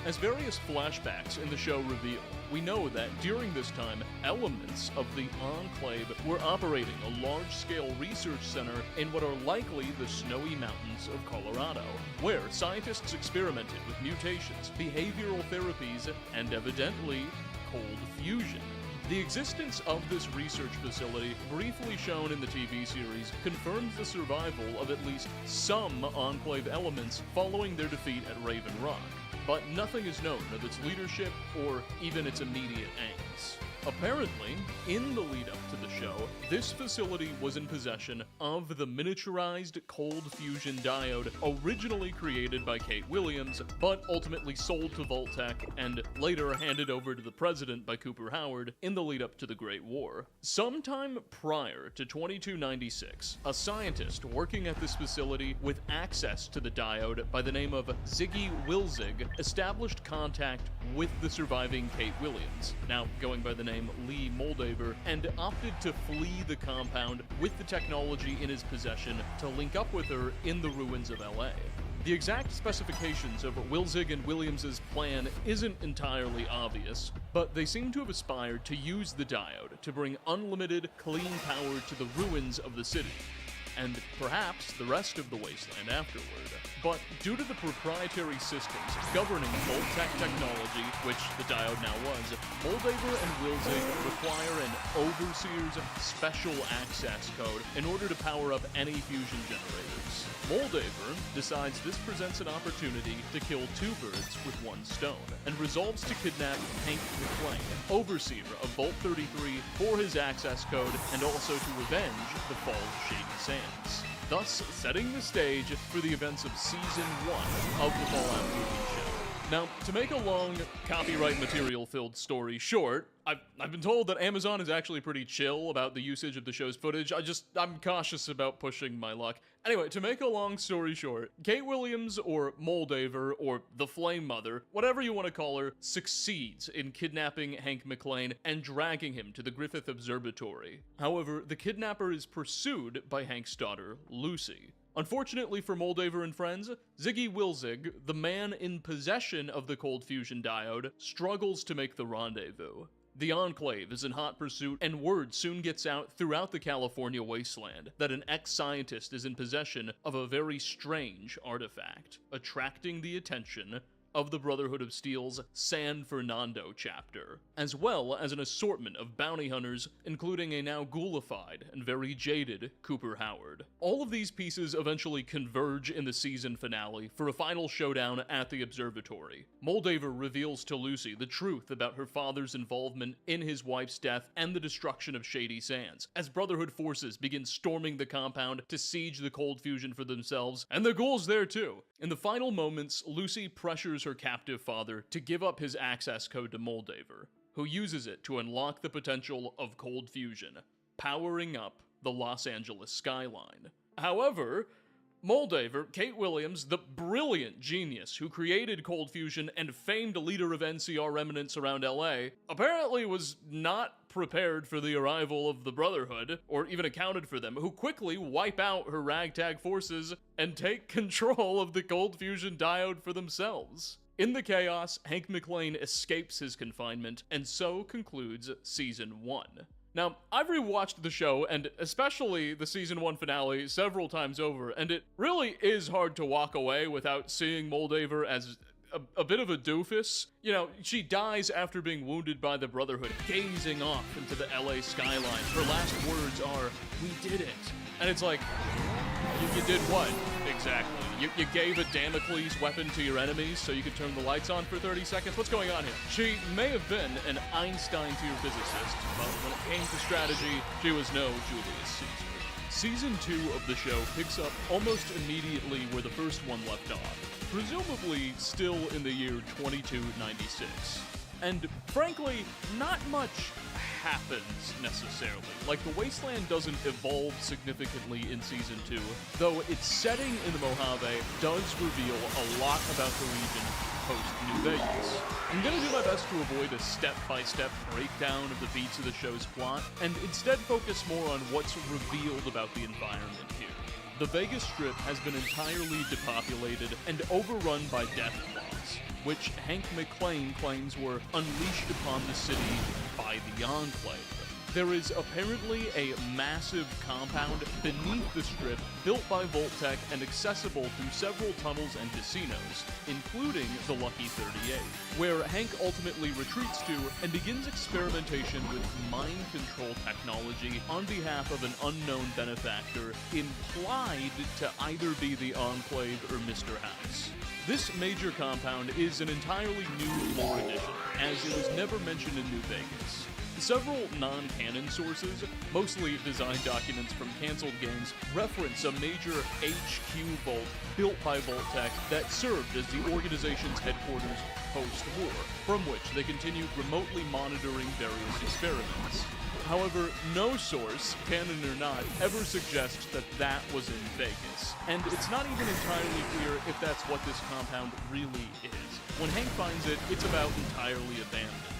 As various flashbacks in the show reveal, we know that during this time, elements of the Enclave were operating a large-scale research center in what are likely the snowy mountains of Colorado, where scientists experimented with mutations, behavioral therapies, and evidently, cold fusion. The existence of this research facility, briefly shown in the TV series, confirms the survival of at least some Enclave elements following their defeat at Raven Rock, but nothing is known of its leadership or even its immediate aims. Apparently, in the lead-up to the show, this facility was in possession of the miniaturized cold fusion diode originally created by Kate Williams, but ultimately sold to Vault-Tec and later handed over to the President by Cooper Howard in the lead-up to the Great War. Sometime prior to 2296, a scientist working at this facility with access to the diode by the name of Ziggy Wilzig established contact with the surviving Kate Williams, now going by the name Lee Moldaver, and opted to flee the compound with the technology in his possession to link up with her in the ruins of LA. The exact specifications of Wilzig and Williams' plan isn't entirely obvious, but they seem to have aspired to use the diode to bring unlimited, clean power to the ruins of the city, and perhaps the rest of the wasteland afterward. But due to the proprietary systems governing Vault-Tec technology, which the diode now was, Moldaver and Wilzig require an Overseer's special access code in order to power up any fusion generators. Moldaver decides this presents an opportunity to kill two birds with one stone, and resolves to kidnap Hank McClane, Overseer of Vault 33, for his access code and also to revenge the fall of Shady Sands, thus setting the stage for the events of Season 1 of the Fallout TV show. Now, to make a long, copyright material-filled story short, I've been told that Amazon is actually pretty chill about the usage of the show's footage. I'm cautious about pushing my luck. Anyway, to make a long story short, Kate Williams, or Moldaver, or the Flame Mother, whatever you want to call her, succeeds in kidnapping Hank McClane and dragging him to the Griffith Observatory. However, the kidnapper is pursued by Hank's daughter, Lucy. Unfortunately for Moldaver and friends, Ziggy Wilzig, the man in possession of the cold fusion diode, struggles to make the rendezvous. The Enclave is in hot pursuit, and word soon gets out throughout the California wasteland that an ex-scientist is in possession of a very strange artifact, attracting the attention of the Brotherhood of Steel's San Fernando chapter, as well as an assortment of bounty hunters, including a now ghoulified and very jaded Cooper Howard. All of these pieces eventually converge in the season finale for a final showdown at the observatory. Moldaver reveals to Lucy the truth about her father's involvement in his wife's death and the destruction of Shady Sands, as Brotherhood forces begin storming the compound to siege the cold fusion for themselves, and the ghouls there too. In the final moments, Lucy pressures her captive father to give up his access code to Moldaver, who uses it to unlock the potential of cold fusion, powering up the Los Angeles skyline. However, Moldaver, Kate Williams, the brilliant genius who created Cold Fusion and famed leader of NCR remnants around LA, apparently was not prepared for the arrival of the Brotherhood, or even accounted for them, who quickly wipe out her ragtag forces and take control of the Cold Fusion diode for themselves. In the chaos, Hank McClane escapes his confinement, and so concludes Season 1. Now, I've rewatched the show, and especially the Season 1 finale, several times over, and it really is hard to walk away without seeing Moldaver as a bit of a doofus. You know, she dies after being wounded by the Brotherhood, gazing off into the LA skyline. Her last words are, "We did it." And it's like, you did what, exactly? You gave a Damocles weapon to your enemies so you could turn the lights on for 30 seconds? What's going on here? She may have been an Einstein-tier physicist, but when it came to strategy, she was no Julius Caesar. Season 2 of the show picks up almost immediately where the first one left off, presumably still in the year 2296. And frankly, not much happens necessarily. Like, the Wasteland doesn't evolve significantly in Season 2, though its setting in the Mojave does reveal a lot about the region post-New Vegas. I'm gonna do my best to avoid a step-by-step breakdown of the beats of the show's plot, and instead focus more on what's revealed about the environment here. The Vegas Strip has been entirely depopulated and overrun by death claws, which Hank McClane claims were unleashed upon the city by the Enclave. There is apparently a massive compound beneath the Strip built by Vault-Tec and accessible through several tunnels and casinos, including the Lucky 38, where Hank ultimately retreats to and begins experimentation with mind control technology on behalf of an unknown benefactor implied to either be the Enclave or Mr. House. This major compound is an entirely new lore addition, as it was never mentioned in New Vegas. Several non-canon sources, mostly design documents from canceled games, reference a major HQ vault built by Vault-Tec that served as the organization's headquarters post-war, from which they continued remotely monitoring various experiments. However, no source, canon or not, ever suggests that was in Vegas, and it's not even entirely clear if that's what this compound really is. When Hank finds it, it's about entirely abandoned.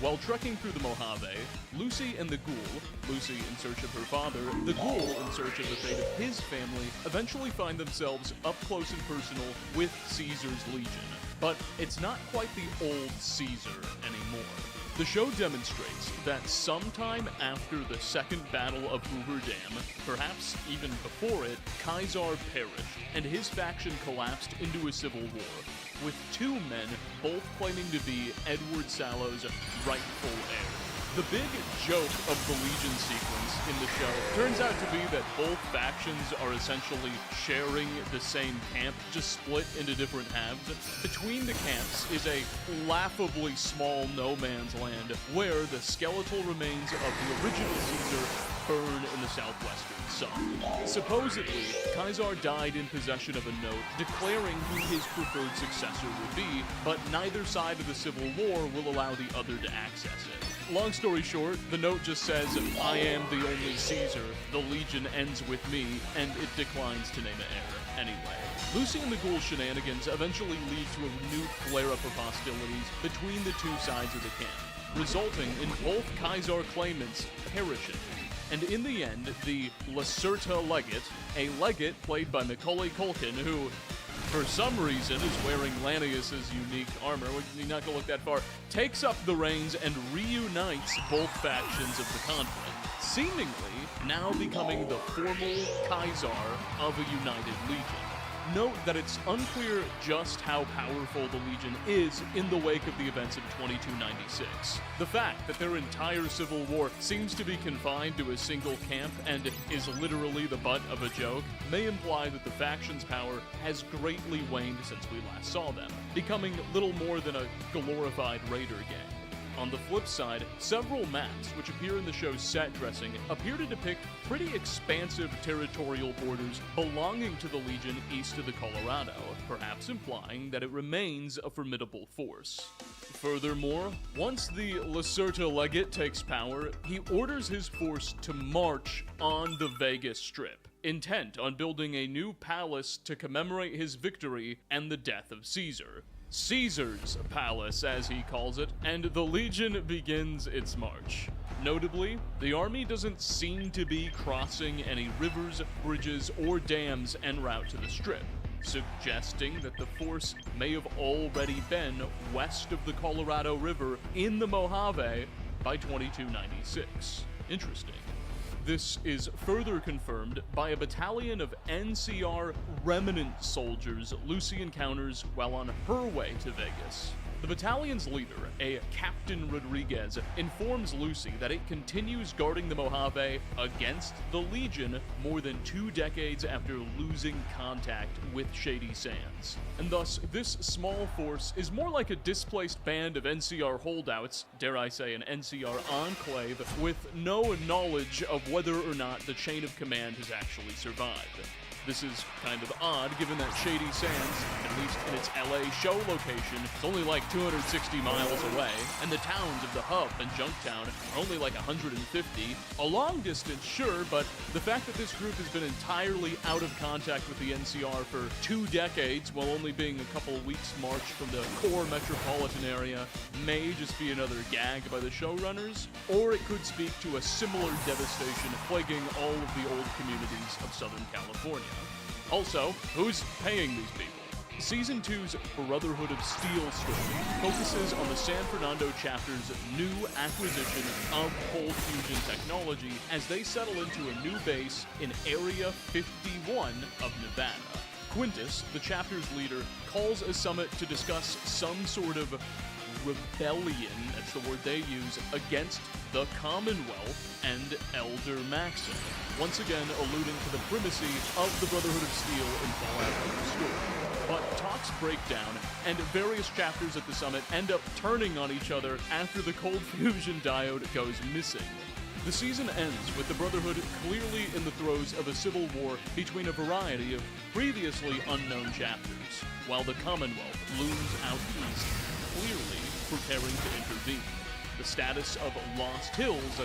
While trekking through the Mojave, Lucy and the Ghoul, Lucy in search of her father, the Ghoul in search of the fate of his family, eventually find themselves up close and personal with Caesar's Legion. But it's not quite the old Caesar anymore. The show demonstrates that sometime after the Second Battle of Hoover Dam, perhaps even before it, Caesar perished, and his faction collapsed into a civil war, with two men both claiming to be Edward Sallow's rightful heir. The big joke of the Legion sequence in the show turns out to be that both factions are essentially sharing the same camp, just split into different halves. Between the camps is a laughably small no man's land where the skeletal remains of the original Caesar burn in the southwestern sun. Supposedly, Caesar died in possession of a note declaring who his preferred successor would be, but neither side of the Civil War will allow the other to access it. Long story short, the note just says, "I am the only Caesar, the Legion ends with me," and it declines to name an heir anyway. Lucy and the Ghoul shenanigans eventually lead to a renewed flare-up of hostilities between the two sides of the camp, resulting in both Caesar claimants perishing. And in the end, the Lacerta Legate, a legate played by Macaulay Culkin, who, for some reason, is wearing Lanius's unique armor, we're not gonna look that far, takes up the reins and reunites both factions of the conflict, seemingly now becoming the formal Caesar of a united Legion. Note that it's unclear just how powerful the Legion is in the wake of the events of 2296. The fact that their entire civil war seems to be confined to a single camp and is literally the butt of a joke may imply that the faction's power has greatly waned since we last saw them, becoming little more than a glorified raider gang. On the flip side, several maps which appear in the show's set dressing appear to depict pretty expansive territorial borders belonging to the Legion east of the Colorado, perhaps implying that it remains a formidable force. Furthermore, once the Lacerta Legate takes power, he orders his force to march on the Vegas Strip. intent on building a new palace to commemorate his victory and the death of Caesar. Caesar's Palace, as he calls it, and the Legion begins its march. Notably, the army doesn't seem to be crossing any rivers, bridges, or dams en route to the Strip, suggesting that the force may have already been west of the Colorado River in the Mojave by 2296. Interesting. This is further confirmed by a battalion of NCR remnant soldiers Lucy encounters while on her way to Vegas. The battalion's leader, a Captain Rodriguez, informs Lucy that it continues guarding the Mojave against the Legion more than 2 decades after losing contact with Shady Sands. And thus, this small force is more like a displaced band of NCR holdouts, dare I say an NCR enclave, with no knowledge of whether or not the chain of command has actually survived. This is kind of odd, given that Shady Sands, at least in its LA show location, is only like 260 miles away, and the towns of the Hub and Junktown are only like 150. A long distance, sure, but the fact that this group has been entirely out of contact with the NCR for 2 decades, while only being a couple of weeks' march from the core metropolitan area, may just be another gag by the showrunners, or it could speak to a similar devastation plaguing all of the old communities of Southern California. Also, who's paying these people? Season 2's Brotherhood of Steel story focuses on the San Fernando chapter's new acquisition of cold fusion technology as they settle into a new base in Area 51 of Nevada. Quintus, the chapter's leader, calls a summit to discuss some sort of rebellion, that's the word they use, against the Commonwealth and Elder Maxim, once again alluding to the primacy of the Brotherhood of Steel in Fallout 2 story. But talks break down, and various chapters at the summit end up turning on each other after the cold fusion diode goes missing. The season ends with the Brotherhood clearly in the throes of a civil war between a variety of previously unknown chapters, while the Commonwealth looms out east, clearly preparing to intervene. The status of Lost Hills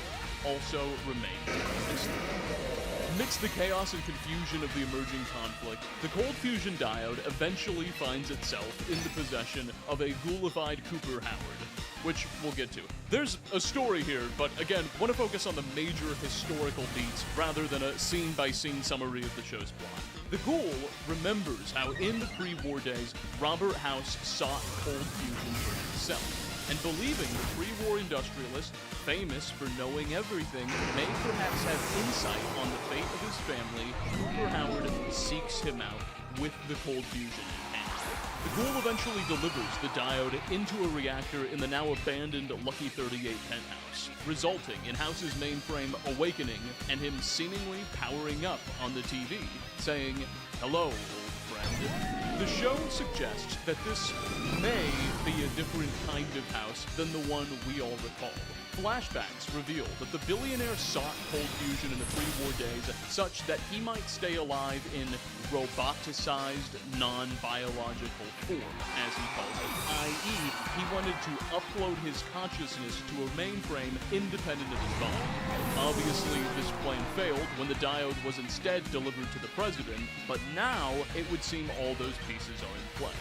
also remains mystery. Amidst the chaos and confusion of the emerging conflict, the cold fusion diode eventually finds itself in the possession of a ghoulified Cooper Howard, which we'll get to. There's a story here, but again, want to focus on the major historical beats rather than a scene-by-scene summary of the show's plot. The ghoul remembers how in the pre-war days, Robert House sought cold fusion for himself, and believing the pre-war industrialist, famous for knowing everything, may perhaps have insight on the fate of his family, Cooper Howard seeks him out with the cold fusion in hand. The ghoul eventually delivers the diode into a reactor in the now abandoned Lucky 38 penthouse, resulting in House's mainframe awakening and him seemingly powering up on the TV, saying, "Hello, old friend." The show suggests that this may be a different kind of House than the one we all recall. Flashbacks reveal that the billionaire sought cold fusion in the pre-war days such that he might stay alive in roboticized, non-biological form, as he calls it, i.e., he wanted to upload his consciousness to a mainframe independent of his body. Obviously, this plan failed when the diode was instead delivered to the president, but now it would seem all those pieces are in play.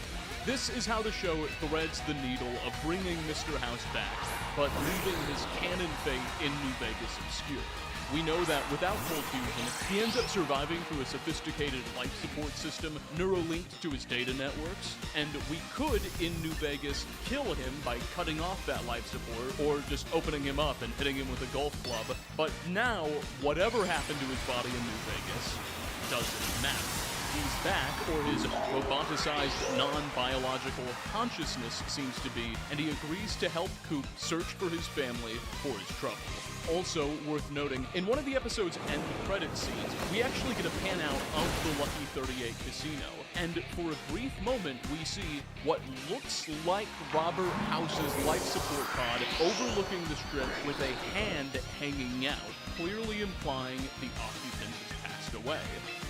This is how the show threads the needle of bringing Mr. House back, but leaving his canon fate in New Vegas obscure. We know that without cold fusion, he ends up surviving through a sophisticated life support system neurolinked to his data networks, and we could, in New Vegas, kill him by cutting off that life support, or just opening him up and hitting him with a golf club. But now, whatever happened to his body in New Vegas doesn't matter. He's back, or his roboticized, non-biological consciousness seems to be, and he agrees to help Coop search for his family for his trouble. Also worth noting, in one of the episode's end credit scenes, we actually get a pan out of the Lucky 38 casino, and for a brief moment we see what looks like Robert House's life support pod overlooking the Strip with a hand hanging out, clearly implying the occupant has passed away.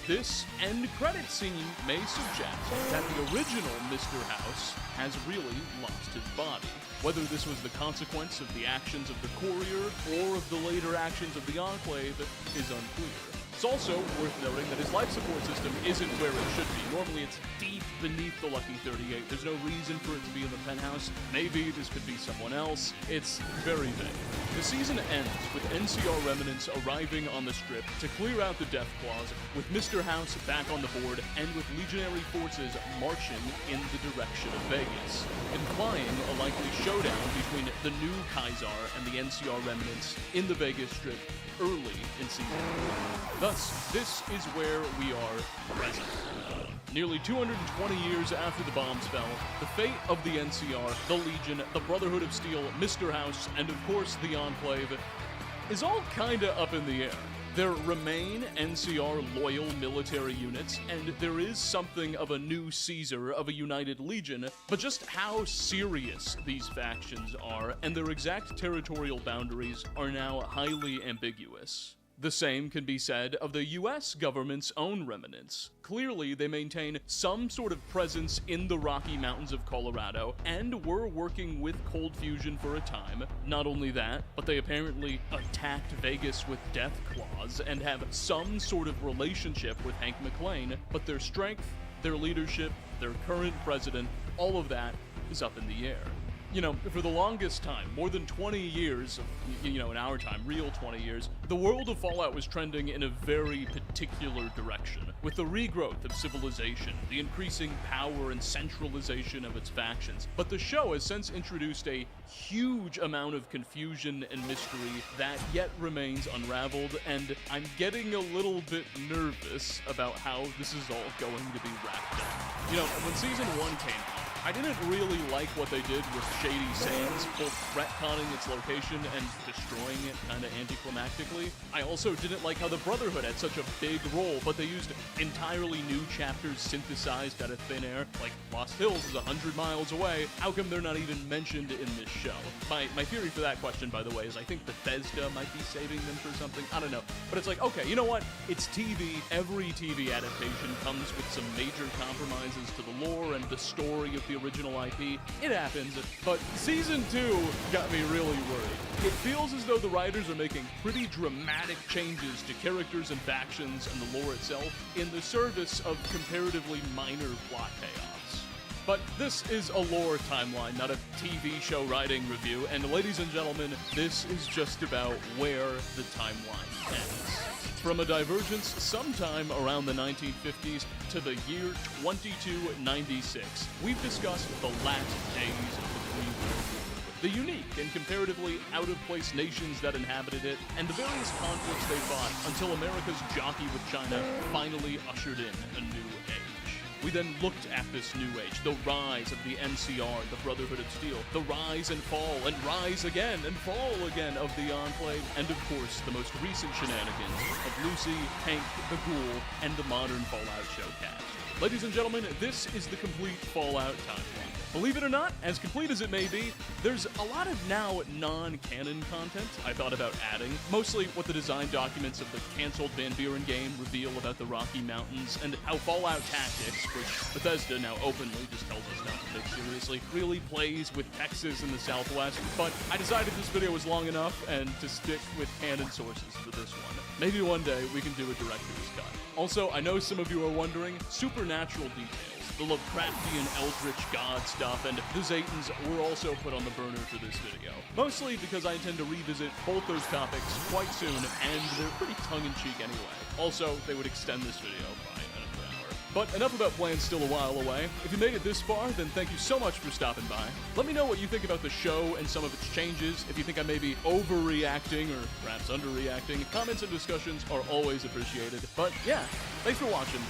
This end credit scene may suggest that the original Mr. House has really lost his body. Whether this was the consequence of the actions of the Courier or of the later actions of the Enclave is unclear. It's also worth noting that his life support system isn't where it should be. Normally it's deep beneath the Lucky 38. There's no reason for it to be in the penthouse. Maybe this could be someone else. It's very vague. The season ends with NCR remnants arriving on the strip to clear out the Death Claws, with Mr. House back on the board, and with legionary forces marching in the direction of Vegas, implying a likely showdown between the new Kaisar and the NCR remnants in the Vegas Strip early in season 3. Thus, this is where we are present. Nearly 220 years after the bombs fell, the fate of the NCR, the Legion, the Brotherhood of Steel, Mr. House, and of course the Enclave is all kinda up in the air. There remain NCR loyal military units, and there is something of a new Caesar of a united Legion, but just how serious these factions are and their exact territorial boundaries are now highly ambiguous. The same can be said of the US government's own remnants. Clearly, they maintain some sort of presence in the Rocky Mountains of Colorado, and were working with Cold Fusion for a time. Not only that, but they apparently attacked Vegas with Death Claws, and have some sort of relationship with Hank McClane, but their strength, their leadership, their current president, all of that is up in the air. You know, for the longest time, more than 20 years, in our time, real 20 years, the world of Fallout was trending in a very particular direction. With the regrowth of civilization, the increasing power and centralization of its factions. But the show has since introduced a huge amount of confusion and mystery that yet remains unraveled, and I'm getting a little bit nervous about how this is all going to be wrapped up. You know, when Season 1 came out, I didn't really like what they did with Shady Sands, both retconning its location and destroying it kinda anticlimactically. I also didn't like how the Brotherhood had such a big role, but they used entirely new chapters synthesized out of thin air, like Lost Hills is 100 miles away. How come they're not even mentioned in this show? My theory for that question, by the way, is I think Bethesda might be saving them for something. I don't know. But it's like, okay, you know what? It's TV. Every TV adaptation comes with some major compromises to the lore and the story of the original IP. It happens, but Season 2 got me really worried. It feels as though the writers are making pretty dramatic changes to characters and factions and the lore itself in the service of comparatively minor plot payoffs. But this is a lore timeline, not a TV show writing review, and ladies and gentlemen, this is just about where the timeline ends. From a divergence sometime around the 1950s to the year 2296, we've discussed the last days of the Free World War, the unique and comparatively out-of-place nations that inhabited it, and the various conflicts they fought until America's jockey with China finally ushered in a new age. We then looked at this new age, the rise of the NCR, the Brotherhood of Steel, the rise and rise again and fall again of the Enclave, and of course, the most recent shenanigans of Lucy, Hank, the Ghoul, and the modern Fallout showcast. Ladies and gentlemen, this is the complete Fallout timeline. Believe it or not, as complete as it may be, there's a lot of now non-canon content I thought about adding, mostly what the design documents of the cancelled Van Buren game reveal about the Rocky Mountains, and how Fallout Tactics, which Bethesda now openly just tells us not to take seriously, really plays with Texas and the Southwest. But I decided this video was long enough and to stick with canon sources for this one. Maybe one day we can do a director's cut. Also, I know some of you are wondering, supernatural details, the Lovecraftian Eldritch God stuff, and the Zatans were also put on the burner for this video. Mostly because I intend to revisit both those topics quite soon, and they're pretty tongue-in-cheek anyway. Also, they would extend this video by another hour. But enough about plans still a while away. If you made it this far, then thank you so much for stopping by. Let me know what you think about the show and some of its changes. If you think I may be overreacting or perhaps underreacting, comments and discussions are always appreciated. But yeah, thanks for watching.